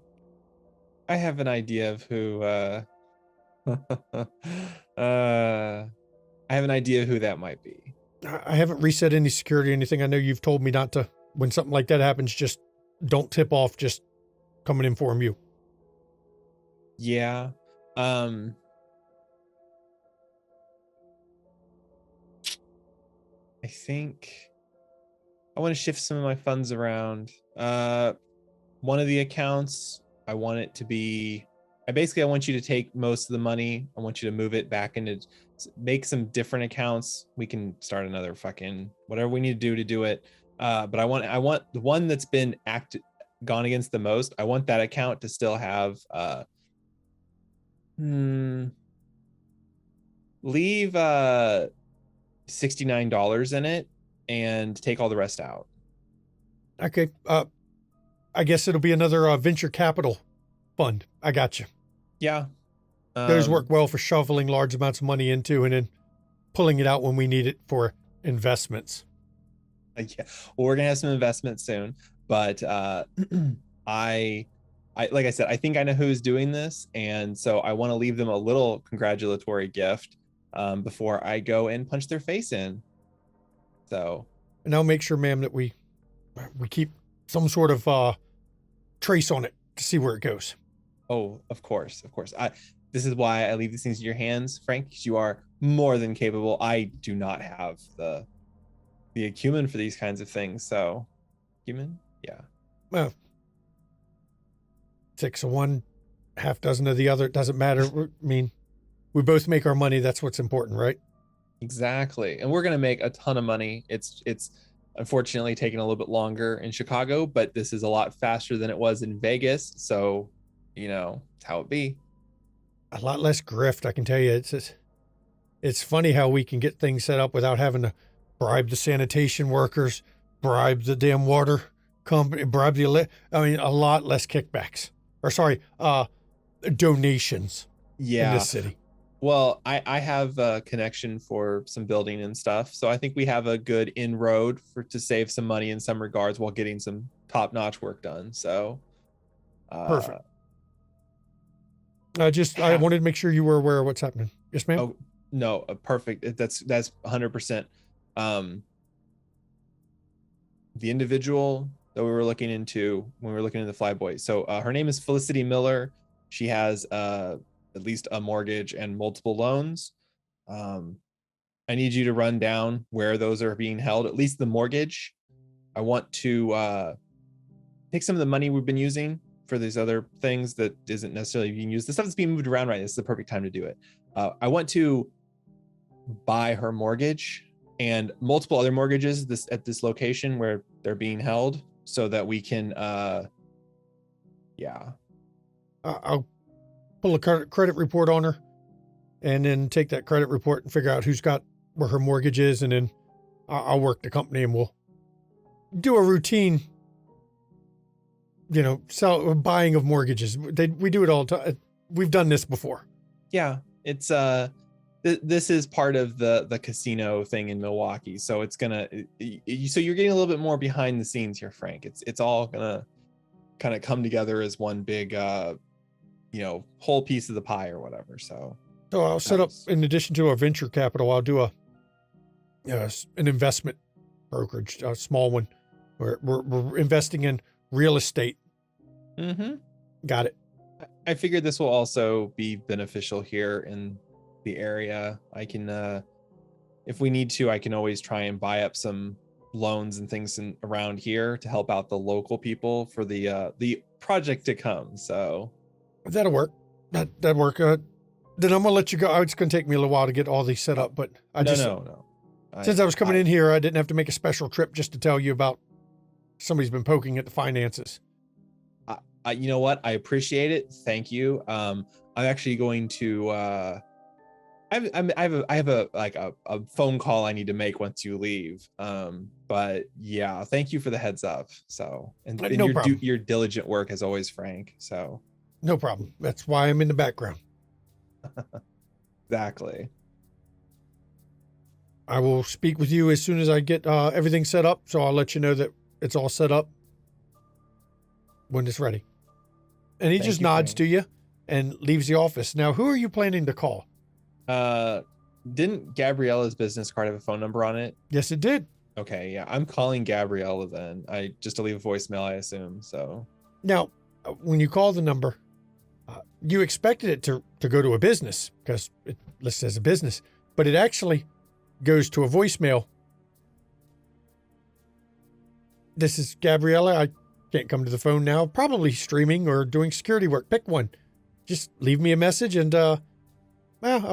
Speaker 4: I have an idea of who I have an idea who that might be.
Speaker 1: I haven't reset any security or anything. I know you've told me not to, when something like that happens, just don't tip off, just come and inform you.
Speaker 4: Yeah. I think I want to shift some of my funds around. One of the accounts, I want it to be, I want you to take most of the money. I want you to move it back into, make some different accounts. We can start another fucking, whatever we need to do it. But I want the one that's been gone against the most. I want that account to still have, leave $69 in it and take all the rest out.
Speaker 1: Okay. I guess it'll be another venture capital fund. I got you.
Speaker 4: Yeah.
Speaker 1: Those work well for shoveling large amounts of money into and then pulling it out when we need it for investments.
Speaker 4: Yeah. Well, we're gonna have some investments soon, but I like I said, I think I know who's doing this, and so I want to leave them a little congratulatory gift before I go and punch their face in. So,
Speaker 1: and I'll make sure, ma'am, that we keep some sort of trace on it to see where it goes.
Speaker 4: Oh, of course. This is why I leave these things in your hands, Frank, because you are more than capable. I do not have the acumen for these kinds of things. So, acumen, yeah.
Speaker 1: Well, 6 of one, half dozen of the other. It doesn't matter. I mean, we both make our money. That's what's important, right?
Speaker 4: Exactly. And we're gonna make a ton of money. It's unfortunately taking a little bit longer in Chicago, but this is a lot faster than it was in Vegas. So, it's how it be.
Speaker 1: a lot less grift. I can tell you, it's funny how we can get things set up without having to bribe the sanitation workers, bribe the damn water company, bribe the I mean, a lot less kickbacks. Or sorry, donations in this city.
Speaker 4: Well, I have a connection for some building and stuff, so I think we have a good inroad to save some money in some regards while getting some top-notch work done. So,
Speaker 1: Perfect. I wanted to make sure you were aware of what's happening. Yes, ma'am.
Speaker 4: Oh no, perfect. That's 100%. The individual that we were looking into when we were looking into the Flyboy. So her name is Felicity Miller. She has at least a mortgage and multiple loans. I need you to run down where those are being held, at least the mortgage. I want to take some of the money we've been using for these other things that isn't necessarily being used. The stuff that's being moved around right now, this is the perfect time to do it. I want to buy her mortgage and multiple other mortgages at this location where they're being held so that we can,
Speaker 1: I'll pull a credit report on her and then take that credit report and figure out who's got where her mortgage is. And then I'll work the company and we'll do a routine, buying of mortgages. We do it all the time. We've done this before.
Speaker 4: Yeah. It's, this is part of the casino thing in Milwaukee. So it's gonna, so you're getting a little bit more behind the scenes here, Frank. It's all gonna kind of come together as one big, whole piece of the pie or whatever. So
Speaker 1: I'll set up, in addition to a venture capital, I'll do an investment brokerage, a small one, where we're investing in real estate.
Speaker 4: Mm-hmm.
Speaker 1: Got it.
Speaker 4: I figured this will also be beneficial here in the area. I can, if we need to, I can always try and buy up some loans and things around here to help out the local people for the project to come. So
Speaker 1: that'll work. That'll work. Then I'm gonna let you go. It's gonna take me a little while to get all these set up, but
Speaker 4: no.
Speaker 1: Since I was coming in here, I didn't have to make a special trip just to tell you about somebody's been poking at the finances.
Speaker 4: You know what? I appreciate it. Thank you. I'm actually going to. I have a phone call I need to make once you leave. But yeah, thank you for the heads up. So and
Speaker 1: no problem.
Speaker 4: Your diligent work as always, Frank. So
Speaker 1: no problem. That's why I'm in the background.
Speaker 4: Exactly.
Speaker 1: I will speak with you as soon as I get everything set up. So I'll let you know that it's all set up when it's ready. And he just nods to you and leaves the office. Now, who are you planning to call?
Speaker 4: Didn't Gabriella's business card have a phone number on it?
Speaker 1: Yes, it did.
Speaker 4: Okay, yeah, I'm calling Gabriella then. Just to leave a voicemail, I assume. So
Speaker 1: now, when you call the number, you expected it to go to a business because it lists as a business, but it actually goes to a voicemail. This is Gabriella. I can't come to the phone now. Probably streaming or doing security work. Pick one. Just leave me a message and I'll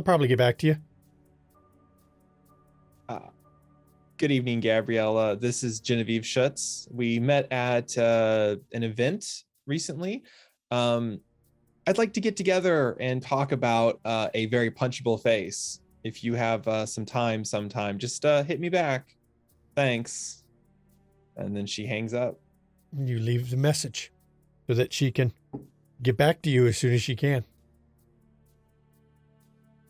Speaker 1: probably get back to you.
Speaker 4: Good evening, Gabriella. This is Genevieve Schutz. We met at an event recently. I'd like to get together and talk about a very punchable face. If you have some time sometime, just hit me back. Thanks. And then she hangs up.
Speaker 1: You leave the message so that she can get back to you as soon as she can.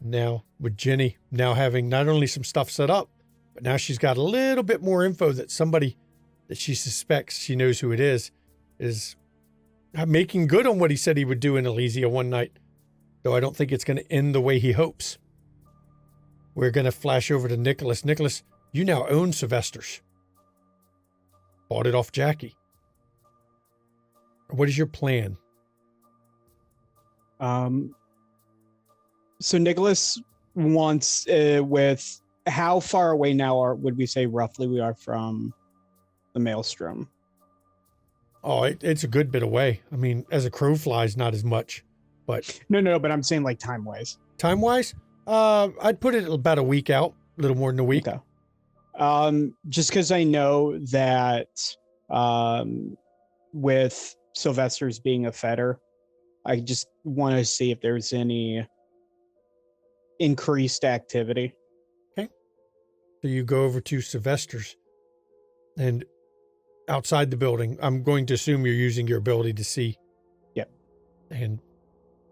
Speaker 1: Now, with Jenny now having not only some stuff set up, but now she's got a little bit more info that somebody that she suspects, she knows who it is making good on what he said he would do in Elysia one night. Though I don't think it's going to end the way he hopes. We're going to flash over to Nicholas. Nicholas, you now own Sylvester's. Bought it off Jackie. What is your plan?
Speaker 6: So Nicholas wants, with how far away now would we say roughly we are from the Maelstrom?
Speaker 1: Oh, it's a good bit away. I mean, as a crow flies, not as much, but
Speaker 6: no, but I'm saying like time-wise.
Speaker 1: Time-wise, I'd put it about a week out, a little more than a week.
Speaker 6: Okay. Just because I know that with Sylvester's being a fetter, I just want to see if there's any increased activity.
Speaker 1: So you go over to Sylvester's, and outside the building, I'm going to assume you're using your ability to see.
Speaker 6: Yep.
Speaker 1: And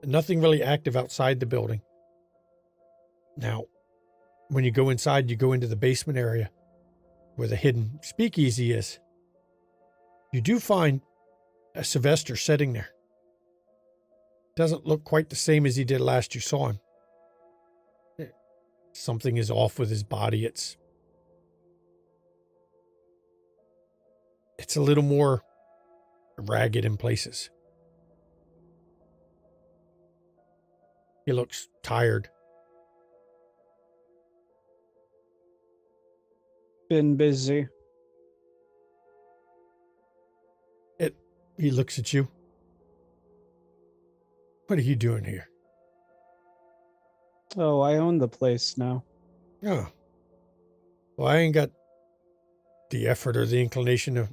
Speaker 1: nothing really active outside the building. Now, when you go inside, you go into the basement area where the hidden speakeasy is. You do find a Sylvester sitting there. Doesn't look quite the same as he did last you saw him. Something is off with his body. It's a little more ragged in places. He looks tired.
Speaker 6: Been busy.
Speaker 1: He looks at you. What are you doing here?
Speaker 6: Oh, I own the place now.
Speaker 1: Oh. Well, I ain't got the effort or the inclination to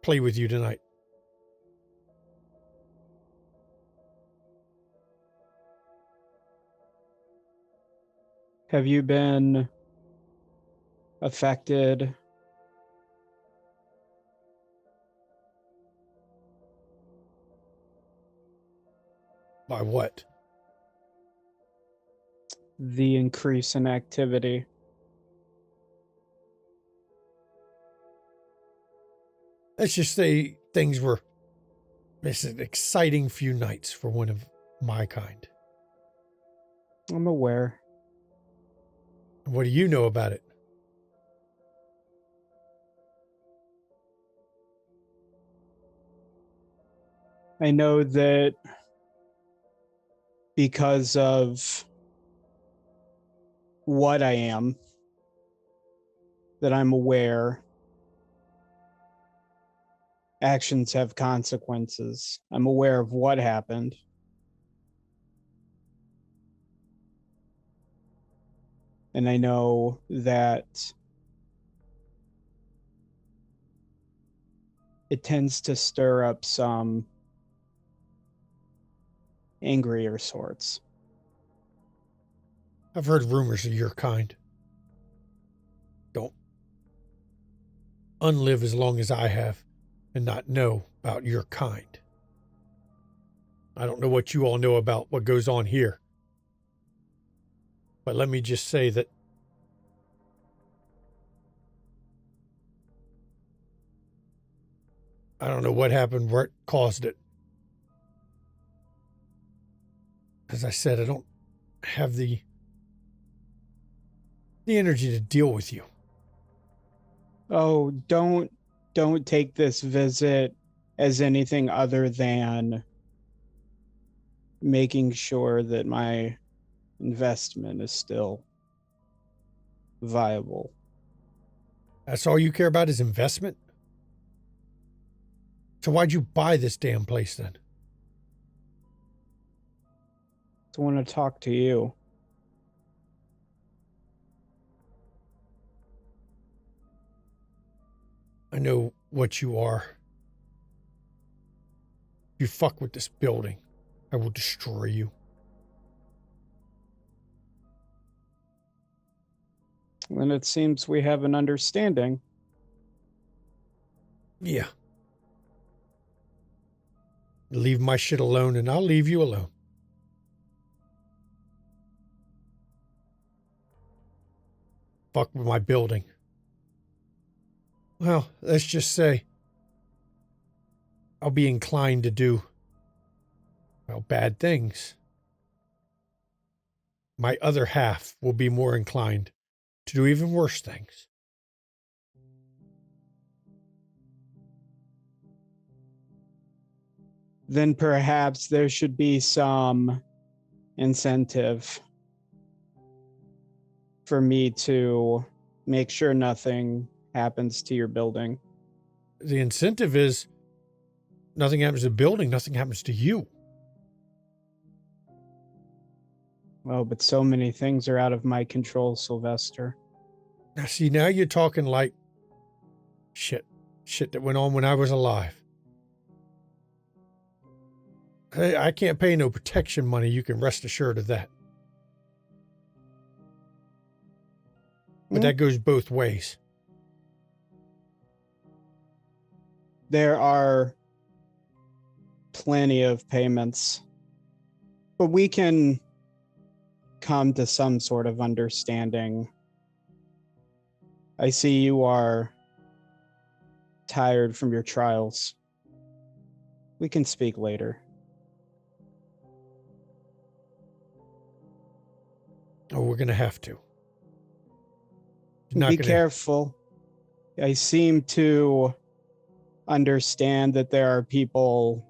Speaker 1: play with you tonight.
Speaker 6: Have you been affected?
Speaker 1: By what?
Speaker 6: The increase in activity.
Speaker 1: Let's just say it's an exciting few nights for one of my kind.
Speaker 6: I'm aware.
Speaker 1: What do you know about it?
Speaker 6: I know that because of what I am, that I'm aware actions have consequences. I'm aware of what happened. And I know that it tends to stir up some angrier sorts.
Speaker 1: I've heard rumors of your kind. Don't unlive as long as I have and not know about your kind. I don't know what you all know about what goes on here. But let me just say that I don't know what happened, what caused it. As I said, I don't have the energy to deal with you.
Speaker 6: Oh, don't take this visit as anything other than making sure that my investment is still viable.
Speaker 1: That's all you care about is investment? So why'd you buy this damn place then?
Speaker 6: I want to talk to you.
Speaker 1: I know what you are. You fuck with this building, I will destroy you.
Speaker 6: And it seems we have an understanding.
Speaker 1: Yeah. Leave my shit alone and I'll leave you alone. Fuck with my building. Well, let's just say I'll be inclined to do, well, bad things. My other half will be more inclined to do even worse things.
Speaker 6: Then perhaps there should be some incentive for me to make sure nothing happens to your building.
Speaker 1: The incentive is nothing happens to the building, nothing happens to you.
Speaker 6: Oh, but so many things are out of my control, Sylvester.
Speaker 1: Now, see, now you're talking like shit that went on when I was alive. I can't pay no protection money, you can rest assured of that. But that goes both ways.
Speaker 6: There are plenty of payments, but we can come to some sort of understanding. I see you are tired from your trials. We can speak later.
Speaker 1: Oh, we're going to have to.
Speaker 6: Be careful. I seem to understand that there are people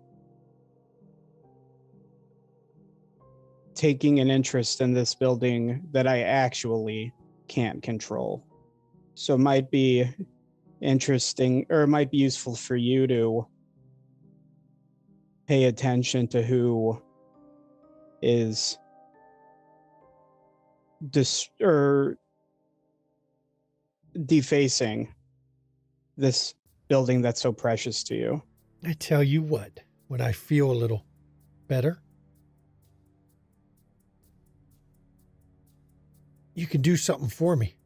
Speaker 6: taking an interest in this building that I actually can't control. So it might be interesting, or it might be useful for you to pay attention to who is defacing this building that's so precious to you.
Speaker 1: I tell you what, when I feel a little better, you can do something for me.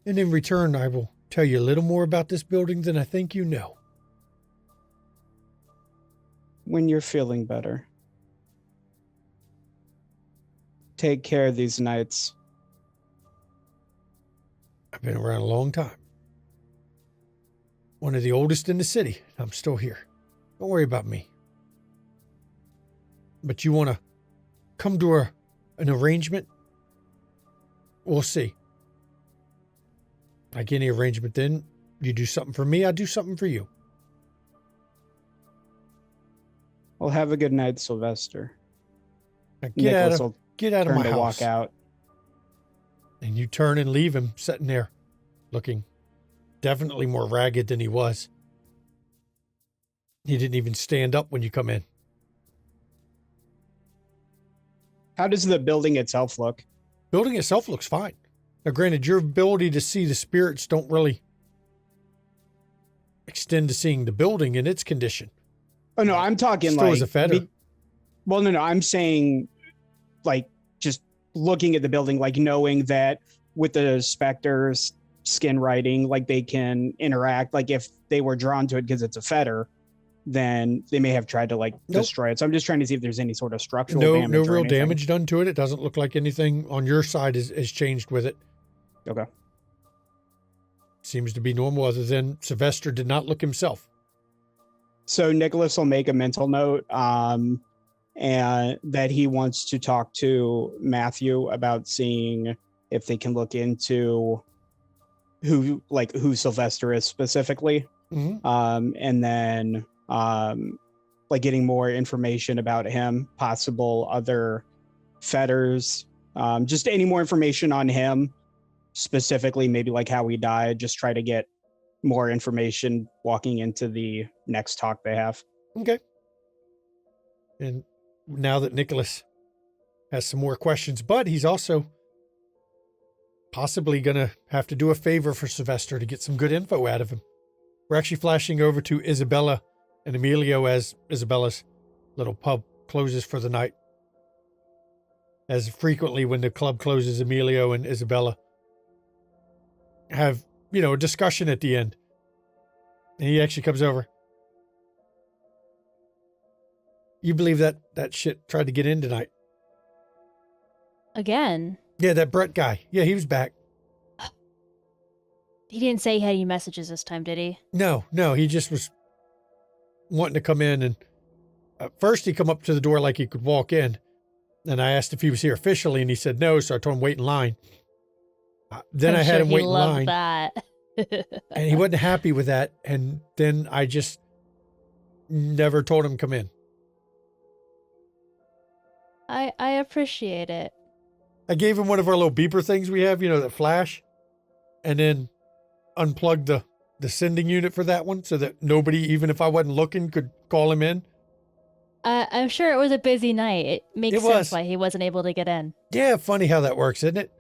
Speaker 1: And in return, I will tell you a little more about this building than I think you know.
Speaker 6: When you're feeling better. Take care of these nights.
Speaker 1: I've been around a long time. One of the oldest in the city. I'm still here. Don't worry about me. But you want to come to an arrangement? We'll see. Like any arrangement then, you do something for me, I do something for you.
Speaker 6: Well, have a good night, Sylvester.
Speaker 1: Now
Speaker 6: Nicholas
Speaker 1: get out of
Speaker 6: turn
Speaker 1: my
Speaker 6: to
Speaker 1: house.
Speaker 6: walk out.
Speaker 1: And you turn and leave him sitting there, looking definitely more ragged than he was. He didn't even stand up when you come in.
Speaker 6: How does the building itself look?
Speaker 1: Building itself looks fine. Now, granted, your ability to see the spirits don't really extend to seeing the building in its condition.
Speaker 6: Oh, no, I'm talking
Speaker 1: Still
Speaker 6: like...
Speaker 1: as a fetter.
Speaker 6: Well, no, I'm saying like just looking at the building, like knowing that with the specters skin writing, like they can interact. Like if they were drawn to it because it's a fetter, then they may have tried to like destroy it. So I'm just trying to see if there's any sort of structural damage.
Speaker 1: No
Speaker 6: or
Speaker 1: real
Speaker 6: anything.
Speaker 1: damage done to it. It doesn't look like anything on your side is changed with it.
Speaker 6: Okay.
Speaker 1: Seems to be normal, other than Sylvester did not look himself.
Speaker 6: So Nicholas will make a mental note and that he wants to talk to Matthew about seeing if they can look into who Sylvester is specifically.
Speaker 1: Mm-hmm.
Speaker 6: And then like getting more information about him, possible other fetters, just any more information on him specifically, maybe like how he died, just try to get more information walking into the next talk they have.
Speaker 1: Okay. And now that Nicholas has some more questions, but he's also possibly going to have to do a favor for Sylvester to get some good info out of him. We're actually flashing over to Isabella and Emilio as Isabella's little pub closes for the night. As frequently when the club closes, Emilio and Isabella have, a discussion at the end. And he actually comes over. You believe that shit tried to get in tonight?
Speaker 3: Again?
Speaker 1: Yeah, that Brett guy. Yeah, he was back.
Speaker 3: He didn't say he had any messages this time, did he?
Speaker 1: No, he just was wanting to come in. And at first he come up to the door like he could walk in. And I asked if he was here officially, and he said no, so I told him wait in line. Then I had him wait in line.
Speaker 3: That.
Speaker 1: And he wasn't happy with that. And then I just never told him come in.
Speaker 3: I appreciate it.
Speaker 1: I gave him one of our little beeper things we have, that flash, and then unplugged the sending unit for that one so that nobody, even if I wasn't looking, could call him in.
Speaker 3: I'm sure it was a busy night. It makes sense why he wasn't able to get in.
Speaker 1: Yeah, funny how that works, isn't it?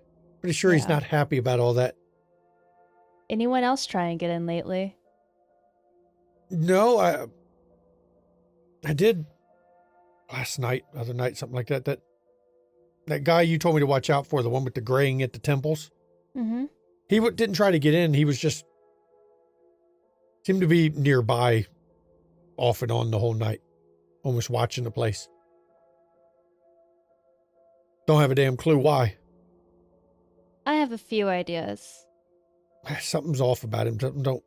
Speaker 1: Pretty sure he's not happy about all that.
Speaker 3: Anyone else try and get in lately?
Speaker 1: No, I did last night, other night, something like that. That guy you told me to watch out for, the one with the graying at the temples.
Speaker 3: Mm-hmm.
Speaker 1: He didn't try to get in. He was just seemed to be nearby off and on the whole night, almost watching the place. Don't have a damn clue why.
Speaker 3: I have a few ideas.
Speaker 1: Something's off about him. Something don't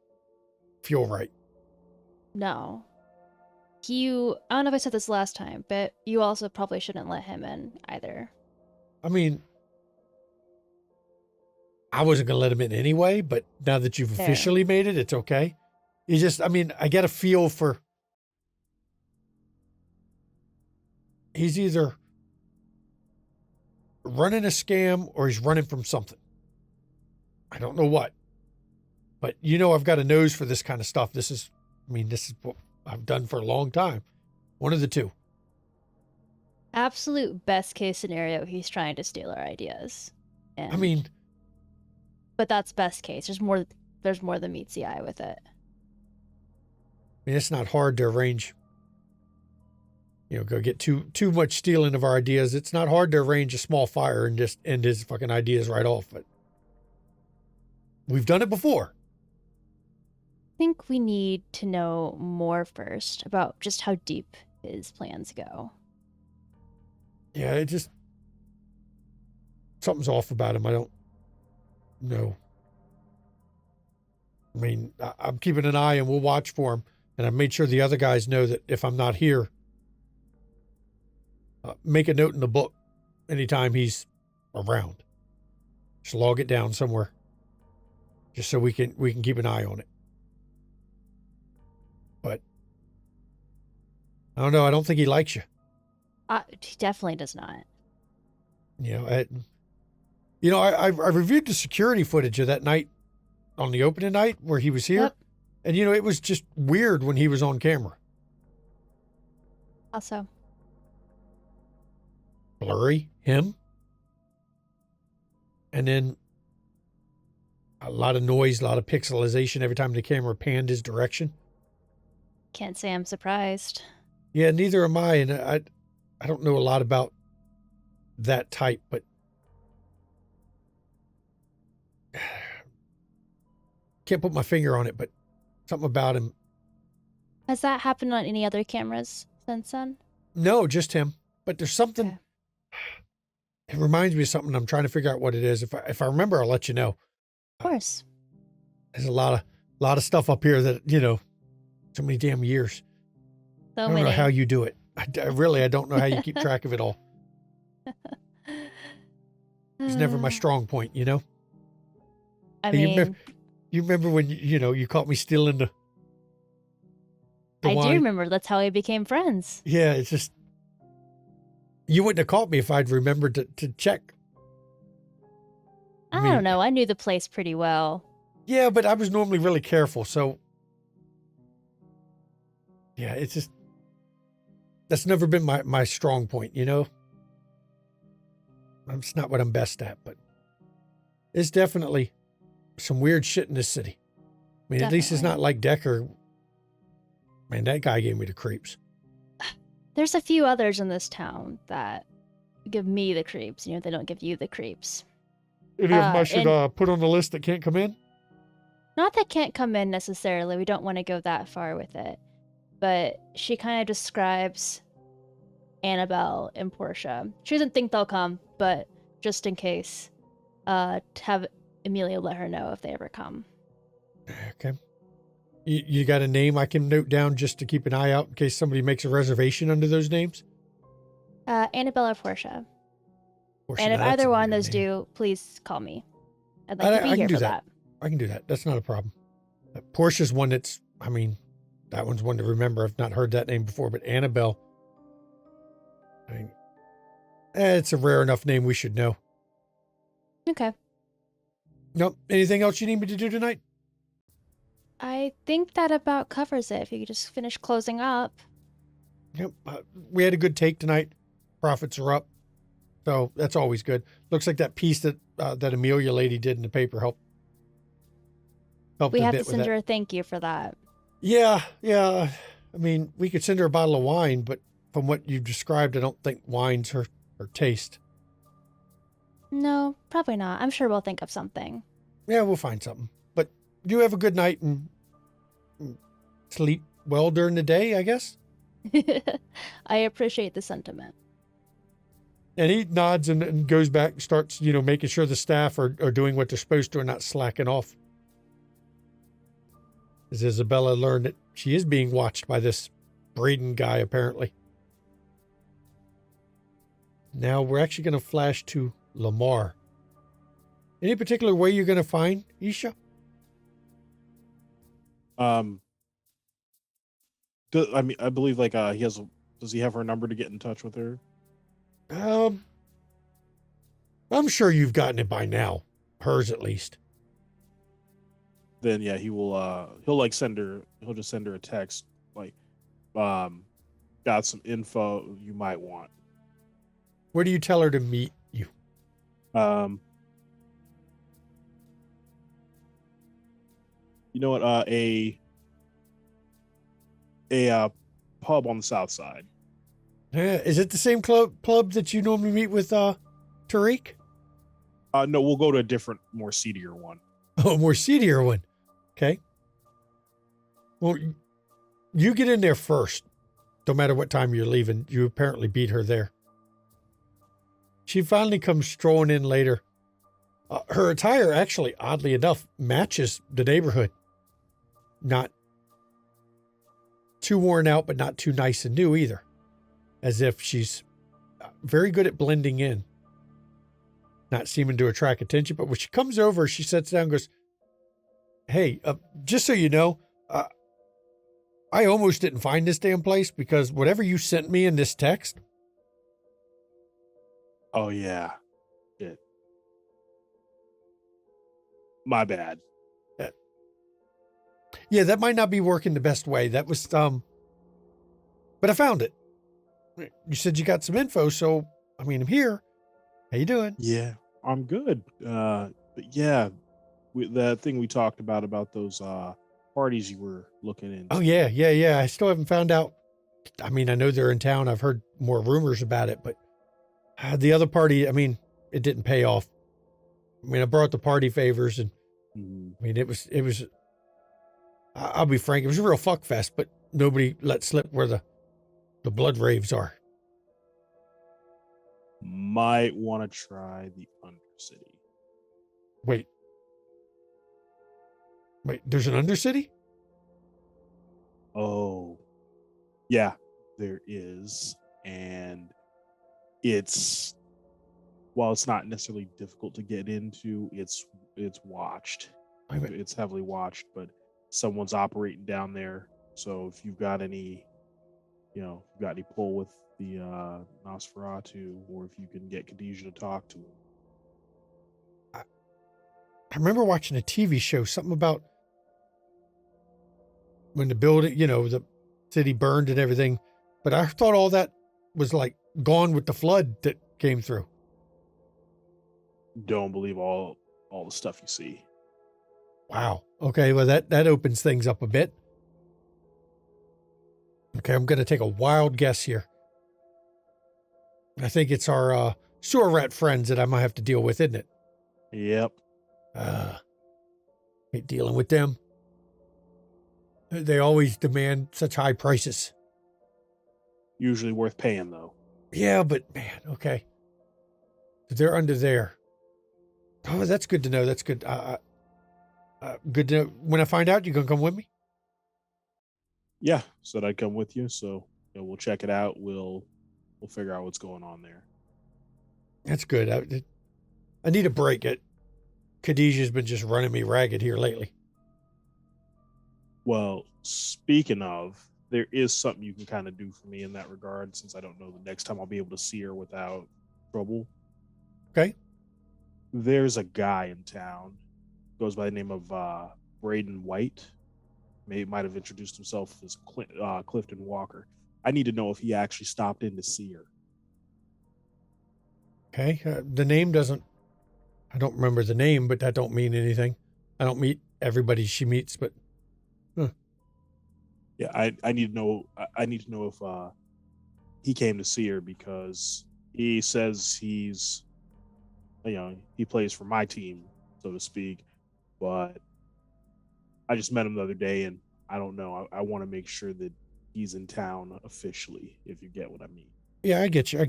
Speaker 1: feel right.
Speaker 3: No. I don't know if I said this last time, but you also probably shouldn't let him in either.
Speaker 1: I mean, I wasn't going to let him in anyway, but now that you've
Speaker 3: Fair.
Speaker 1: officially made it, it's okay. I get a feel for, he's either running a scam or he's running from something. I don't know what, but I've got a nose for this kind of stuff. This is what I've done for a long time. One of the two.
Speaker 3: Absolute best case scenario, he's trying to steal our ideas. But that's best case. There's more than meets the eye with it.
Speaker 1: It's not hard to arrange, go get too much stealing of our ideas. It's not hard to arrange a small fire and just end his fucking ideas right off, but we've done it before.
Speaker 3: I think we need to know more first about just how deep his plans go.
Speaker 1: Yeah, it just, something's off about him. I don't know. I'm keeping an eye and we'll watch for him. And I've made sure the other guys know that if I'm not here, make a note in the book anytime he's around. Just log it down somewhere, just so we can keep an eye on it. But I don't know. I don't think he likes you.
Speaker 3: He definitely does not.
Speaker 1: I reviewed the security footage of that night on the opening night where he was here.
Speaker 3: Yep.
Speaker 1: And, it was just weird when he was on camera.
Speaker 3: Also,
Speaker 1: Blurry, him. And then a lot of noise, a lot of pixelization every time the camera panned his direction.
Speaker 3: can't say I'm surprised.
Speaker 1: Yeah, neither am I. And I don't know a lot about that type, but can't put my finger on it, but something about him.
Speaker 3: Has that happened on any other cameras since then?
Speaker 1: No, just him. But there's something.
Speaker 3: Okay.
Speaker 1: It reminds me of something. I'm trying to figure out what it is. If I remember, I'll let you know.
Speaker 3: Of course.
Speaker 1: There's a lot of stuff up here that, so many damn years.
Speaker 3: So
Speaker 1: I don't know how you do it. I don't know how you keep track of it all. It's never my strong point,
Speaker 3: I
Speaker 1: Hey,
Speaker 3: mean,
Speaker 1: you remember when, you caught me stealing the
Speaker 3: I
Speaker 1: wine?
Speaker 3: do remember that's how we became friends.
Speaker 1: Yeah, it's just, you wouldn't have caught me if I'd remembered to check.
Speaker 3: I
Speaker 1: mean,
Speaker 3: don't know. I knew the place pretty well.
Speaker 1: Yeah, but I was normally really careful, so yeah, it's just, that's never been my strong point, It's not what I'm best at, but it's definitely some weird shit in this city. I mean, at least it's not like Decker. Man, that guy gave me the creeps.
Speaker 3: There's a few others in this town that give me the creeps. They don't give you the creeps.
Speaker 1: Any of them I should
Speaker 3: and-
Speaker 1: put on the list that can't come in?
Speaker 3: Not that can't come in necessarily. We don't want to go that far with it. But she kind of describes Annabelle and Portia. She doesn't think they'll come, but just in case, have Amelia let her know if they ever come.
Speaker 1: Okay. You got a name I can note down just to keep an eye out in case somebody makes a reservation under those names?
Speaker 3: Annabelle or Portia.
Speaker 1: Portia,
Speaker 3: And if
Speaker 1: now that's
Speaker 3: either
Speaker 1: a
Speaker 3: one of
Speaker 1: weird
Speaker 3: those
Speaker 1: name.
Speaker 3: do, please call me. I'd like to
Speaker 1: I
Speaker 3: be
Speaker 1: can
Speaker 3: here
Speaker 1: do
Speaker 3: for
Speaker 1: that. I can do that. That's not a problem. Portia's one that's, that one's one to remember. I've not heard that name before, but Annabelle, it's a rare enough name we should know.
Speaker 3: Okay.
Speaker 1: Nope. Anything else you need me to do tonight?
Speaker 3: I think that about covers it. If you could just finish closing up.
Speaker 1: Yep. We had a good take tonight. Profits are up. So that's always good. Looks like that piece that Amelia lady did in the paper helped
Speaker 3: We
Speaker 1: a
Speaker 3: have
Speaker 1: bit
Speaker 3: to
Speaker 1: with
Speaker 3: send
Speaker 1: that.
Speaker 3: her a thank you for that.
Speaker 1: Yeah. We could send her a bottle of wine, but from what you've described, I don't think wine's her taste.
Speaker 3: No, probably not. I'm sure we'll think of something.
Speaker 1: Yeah, we'll find something. But you have a good night and sleep well during the day, I guess?
Speaker 3: I appreciate the sentiment.
Speaker 1: And he nods and goes back, starts, making sure the staff are doing what they're supposed to and not slacking off. As Isabella learned that she is being watched by this Braden guy, apparently. Now we're actually going to flash to Lamar. Any particular way you're going to find Isha?
Speaker 7: I believe like he has. Does he have her number to get in touch with her?
Speaker 1: I'm sure you've gotten it by now. Hers, at least.
Speaker 7: Then yeah, he will. He'll like send her. He'll just send her a text like, got some info you might want.
Speaker 1: Where do you tell her to meet you?
Speaker 7: You know what? A pub on the south side.
Speaker 1: Is it the same club that you normally meet with Tariq?
Speaker 7: No, we'll go to a different, more seedier one.
Speaker 1: Oh, more seedier one. Okay. Well, you get in there first. No matter what time you're leaving, you apparently beat her there. She finally comes strolling in later. Her attire actually, oddly enough, matches the neighborhood. Not too worn out, but not too nice and new either. As if she's very good at blending in. Not seeming to attract attention, but when she comes over, she sits down and goes, "Hey, just so you know, I almost didn't find this damn place because whatever you sent me in this text."
Speaker 7: Oh yeah, shit. My bad.
Speaker 1: Yeah, that might not be working the best way. That was but I found it. You said you got some info, so I'm here. How you doing?
Speaker 7: Yeah, I'm good. But yeah, that thing we talked about those parties you were looking into.
Speaker 1: Oh yeah. I still haven't found out. I know they're in town. I've heard more rumors about it, but the other party, it didn't pay off. I brought the party favors and it was, I'll be frank, it was a real fuck fest, but nobody let slip where the blood raves are.
Speaker 7: Might want to try the Undercity.
Speaker 1: Wait, there's an Undercity?
Speaker 7: Oh, yeah, there is. And while it's not necessarily difficult to get into, it's watched. It's heavily watched, but someone's operating down there. So if you've got any pull with the Nosferatu, or if you can get Khadijah to talk to him.
Speaker 1: I remember watching a TV show, something about when the building, the city burned and everything, but I thought all that was like gone with the flood that came through.
Speaker 7: Don't believe all the stuff you see.
Speaker 1: Wow. Okay, well that opens things up a bit. Okay, I'm going to take a wild guess here. I think it's our sewer rat friends that I might have to deal with, isn't it?
Speaker 7: Yep.
Speaker 1: Hate dealing with them. They always demand such high prices.
Speaker 7: Usually worth paying, though.
Speaker 1: Yeah, but man, okay. They're under there. Oh, that's good to know. That's good. Good to know. When I find out, you going to come with me?
Speaker 7: Yeah, said I'd come with you. So we'll check it out. We'll figure out what's going on there.
Speaker 1: That's good. I need a break. Khadijah's been just running me ragged here lately.
Speaker 7: Well, speaking of, there is something you can kind of do for me in that regard, since I don't know the next time I'll be able to see her without trouble.
Speaker 1: Okay.
Speaker 7: There's a guy in town, goes by the name of Braden White. Might have introduced himself as Clifton Walker. I need to know if he actually stopped in to see her.
Speaker 1: Okay. The name doesn't, I don't remember the name, but that don't mean anything. I don't meet everybody she meets, but.
Speaker 7: Yeah, I need to know. I need to know if he came to see her, because he says he plays for my team, so to speak. but I just met him the other day, and I don't know. I want to make sure that he's in town officially, if you get what I mean.
Speaker 1: Yeah, I get you.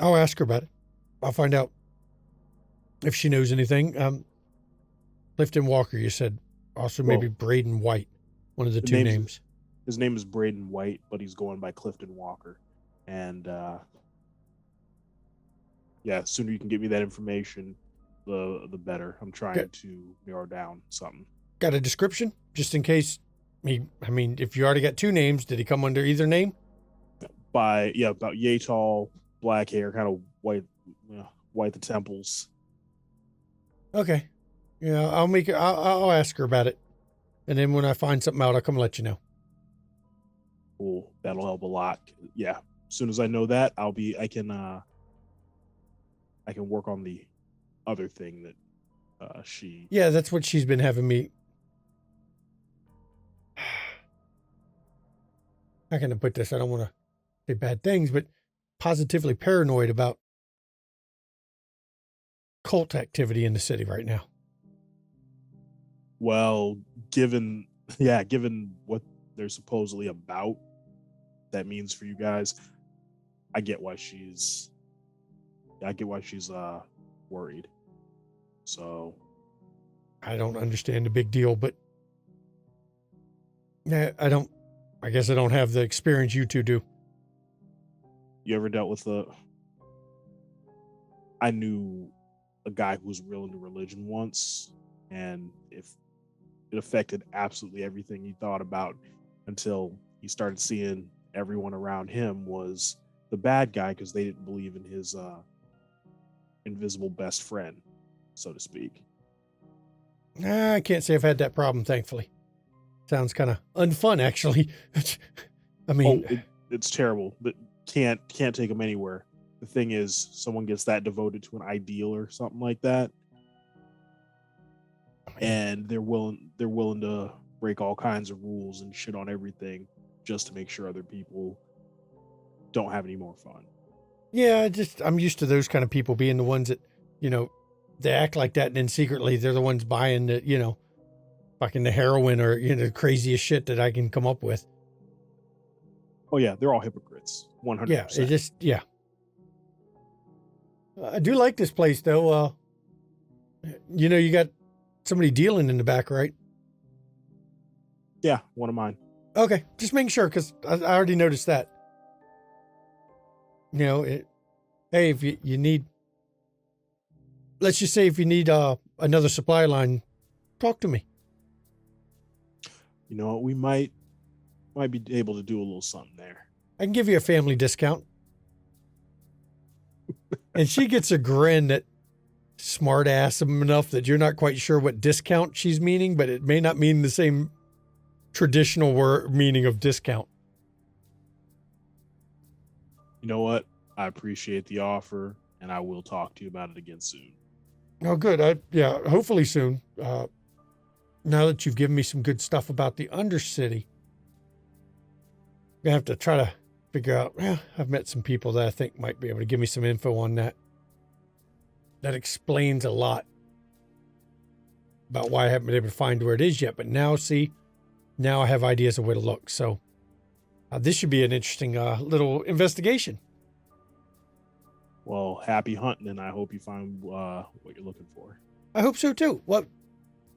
Speaker 1: I'll ask her about it. I'll find out if she knows anything. Clifton Walker, you said. Also maybe Braden White, one of the two names.
Speaker 7: His name is Braden White, but he's going by Clifton Walker. And yeah, the sooner you can get me that information, the better. I'm trying to narrow down something.
Speaker 1: Got a description? Just in case. I mean, if you already got two names, did he come under either name?
Speaker 7: About yay tall, black hair, kind of white the temples.
Speaker 1: Okay. Yeah, I'll ask her about it. And then when I find something out, I'll come let you know.
Speaker 7: Cool. That'll help a lot. Yeah. As soon as I know that, I can work on the other thing that she.
Speaker 1: Yeah, that's what she's been having me. How can I put this? I don't want to say bad things, but positively paranoid about cult activity in the city right now.
Speaker 7: Well, given what they're supposedly about, that means for you guys, I get why she's worried. So
Speaker 1: I don't understand the big deal, but yeah, I guess I don't have the experience you two do.
Speaker 7: You ever dealt with I knew a guy who was real into religion once, and if it affected absolutely everything he thought about until he started seeing everyone around him was the bad guy because they didn't believe in his invisible best friend, so to speak.
Speaker 1: I can't say I've had that problem, thankfully. Sounds kind of unfun, actually. I mean,
Speaker 7: it's terrible, but can't take them anywhere. The thing is, someone gets that devoted to an ideal or something like that, and they're willing to break all kinds of rules and shit on everything just to make sure other people don't have any more fun.
Speaker 1: Yeah, I'm used to those kind of people being the ones that, they act like that and then secretly they're the ones buying the, fucking the heroin or, the craziest shit that I can come up with.
Speaker 7: Oh yeah, they're all hypocrites. 100%.
Speaker 1: Yeah. I do like this place though. You got somebody dealing in the back, right?
Speaker 7: Yeah, one of mine.
Speaker 1: Okay, just making sure because I already noticed that. Hey, if you need, let's just say if you need another supply line, talk to me.
Speaker 7: You know what? We might be able to do a little something there.
Speaker 1: I can give you a family discount. And she gets a grin that smart ass enough that you're not quite sure what discount she's meaning, but it may not mean the same traditional word meaning of discount.
Speaker 7: You know what? I appreciate the offer, and I will talk to you about it again soon.
Speaker 1: Oh, good. Hopefully soon. Now that you've given me some good stuff about the Undercity, I'm going to have to try to figure out, I've met some people that I think might be able to give me some info on that. That explains a lot about why I haven't been able to find where it is yet. But now I have ideas of where to look. So this should be an interesting little investigation.
Speaker 7: Well, happy hunting, and I hope you find what you're looking for.
Speaker 1: I hope so too. Well,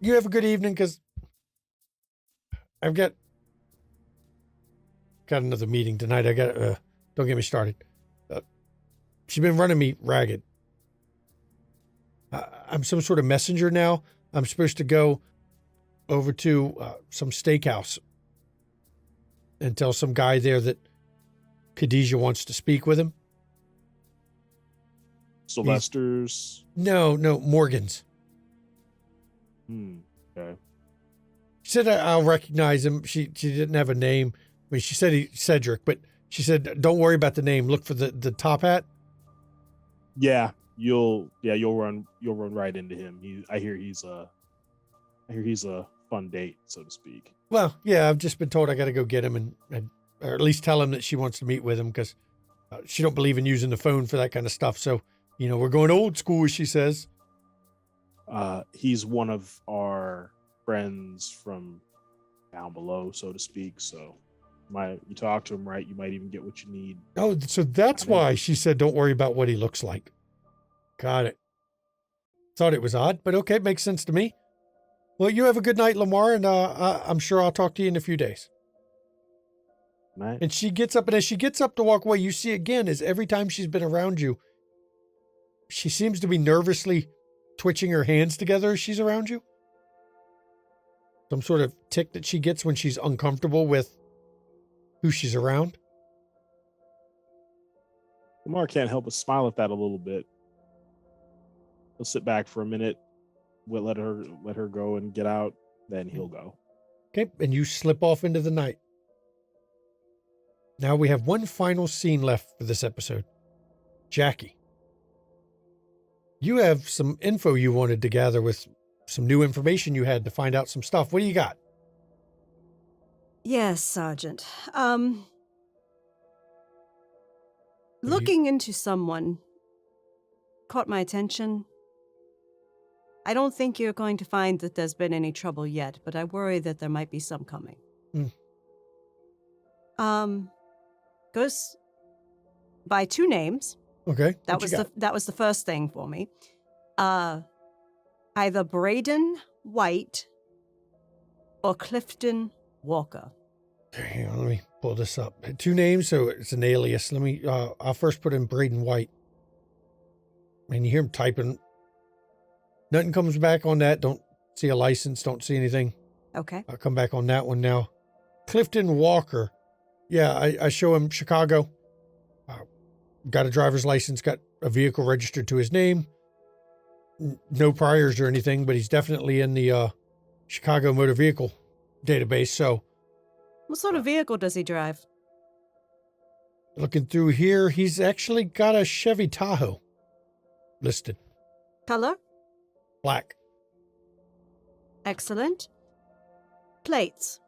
Speaker 1: you have a good evening because I've got another meeting tonight. I got don't get me started. She's been running me ragged. I'm some sort of messenger now. I'm supposed to go over to some steakhouse and tell some guy there that Khadijah wants to speak with him.
Speaker 7: Sylvester's?
Speaker 1: No, Morgan's.
Speaker 7: Okay.
Speaker 1: She said I'll recognize him. She didn't have a name. I mean, she said Cedric, but she said don't worry about the name. Look for the top hat.
Speaker 7: Yeah, you'll run right into him. I hear he's a fun date, so to speak.
Speaker 1: Well, yeah, I've just been told I got to go get him and or at least tell him that she wants to meet with him because she don't believe in using the phone for that kind of stuff. So, we're going old school, as she says.
Speaker 7: He's one of our friends from down below, so to speak. So you talk to him, right? You might even get what you need.
Speaker 1: Oh, so that's why she said, don't worry about what he looks like. Got it. Thought it was odd, but okay, makes sense to me. Well, you have a good night, Lamar, and I'm sure I'll talk to you in a few days.
Speaker 7: Night.
Speaker 1: And she gets up, and as she gets up to walk away, you see again, is every time she's been around you, she seems to be nervously twitching her hands together as she's around you. Some sort of tick that she gets when she's uncomfortable with who she's around.
Speaker 7: Lamar can't help but smile at that a little bit. He'll sit back for a minute. We'll let her go and get out. Then he'll go.
Speaker 1: Okay, and you slip off into the night. Now we have one final scene left for this episode. Jackie, you have some info you wanted to gather with some new information you had to find out some stuff. What do you got?
Speaker 2: Yes, Sergeant. Looking into someone caught my attention. I don't think you're going to find that there's been any trouble yet, but I worry that there might be some coming. Goes by two names.
Speaker 1: Okay.
Speaker 2: That was the first thing for me. Either Braden White or Clifton Walker.
Speaker 1: Hang on, let me pull this up. Two names, so it's an alias. Let me, I'll first put in Braden White. And you hear him typing. Nothing comes back on that. Don't see a license. Don't see anything.
Speaker 2: Okay.
Speaker 1: I'll come back on that one now. Clifton Walker. Yeah, I show him Chicago. Got a driver's license, got a vehicle registered to his name. No priors or anything, but he's definitely in the Chicago motor vehicle database. So,
Speaker 2: what sort of vehicle does he drive?
Speaker 1: Looking through here, he's actually got a Chevy Tahoe listed.
Speaker 2: Color?
Speaker 1: Black.
Speaker 2: Excellent. Plates?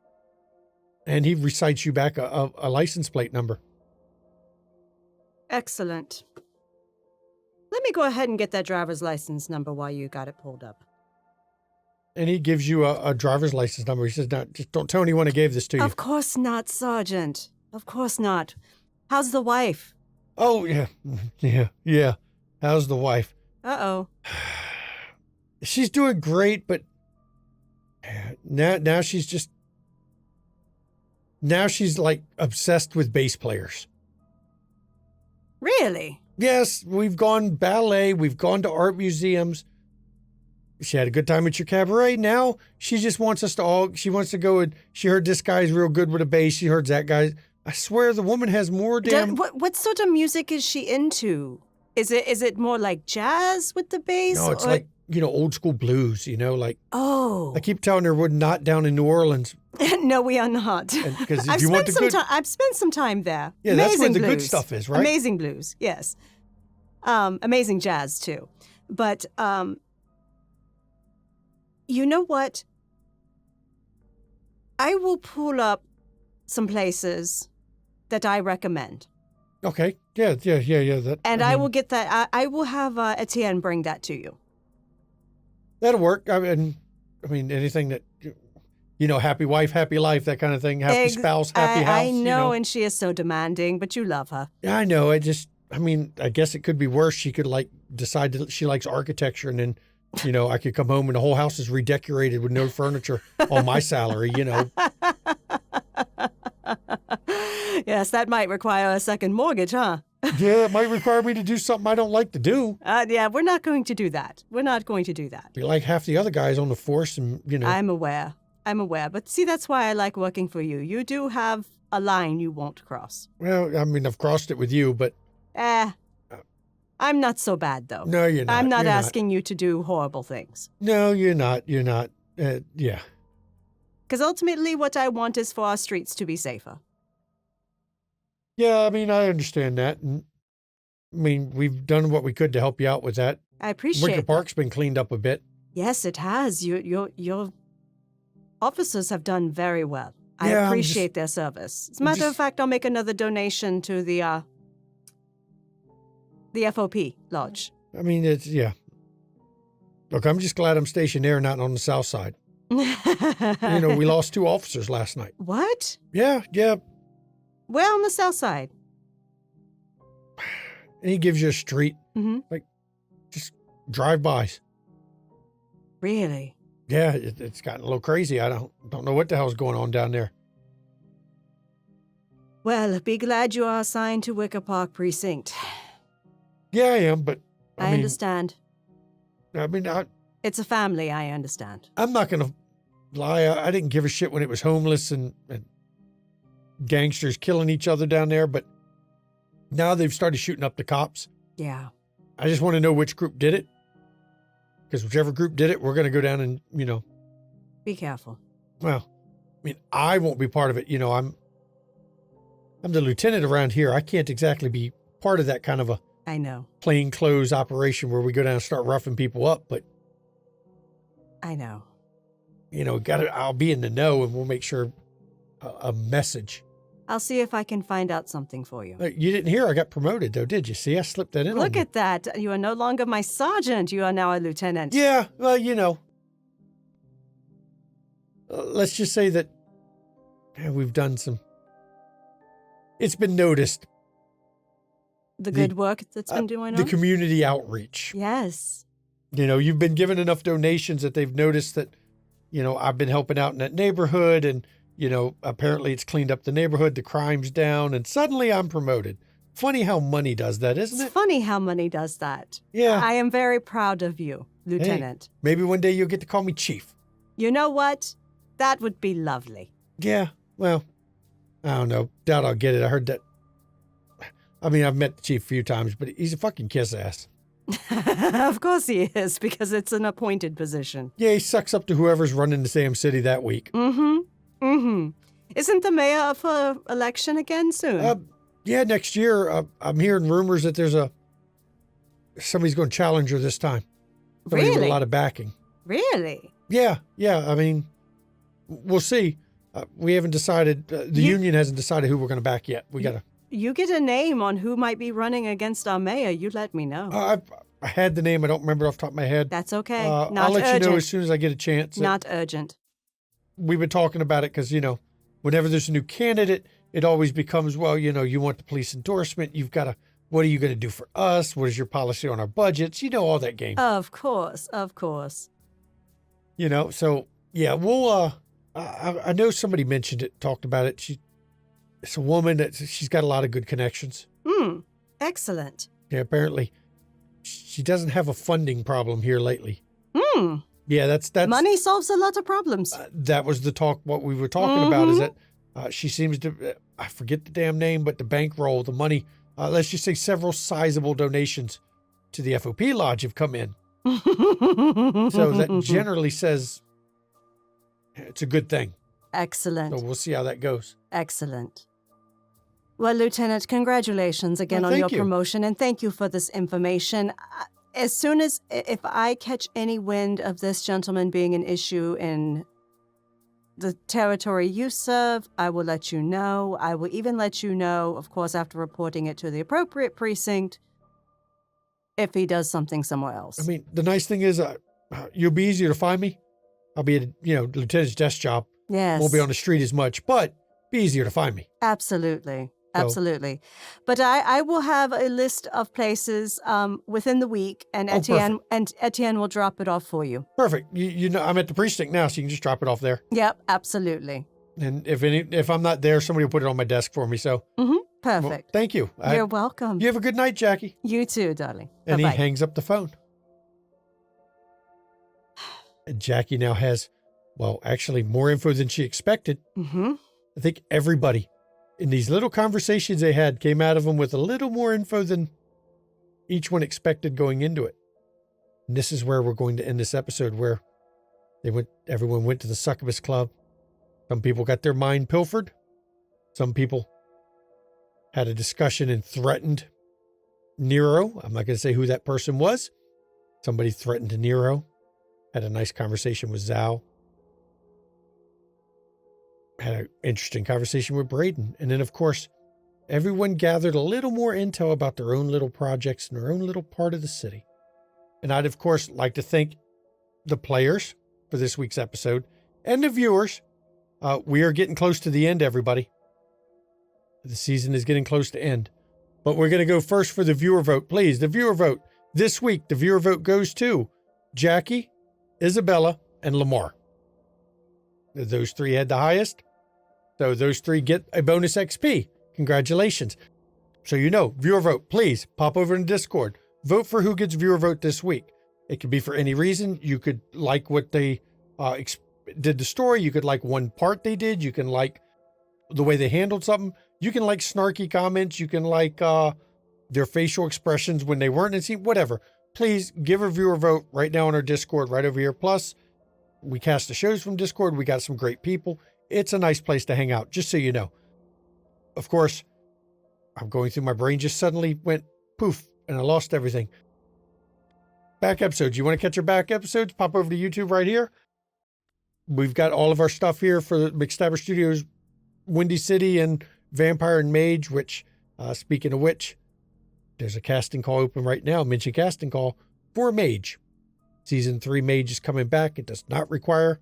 Speaker 1: And he recites you back a license plate number.
Speaker 2: Excellent. Let me go ahead and get that driver's license number while you got it pulled up.
Speaker 1: And he gives you a driver's license number. He says, "No, just don't tell anyone I gave this to you."
Speaker 2: Of course not, Sergeant. Of course not. How's the wife?
Speaker 1: Oh, yeah. How's the wife?
Speaker 2: Uh-oh.
Speaker 1: She's doing great, but now she's like obsessed with bass players.
Speaker 2: Really?
Speaker 1: Yes, we've gone ballet, we've gone to art museums. She had a good time at your cabaret. Now she just wants she wants to go, and she heard this guy's real good with a bass. She heard that guy. I swear the woman has more damn...
Speaker 2: What sort of music is she into? Is it more like jazz with the bass?
Speaker 1: No, it's like, old school blues, like...
Speaker 2: Oh.
Speaker 1: I keep telling her we're not down in New Orleans.
Speaker 2: No, we are not.
Speaker 1: Because if you want the good...
Speaker 2: I've spent some time there.
Speaker 1: Yeah,
Speaker 2: amazing
Speaker 1: that's where the
Speaker 2: blues.
Speaker 1: good stuff is, right?
Speaker 2: Amazing blues, yes. Amazing jazz, too. But, you know what? I will pull up some places that I recommend.
Speaker 1: Okay. Yeah.
Speaker 2: I will get that. I will have Etienne bring that to you.
Speaker 1: That'll work. I mean, anything that, happy wife, happy life, that kind of thing. Happy spouse, happy house.
Speaker 2: I know, and she is so demanding, but you love her.
Speaker 1: Yeah, I know. I guess it could be worse. She could decide that she likes architecture, and then, I could come home and the whole house is redecorated with no furniture on my salary,
Speaker 2: Yes, that might require a second mortgage, huh?
Speaker 1: Yeah, it might require me to do something I don't like to do.
Speaker 2: Yeah, we're not going to do that. We're not going to do that.
Speaker 1: Be like half the other guys on the force, and,
Speaker 2: I'm aware. But see, that's why I like working for you. You do have a line you won't cross.
Speaker 1: Well, I've crossed it with you, but...
Speaker 2: I'm not so bad, though.
Speaker 1: No, you're not.
Speaker 2: I'm not asking you to do horrible things.
Speaker 1: No, you're not. You're not. Yeah.
Speaker 2: Because ultimately what I want is for our streets to be safer.
Speaker 1: Yeah, I understand that. And, we've done what we could to help you out with that.
Speaker 2: I appreciate
Speaker 1: Wicker Park's been cleaned up a bit.
Speaker 2: Yes, it has. Your officers have done very well. I
Speaker 1: Yeah,
Speaker 2: appreciate their service. As a matter of fact, I'll make another donation to the FOP Lodge.
Speaker 1: It's, yeah. Look, I'm just glad I'm stationed there, not on the south side. We lost 2 officers last night.
Speaker 2: What?
Speaker 1: Yeah.
Speaker 2: Where on the south side?
Speaker 1: And he gives you a street,
Speaker 2: Mm-hmm.
Speaker 1: just drive-bys.
Speaker 2: Really?
Speaker 1: Yeah, it's gotten a little crazy. I don't know what the hell's going on down there.
Speaker 2: Well, be glad you are assigned to Wicker Park Precinct.
Speaker 1: Yeah, I am, but
Speaker 2: I understand. It's a family, I understand.
Speaker 1: I'm not going to lie. I didn't give a shit when it was homeless and gangsters killing each other down there, but now they've started shooting up the cops.
Speaker 2: Yeah.
Speaker 1: I just want to know which group did it. Because whichever group did it, we're going to go down and,
Speaker 2: Be careful.
Speaker 1: well, I won't be part of it. I'm the lieutenant around here. I can't exactly be part of that kind of a
Speaker 2: I know.
Speaker 1: plainclothes operation where we go down and start roughing people up. But,
Speaker 2: I know.
Speaker 1: I'll be in the know and we'll make sure a message.
Speaker 2: I'll see if I can find out something for you.
Speaker 1: You didn't hear I got promoted, though, did you? See, I slipped that in on
Speaker 2: Look
Speaker 1: you.
Speaker 2: at that. You are no longer my sergeant. You are now a lieutenant.
Speaker 1: Yeah, well, let's just say that we've done it's been noticed.
Speaker 2: The good work that's been going
Speaker 1: The
Speaker 2: on?
Speaker 1: community outreach.
Speaker 2: Yes.
Speaker 1: You've been given enough donations that they've noticed that, I've been helping out in that neighborhood and, apparently it's cleaned up the neighborhood, the crime's down, and suddenly I'm promoted. Funny how money does that, isn't
Speaker 2: It's
Speaker 1: it?
Speaker 2: funny how money does that.
Speaker 1: Yeah.
Speaker 2: I am very proud of you, Lieutenant.
Speaker 1: Maybe one day you'll get to call me Chief.
Speaker 2: You know what? That would be lovely.
Speaker 1: Yeah, well, I don't know. Doubt I'll get it. I heard that. I've met the Chief a few times, but he's a fucking kiss ass.
Speaker 2: Of course he is, because it's an appointed position.
Speaker 1: Yeah, he sucks up to whoever's running the damn city that week.
Speaker 2: Mm-hmm. Mm-hmm. Isn't the mayor up for election again soon?
Speaker 1: Yeah, next year. I'm hearing rumors that somebody's going to challenge her this time. Somebody with a
Speaker 2: Really?
Speaker 1: lot of backing.
Speaker 2: Really?
Speaker 1: Yeah. We'll see. We haven't decided. The union hasn't decided who we're going to back yet. We got to.
Speaker 2: You get a name on who might be running against our mayor, you let me know.
Speaker 1: I had the name. I don't remember off the top of my head.
Speaker 2: That's okay. Not
Speaker 1: I'll let
Speaker 2: urgent.
Speaker 1: you know as soon as I get a chance.
Speaker 2: Not urgent.
Speaker 1: We've been talking about it because, whenever there's a new candidate, it always becomes, well, you want the police endorsement. You've got to, what are you going to do for us? What is your policy on our budgets? All that game.
Speaker 2: Of course.
Speaker 1: So, yeah, we'll, I know somebody mentioned it, talked about it. It's a woman that she's got a lot of good connections.
Speaker 2: Excellent.
Speaker 1: Yeah, apparently she doesn't have a funding problem here lately. Yeah, that's
Speaker 2: Money solves a lot of problems.
Speaker 1: That was the talk. What we were talking about is that she seems to, I forget the damn name, but the bankroll, the money, let's just say several sizable donations to the FOP Lodge have come in. So that generally says it's a good thing.
Speaker 2: Excellent.
Speaker 1: So we'll see how that goes.
Speaker 2: Excellent. Well, Lieutenant, congratulations again on your
Speaker 1: thank you.
Speaker 2: promotion, and thank you for this information. As soon as, if I catch any wind of this gentleman being an issue in the territory you serve, I will let you know. I will even let you know, of course, after reporting it to the appropriate precinct, if he does something somewhere else.
Speaker 1: The nice thing is you'll be easier to find me. I'll be at, lieutenant's desk job.
Speaker 2: Yes.
Speaker 1: Won't be on the street as much, but be easier to find me.
Speaker 2: Absolutely.
Speaker 1: So-
Speaker 2: Absolutely. But I will have a list of places within the week, and
Speaker 1: Oh,
Speaker 2: Etienne will drop it off for you.
Speaker 1: Perfect. I'm at the precinct now, so you can just drop it off there.
Speaker 2: Yep, absolutely.
Speaker 1: And if I'm not there, somebody will put it on my desk for me. So
Speaker 2: Perfect.
Speaker 1: well, thank you.
Speaker 2: You're welcome.
Speaker 1: You have a good night, Jackie.
Speaker 2: You too, darling.
Speaker 1: And
Speaker 2: Bye-bye.
Speaker 1: he hangs up the phone. And Jackie now has, actually more info than she expected.
Speaker 2: Mm-hmm.
Speaker 1: I think everybody in these little conversations they had came out of them with a little more info than each one expected going into it. And this is where we're going to end this episode, where everyone went to the Succubus Club. Some people got their mind pilfered. Some people had a discussion and threatened Nero. I'm not going to say who that person was. Somebody threatened Nero. Had a nice conversation with Zhao. Had an interesting conversation with Braden. And then, of course, everyone gathered a little more intel about their own little projects and their own little part of the city. And I'd, of course, like to thank the players for this week's episode and the viewers. We are getting close to the end, everybody. The season is getting close to end. But we're going to go first for the viewer vote. Please, the viewer vote. This week, the viewer vote goes to Jackie, Isabella, and Lamar. Those three had the highest. So those three get a bonus XP. Congratulations. So viewer vote. Please pop over in Discord. Vote for who gets viewer vote this week. It could be for any reason. You could like what they did the story. You could like one part they did. You can like the way they handled something. You can like snarky comments. You can like their facial expressions when they weren't in the scene, whatever. Please give a viewer vote right now on our Discord right over here. Plus, we cast the shows from Discord. We got some great people. It's a nice place to hang out, just so you know. Of course, I'm going through my brain, just suddenly went poof, and I lost everything. Back episodes. You want to catch our back episodes? Pop over to YouTube right here. We've got all of our stuff here for the McStabber Studios, Windy City, and Vampire and Mage, which, speaking of which, there's a casting call open right now. Mention casting call for Mage. Season 3 Mage is coming back. It does not require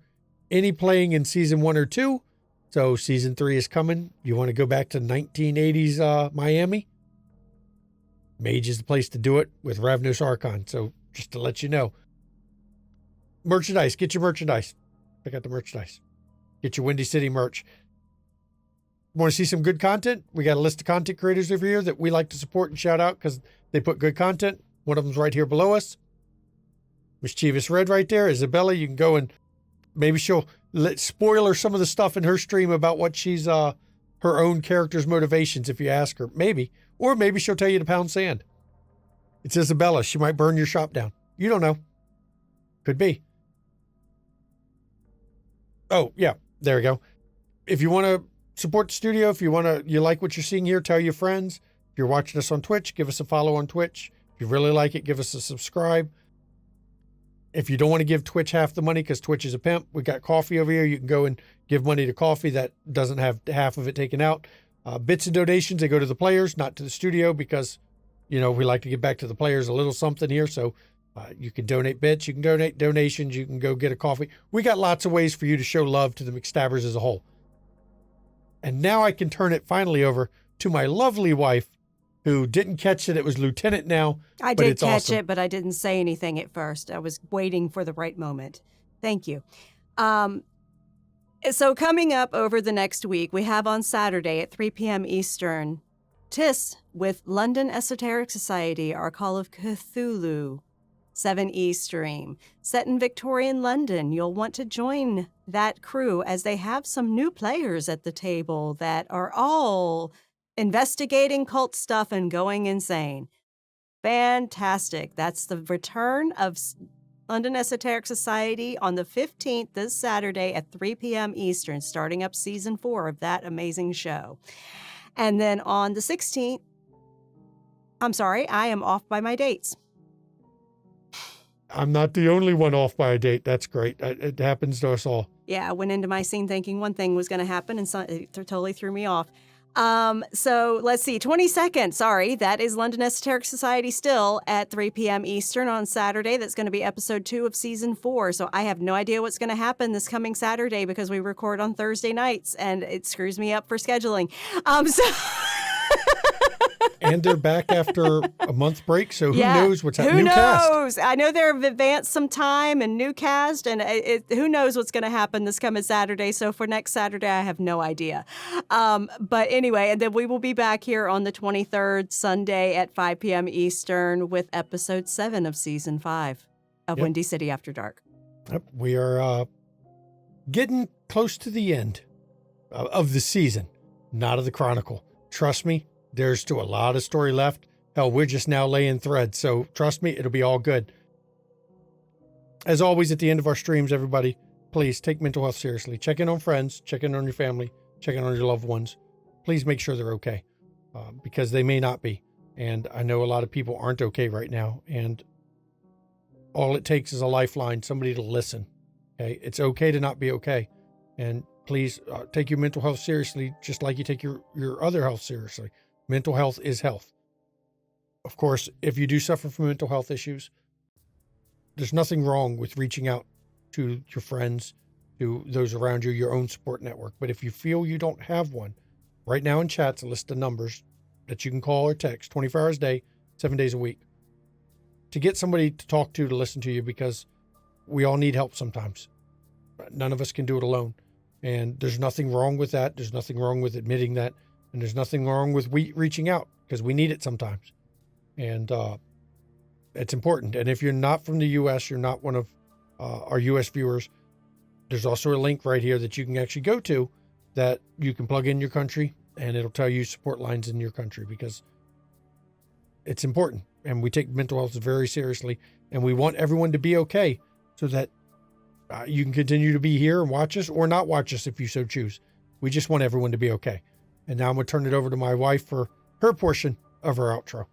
Speaker 1: any playing in Season 1 or 2. So Season 3 is coming. You want to go back to 1980s Miami? Mage is the place to do it with Ravnos Archon. So just to let you know. Merchandise. Get your merchandise. Check out the merchandise. Get your Windy City merch. Want to see some good content? We got a list of content creators over here that we like to support and shout out because they put good content. One of them's right here below us. Mischievous Red right there. Isabella, you can go and maybe she'll spoiler some of the stuff in her stream about what she's, her own character's motivations if you ask her. Maybe. Or maybe she'll tell you to pound sand. It's Isabella. She might burn your shop down. You don't know. Could be. Oh, yeah. There we go. If you want to support the studio, if you like what you're seeing here, tell your friends. If you're watching us on Twitch, give us a follow on Twitch. If you really like it, give us a subscribe. If you don't want to give Twitch half the money because Twitch is a pimp, we got KoFi over here. You can go and give money to KoFi. That doesn't have half of it taken out. Bits and donations, they go to the players, not to the studio because, we like to give back to the players a little something here. So you can donate bits, you can donate donations, you can go get a coffee. We got lots of ways for you to show love to the McStabbers as a whole. And now I can turn it finally over to my lovely wife, who didn't catch that it was Lieutenant now.
Speaker 2: I did catch it, but I didn't say anything at first. I was waiting for the right moment. Thank you. So coming up over the next week, we have on Saturday at 3 p.m. Eastern, TIS with London Esoteric Society, our Call of Cthulhu 7E stream. Set in Victorian London, you'll want to join that crew as they have some new players at the table that are all investigating cult stuff and going insane. Fantastic. That's the return of London Esoteric Society on the 15th, this Saturday at 3 p.m. Eastern, starting up season 4 of that amazing show. And then on the 16th, I am off by my dates.
Speaker 1: I'm not the only one off by a date. That's great. It happens to us all.
Speaker 2: Yeah, I went into my scene thinking one thing was going to happen, and so it totally threw me off. So let's see, 22nd, sorry, that is London Esoteric Society still at 3 p.m. Eastern on Saturday. That's going to be episode 2 of season 4. So I have no idea what's going to happen this coming Saturday because we record on Thursday nights and it screws me up for scheduling.
Speaker 1: And they're back after a month break, so who knows what's happening?
Speaker 2: Who knows? I know they've advanced some time and new cast, and who knows what's going to happen this coming Saturday. So for next Saturday, I have no idea. But anyway, and then we will be back here on the 23rd, Sunday at 5 p.m. Eastern with episode 7 of season 5 of Windy City After Dark.
Speaker 1: Yep, we are getting close to the end of the season, not of the Chronicle. Trust me. There's still a lot of story left. Hell, we're just now laying threads. So trust me, it'll be all good. As always, at the end of our streams, everybody, please take mental health seriously. Check in on friends, check in on your family, check in on your loved ones. Please make sure they're okay because they may not be. And I know a lot of people aren't okay right now. And all it takes is a lifeline, somebody to listen. Okay. It's okay to not be okay. And please take your mental health seriously, just like you take your other health seriously. Mental health is health. Of course, if you do suffer from mental health issues, there's nothing wrong with reaching out to your friends, to those around you, your own support network. But if you feel you don't have one, right now in chat's a list of numbers that you can call or text 24 hours a day, 7 days a week, to get somebody to talk to listen to you, because we all need help sometimes. None of us can do it alone. And there's nothing wrong with that. There's nothing wrong with admitting that. And there's nothing wrong with reaching out, because we need it sometimes. And it's important. And if you're not from the U.S., you're not one of our U.S. viewers, there's also a link right here that you can actually go to that you can plug in your country, and it'll tell you support lines in your country, because it's important. And we take mental health very seriously, and we want everyone to be okay, so that you can continue to be here and watch us, or not watch us if you so choose. We just want everyone to be okay. And now I'm going to turn it over to my wife for her portion of her outro.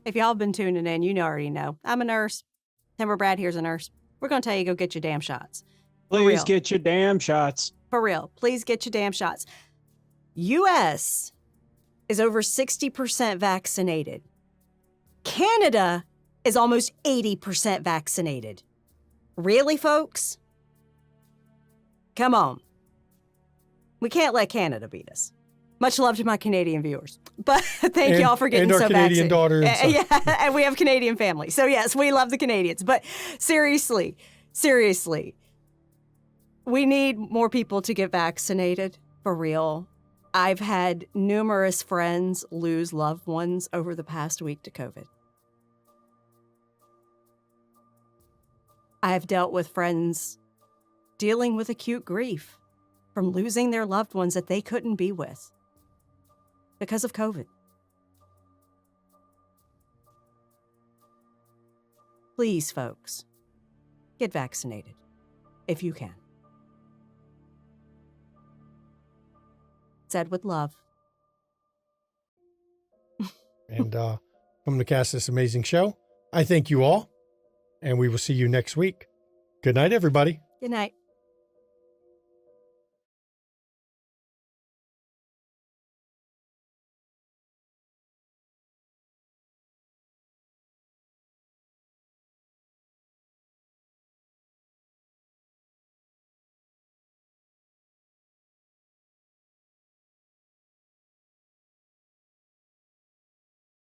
Speaker 2: If y'all have been tuning in, you already know. I'm a nurse. Timber Brad here's a nurse. We're going to tell you, go get your damn shots.
Speaker 6: Please get your damn shots.
Speaker 2: For real. Please get your damn shots. U.S. is over 60% vaccinated. Canada is almost 80% vaccinated. Really, folks? Come on. We can't let Canada beat us. Much love to my Canadian viewers. But thank y'all for getting so vaccinated.
Speaker 1: And our Canadian daughter.
Speaker 2: Yeah, and we have Canadian family. So yes, we love the Canadians. But seriously, we need more people to get vaccinated, for real. I've had numerous friends lose loved ones over the past week to COVID. I have dealt with friends dealing with acute grief from losing their loved ones that they couldn't be with because of COVID. Please, folks, get vaccinated if you can. Said with love.
Speaker 1: And from the cast of this amazing show, I thank you all, and we will see you next week. Good night, everybody.
Speaker 2: Good night.